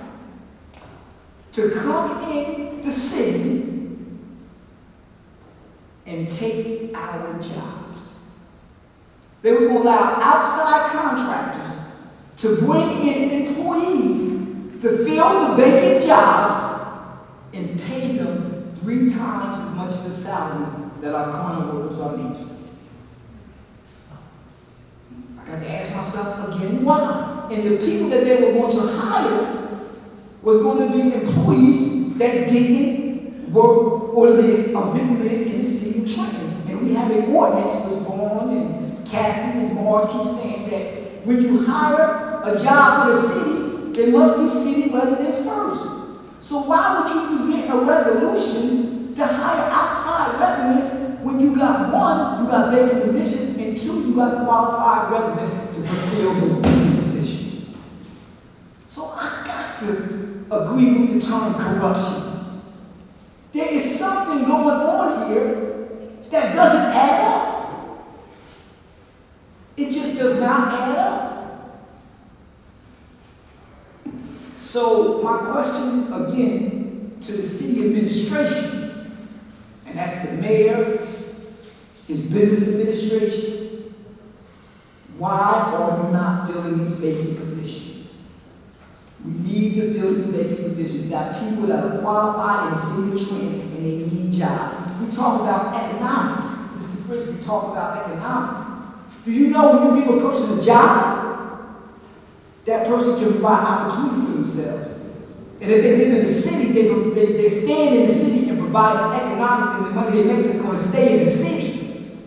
to come in the city and take our jobs. They was going to allow outside contractors to bring in employees to fill the vacant jobs and pay them 3 times as much as the salary that our current workers are making. tell you why. And the people that they were going to hire was going to be employees that didn't work or live or didn't live in the city of Trenton. And we have an ordinance was born, and Kathy and Mark keep saying that when you hire a job for the city, there must be city residents first. So why would you present a resolution to hire outside residents when you got one, you got vacant positions, and two, you got qualified residents to fulfill those vacant positions? So I got to agree with the term corruption. There is something going on here that doesn't add up. It just does not add up. So my question again to the city administration, and that's the mayor, his business administration, why are you not filling these vacant positions? We need to fill these vacant positions. We got people that are qualified in the city of Trenton and they need jobs. We talk about economics. Mr. Chris, we talk about economics. Do you know when you give a person a job, that person can provide opportunity for themselves? And if they live in the city, they stand in the city and provide economics, and the money they make is going to stay in the city.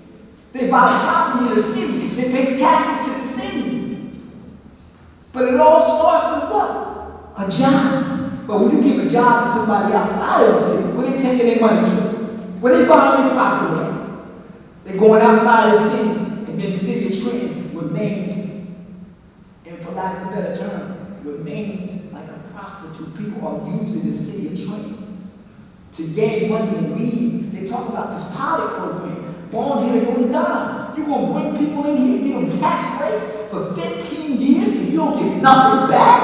They buy property in the city. They pay taxes to the city. But it all starts with what? A job. But when you give a job to somebody outside of the city, where they taking their money to? Where they buying their property at? They're going outside the city, and then the city of Trenton remains, and for lack of a better term, remains like a prostitute. People are using the city of Trenton to gain money and leave. They talk about this pilot program. Born here, on the dime. You're going to bring people in here, give them tax breaks for 15 years, and you don't get nothing back?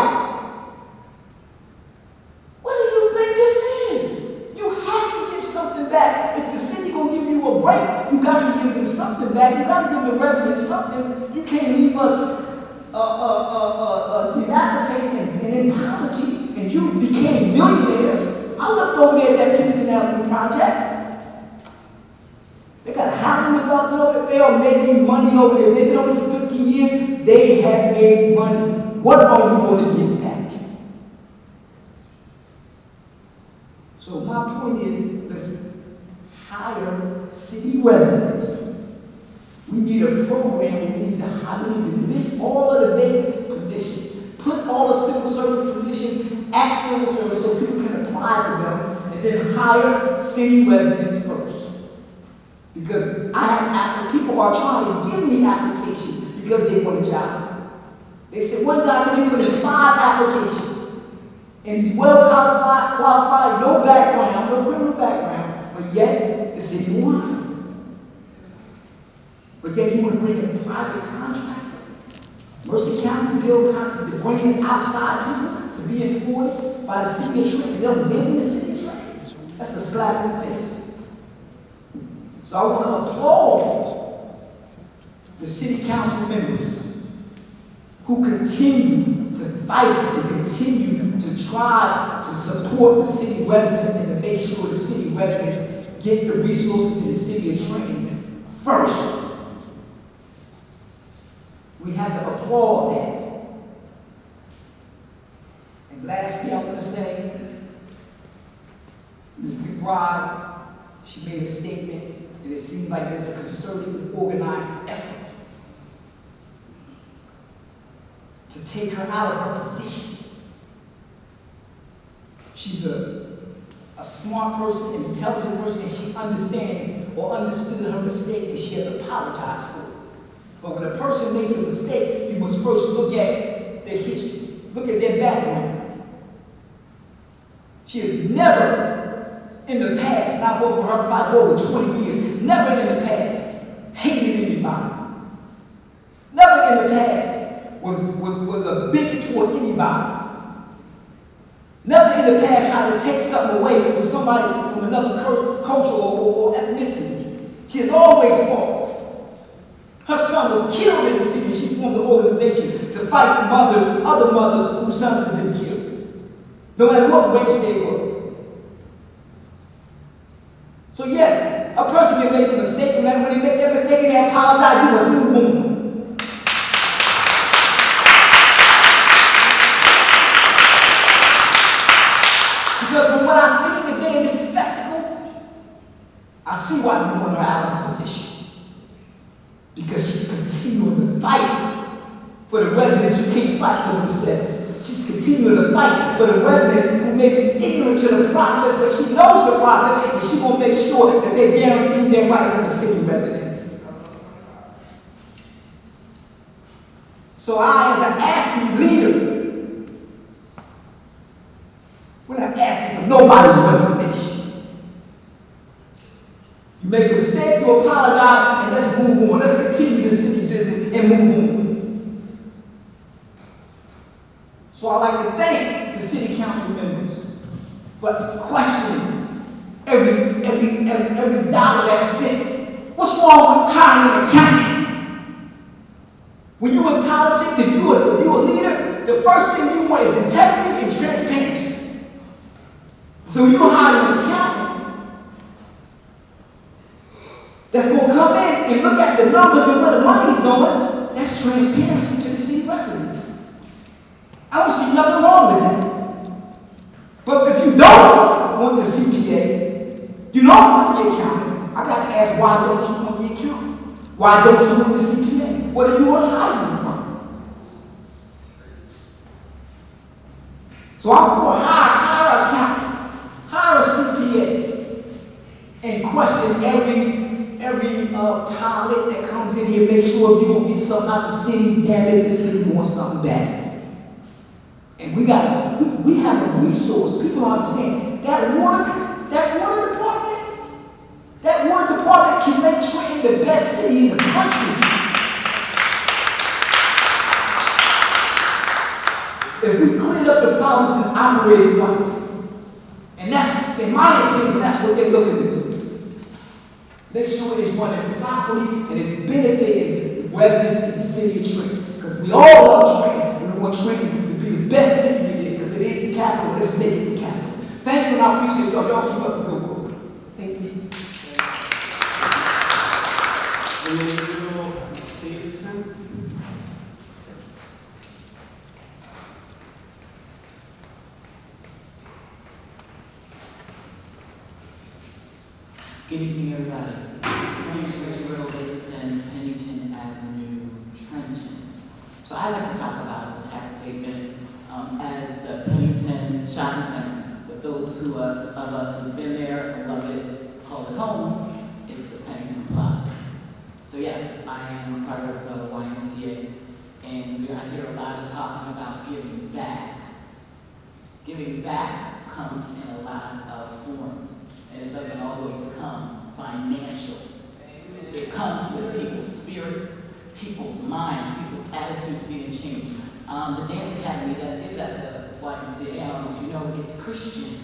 What do you think this is? You have to give something back. If the city going to give you a break, you got to give them something back. You got to give the residents something. You can't leave us dilapidated and in poverty, and you became millionaires. I looked over there at that Kennington Avenue project. They got a housing development over there. They are making money over there. They've been over there for 15 years. They have made money. What are you going to give back? So my point is, let's hire city residents. We need a program. We need to hire. We need to list all of the vacant positions. Put all the civil service positions at civil service so people can apply for them, and then hire city residents first. Because people are trying to give me applications because they want a job. They said, one guy can be put in 5 applications. And he's well qualified, no background, no criminal background, but yet the city won't hire him. But yet you want to bring in a private contractor. Mercer County bill contractor to bring in outside people to be employed by the city of Trenton. They don't live in the city of Trenton. That's a slap in the face. So I want to applaud the city council members who continue to fight and continue to try to support the city residents and to make sure the city residents get the resources in the city of Trenton first. We have to applaud that. And lastly, I want to say, Ms. McBride, she made a statement, and it seems like there's a concerted, organized effort to take her out of her position. She's a smart person, an intelligent person, and she understands or understood her mistake, and she has apologized for it. But when a person makes a mistake, you must first look at their history, look at their background. She has never in the past, and I've worked with her probably for over 20 years, never in the past hated anybody. Never in the past was a bigot toward anybody. Never in the past tried to take something away from somebody from another culture or ethnicity. She has always fought. Her son was killed in the city. She formed an organization to fight other mothers whose sons had been killed, no matter what race they were. So yes, a person can make a mistake, and when they make that mistake and they apologize, you must move on. Because she's continuing to fight for the residents who can't fight for themselves. She's continuing to fight for the residents who may be ignorant to the process, but she knows the process, and she will make sure that they guarantee their rights as a city resident. So I, as an asking leader, we're not asking for nobody's resignation. You make a mistake, you apologize, and let's move on. Let's continue the city business and move on. So I'd like to thank the city council members for questioning every dollar that's spent. What's wrong with hiring an accountant? When you're in politics, if you're a leader, the first thing you want is integrity and transparency. So you hire an accountant that's going to come in and look at the numbers and where the money's going. That's transparency to the city residents. I don't see nothing wrong with that. But if you don't want the CPA, you don't want the accountant, I got to ask, why don't you want the accountant? Why don't you want the CPA? What are you hiding from? So I'm going to hire an accountant, hire a CPA, and question every pilot that comes in here, make sure if you're going to get something out the city, damn it, the city wants something back. And we have a resource. People don't understand that water department can make Trenton the best city in the country. If we clean up the problems and operate it right. And that's, in my opinion, that's what they're looking to do. Make sure it's running properly and it's benefiting the residents in the city of Trenton. Because we all love Trenton, and we want Trenton to be the best city it is, because it is the capital. Let's make it the capital. Thank you, and I appreciate y'all. Y'all keep up the good work. Thank you. Individual Davidson. Good evening, everybody. My name is Ricky Davidson, Pennington Avenue, Trenton. So I'd like to talk about the tax abatement as the Pennington Shopping Center. With those of us who've been there and love it, call it home, it's the Pennington Plaza. So yes, I am part of the YMCA, and I hear a lot of talking about giving back. Giving back comes in a lot of forms, and it doesn't always come financial. It comes with people's spirits, people's minds, people's attitudes being changed. The dance academy that is at the YMCA, I don't know if you know, it's Christian.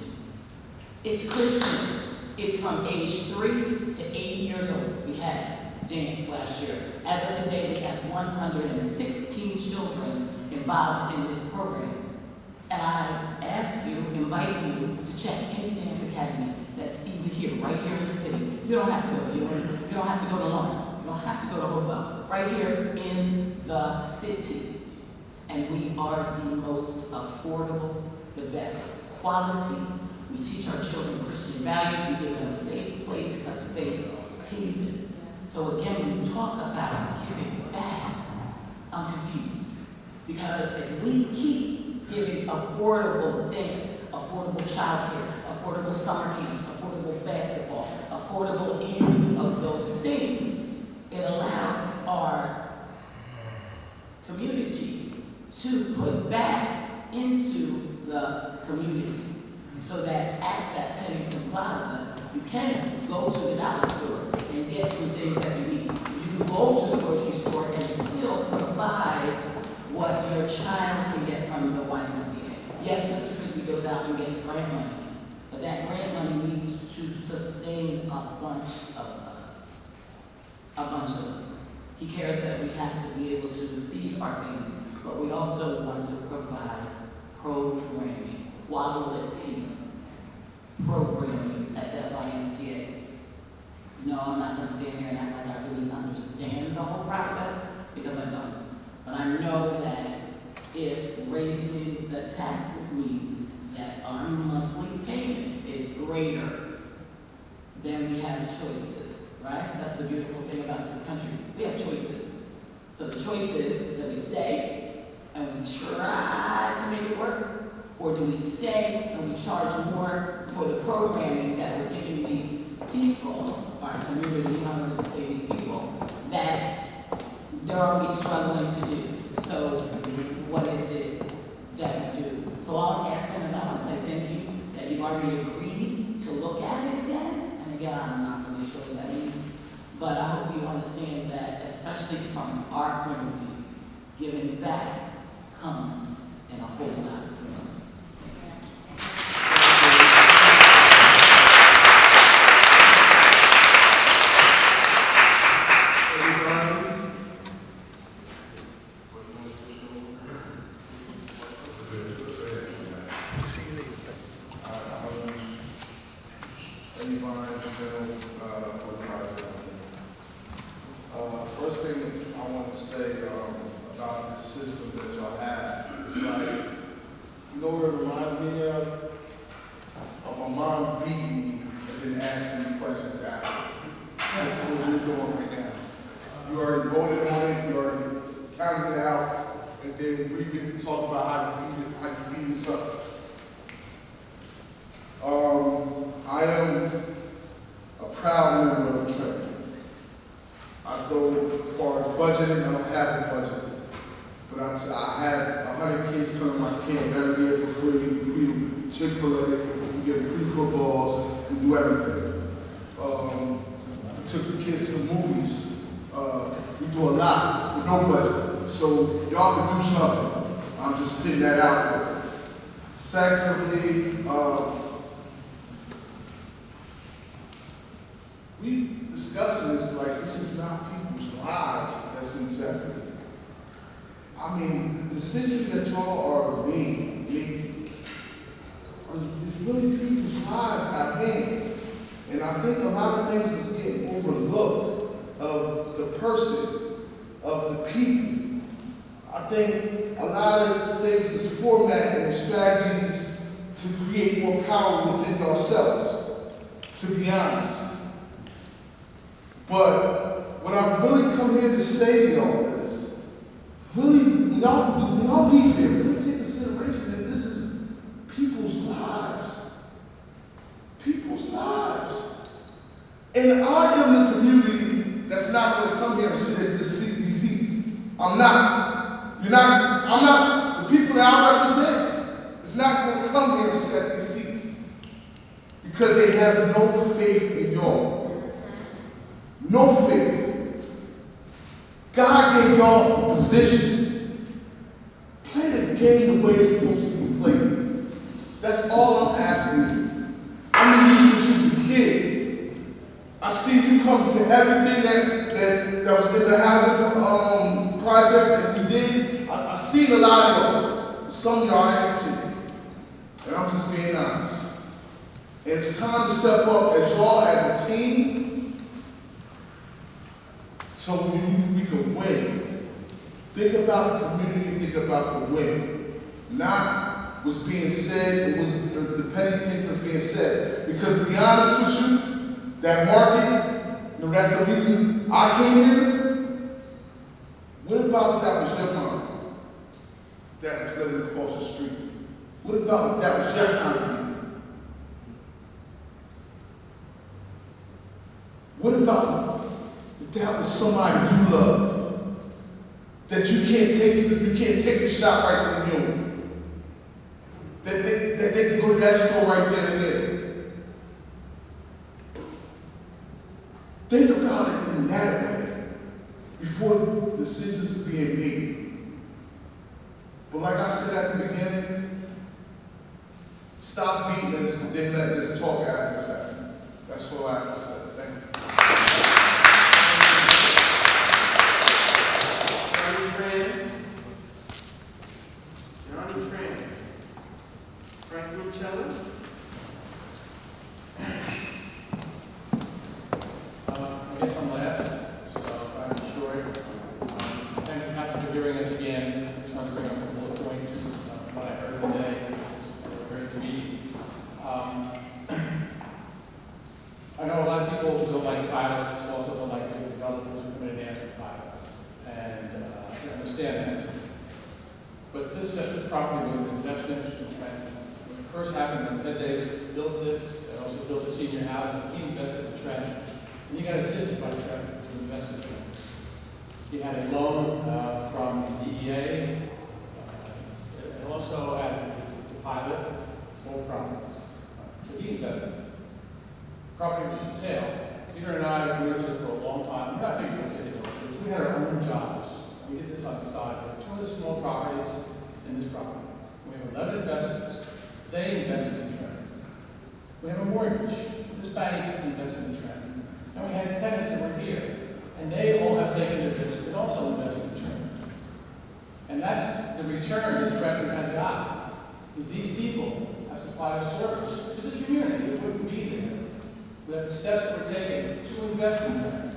It's Christian. It's from age 3 to 80 years old. We had dance last year. As of today, we have 116 children involved in this program. And I ask you, invite you to check any dance academy that's even here, right here in the city. You don't have to go. You don't have to go to Lawrence. You don't have to go to Hopewell. Right here in the city. And we are the most affordable, the best quality. We teach our children Christian values. We give them a safe place, a safe haven. So again, when you talk about giving back, I'm confused. Because if we keep giving affordable dance, affordable childcare, affordable summer camps, affordable basketball, affordable any of those things, it allows our community to put back into the community. So that at that Pennington Plaza, you can go to the dollar store and get some things that you need. You can go to the grocery store and still provide what your child can get from the YMCA. Yes, Mr. Frisbee goes out and gets grant money, but that grant money needs to sustain a bunch of us. A bunch of us. He cares that we have to be able to feed our families, but we also want to provide programming, quality programming at that YMCA. No, I'm not going to stand here and act like I really understand the whole process, because I don't. But I know that if raising the taxes means that our monthly payment is greater, then we have choices, right? That's the beautiful thing about this country. We have choices. So the choice is that we stay and we try to make it work, or do we stay and we charge more for the programming that we're giving these people, our community, in order to say these people, that they're already struggling to do. So what is it that we do? So all I'm asking is, I want to say thank you that you've already agreed to look at it again. And again, I'm not really sure what that means, but I hope you understand that, especially from our point of view, giving back comes in a whole lot of forms. First thing I want to say about this system that y'all have, it's like, you know what it reminds me of? Of my mom beating me and then asking me questions after. That's what we're doing right now. You already voted on it, you already counted it out, and then we get to talk about how you beat us up. I am a proud member of Trenton. I go as far as budgeting, I don't have a budget. But I have 100 kids come to my camp every year for free. We feed Chick-fil-A, we give them free footballs, we do everything. We took the kids to the movies. We do a lot with no budget. So y'all can do something. I'm just putting that out there. Secondly, we discussing this like this is not people's lives that's in jeopardy. I mean, the decisions that y'all are making is really people's lives at hand. And I think a lot of things is getting overlooked of the person, of the people. I think a lot of things is formatting and strategies to create more power within yourselves, to be honest. But what I've really come here to say to y'all is, really, when y'all leave here, really take consideration that this is people's lives. People's lives. And I am the community that's not going to come here and sit at these seats. I'm not. You're not. I'm not. The people that I represent is not going to come here and sit at these seats because they have no faith in y'all. No faith. God gave y'all a position. Play the game the way it's supposed to be played. That's all I'm asking you. I'm used to you as a kid. I see you come to everything that was in the housing project that we did. I seen a lot of y'all. Some of y'all I ain't seen. And I'm just being honest. And it's time to step up as y'all as a team so we can win. Think about the community, think about the win. Not what's being said, it was the petty things that's being said. Because to be honest with you, that market, that's the reason I came here. What about if that was your mom that was living across the street? What about if that was your auntie? What about if that was somebody you love that you can't take the shop right to the mule? That they can go to that store right then and there. Think about it in that way before decisions are being made. But like I said at the beginning, stop beating us and then let us talk after the fact. That's all I have to say. Thank you. I guess I'm last, so I'm short. Thank you, Council, for hearing us again. I just want to bring up a couple of points what I heard today. Very good meeting. I know a lot of people understand that. But this property was an investment from Trenton. When it first happened, when Ted Davis built this, and also built a senior housing, he invested in Trenton. And he got assisted by Trenton to invest in Trenton. He had a loan from the DEA, and also at the pilot, both properties. So he invested. Property was for sale. Peter and I worked with it for a long time. We're not big real estate developers. We had our own jobs. We did this on the side. We have 2 other small properties and this property. We have 11 investors. They invested in Trenton. We have a mortgage. This bank invested in Trenton. And we had tenants that were here. And they all have taken the risk and also invested in Trenton. And that's the return that Trenton has got. Is these people have supplied a service to the community that wouldn't be there. We have the steps that we're taking to invest in Trenton.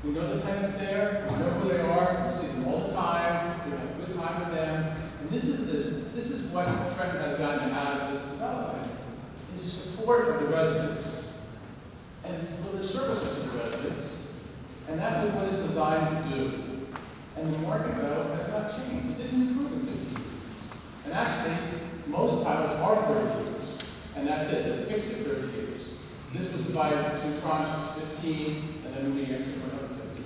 We know the tenants there, we know who they are, we see them all the time, we have a good time with them. And this is what Trenton has gotten out of this development, is the support of the residents. And it's the services of the residents. And that was what it's designed to do. And the market, though, has not changed. It didn't improve in 15 years. And actually, most pilots are 30 years. And that's it, they're fixed at 30 years. This was divided into 2 tranches, 15, and then we actually for another 15.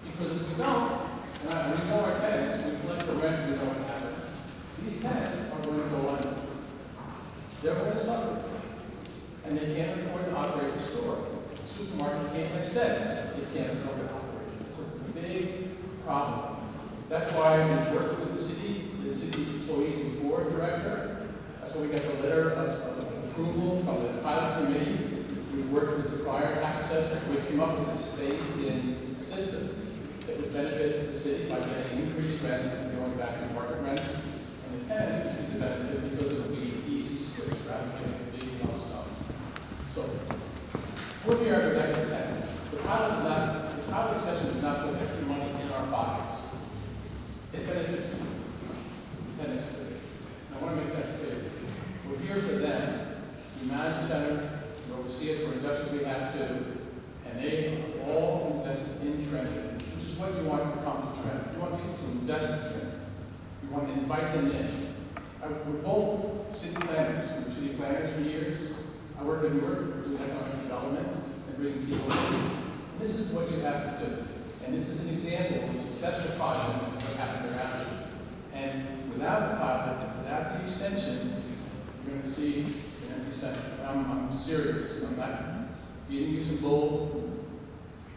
Because if we don't, and we know our tenants, we collect the rent, we know what happens. These tenants are going to go under. They're going to suffer. And they can't afford to operate the store. The supermarket can't, like I said, they can't afford to operate. It's a big problem. That's why we worked with the city employees before director. That's why we got the letter of approval from the pilot committee. We worked with the prior tax assessor. We came up with this phased-in system that would benefit the city by getting increased rents and going back to market rents. And the tenants would see the benefit because it would be easy switch rather than a big lump sum. So, we're here to protect the tenants. The pilot session does not put extra money in our pockets. It benefits the tenants today. And I want to make that clear. We're here for them. We manage the center. We oversee it for investors we have to, and they all invest in Trenton, which is what you want to come to Trenton. You want people to invest in Trenton. You want to invite them in. We're both city planners. We were city planners for years. I work in Newark doing economic development and bringing people in. This is what you have to do. And this is an example of a successful project of what happened thereafter. And without the pilot, without the extension, you're going to see I'm serious. I'm not beating you some bull.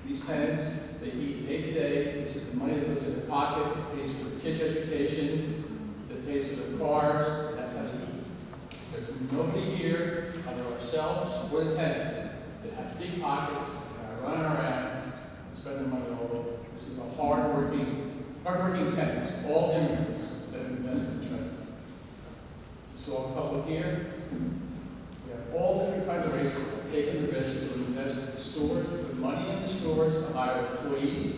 These tenants, they eat day to day. This is the money that goes in their pocket. It pays for the kids' education. It pays for their cars. That's how they eat. There's nobody here, either ourselves or the tenants, that have big pockets and are running around and spending money all over. This is a hardworking tenants, all immigrants that invest in Trenton. You saw a couple here. All different kinds of races have taken the risk to invest in the stores, put money in the stores, to hire employees,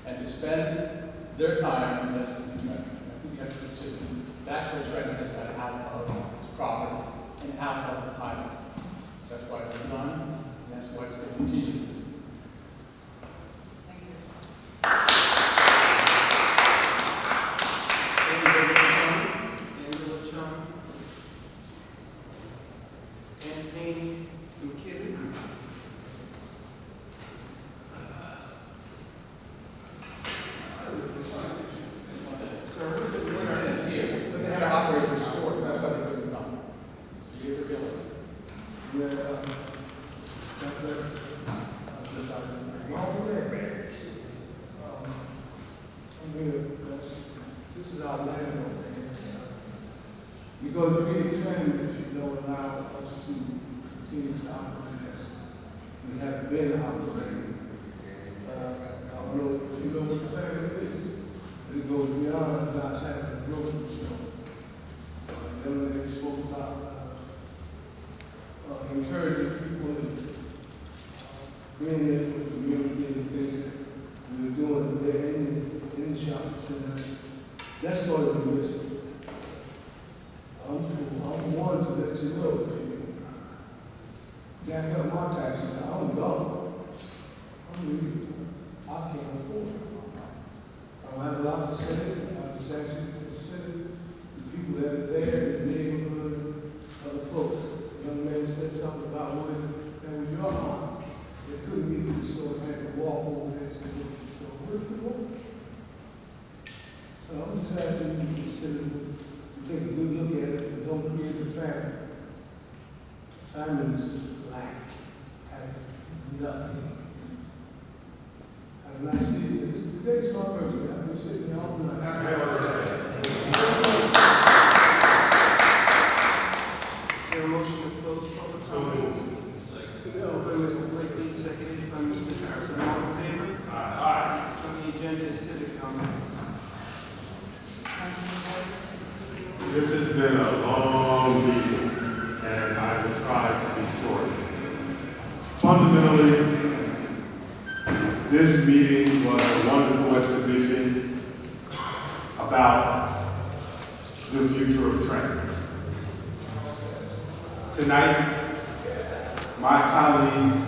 and to spend their time investing in Trenton. I think you have to consider that's what Trenton has got out of its property and out of the pilot. That's why it's done, and that's why it's going to continue. This is our land over here. Because we need training that don't allow us to continue to operate as we have been operating. I don't know if you know what the family is. It goes beyond not having a grocery store. The other day spoke about encouraging people to bring in with the community and things that we're doing there in the shopping center. That's going to be risky. I'm wanting to let you know if you jack up my taxes, I'm gone. I can't afford it. I don't have a lot of consider, to take a good look at it, and don't create a family. Families lack, have nothing. Have a nice evening. Today's my birthday. I've been sitting here all night. Happy birthday. Is there a motion to close public comments? Moved by Mr. Blakely, seconded by Mr. Harrison. All in favor? Aye. Next on the agenda is civic comments. This has been a long meeting, and I will try to be short. Fundamentally, this meeting was a wonderful exhibition about the future of Trenton. Tonight, my colleagues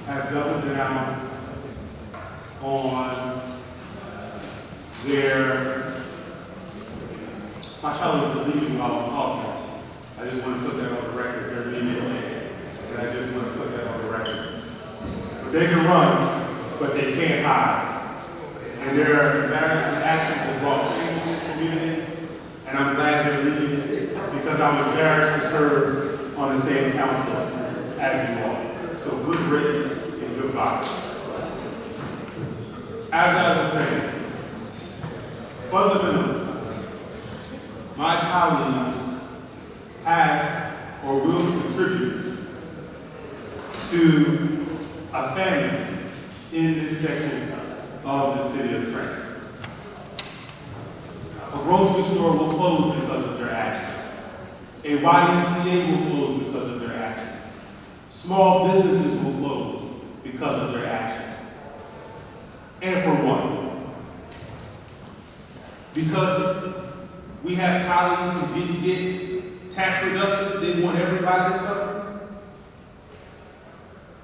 have doubled down on my colleagues are leaving while I'm talking. I just want to put that on the record. They're leaving, and I just want to put that on the record. But they can run, but they can't hide. And there are embarrassing actions that brought pain to this community, and I'm glad they're leaving because I'm embarrassed to serve on the same council as you all. So good riddance and goodbye. As I was saying, fundamentally, my colleagues have or will contribute to a family in this section of the city of Trenton. A grocery store will close because of their actions. A YMCA will close because of their actions. Small businesses will close because of their actions. And for what? Because we have colleagues who didn't get tax reductions, they want everybody to suffer.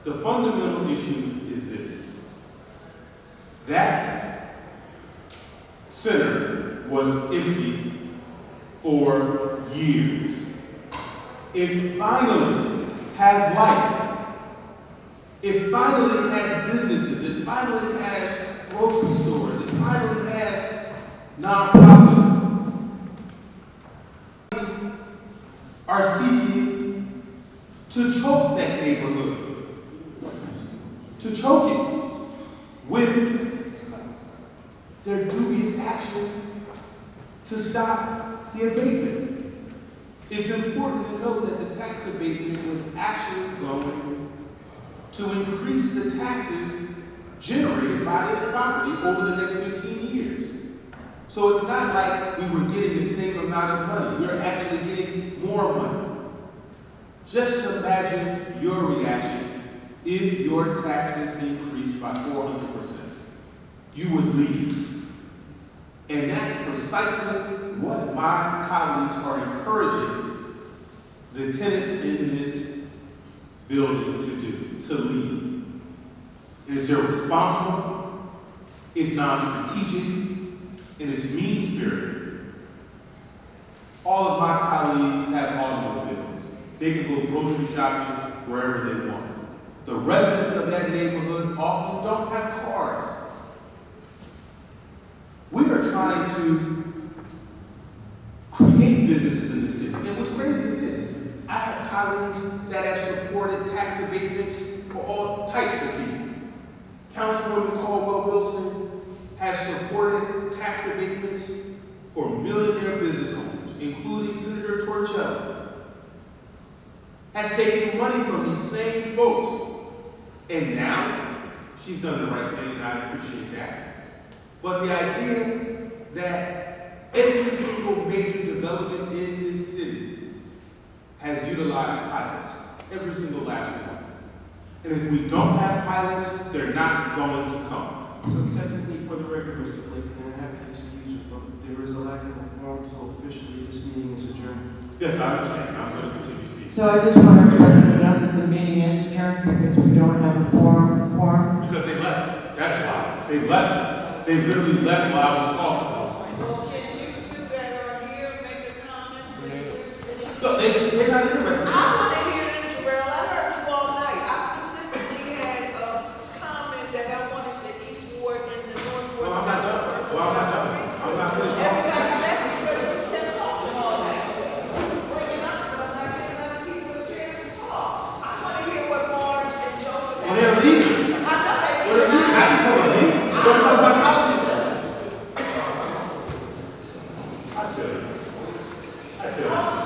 The fundamental issue is this. That center was empty for years. It finally has life. It finally has businesses. It finally has grocery stores. It finally has nonprofits. Are seeking to choke that neighborhood, to choke it with their dubious action to stop the abatement. It's important to know that the tax abatement was actually going to increase the taxes generated by this property over the next 15 years. So it's not like we were getting the same amount of money. We're actually getting more money. Just imagine your reaction if your taxes increased by 400%. You would leave. And that's precisely what my colleagues are encouraging the tenants in this building to do, to leave. And it's irresponsible, it's non-strategic, and it's mean-spirited. All of my colleagues have automobiles. They can go grocery shopping wherever they want. The residents of that neighborhood often don't have cars. We are trying to create businesses in the city. And what's crazy is this. I have colleagues that have supported tax abatements for all types of people. Councilwoman Caldwell-Wilson has supported tax abatements for millionaire business owners, including Senator Torcello. Has taken money from these same folks. And now, she's done the right thing, and I appreciate that. But the idea that every single major development in this city has utilized pilots, every single last one. And if we don't have pilots, they're not going to come. So technically, for the record, Mr. Blake, and I have to excuse you, but there is a lack of a quorum, so officially this meeting is adjourned. Yes, I understand. I'm going to continue speaking. So I just want everybody to know that the meeting is adjourned because we don't have a quorum. Because they left. That's why. They left. They literally left while I was talking. Look, they're not interested. I want to hear them, Jarrell. I heard you all night. I specifically had a comment that I wanted the East Ward and the North Ward. Well, I'm not done. I'm not finished. I tell you.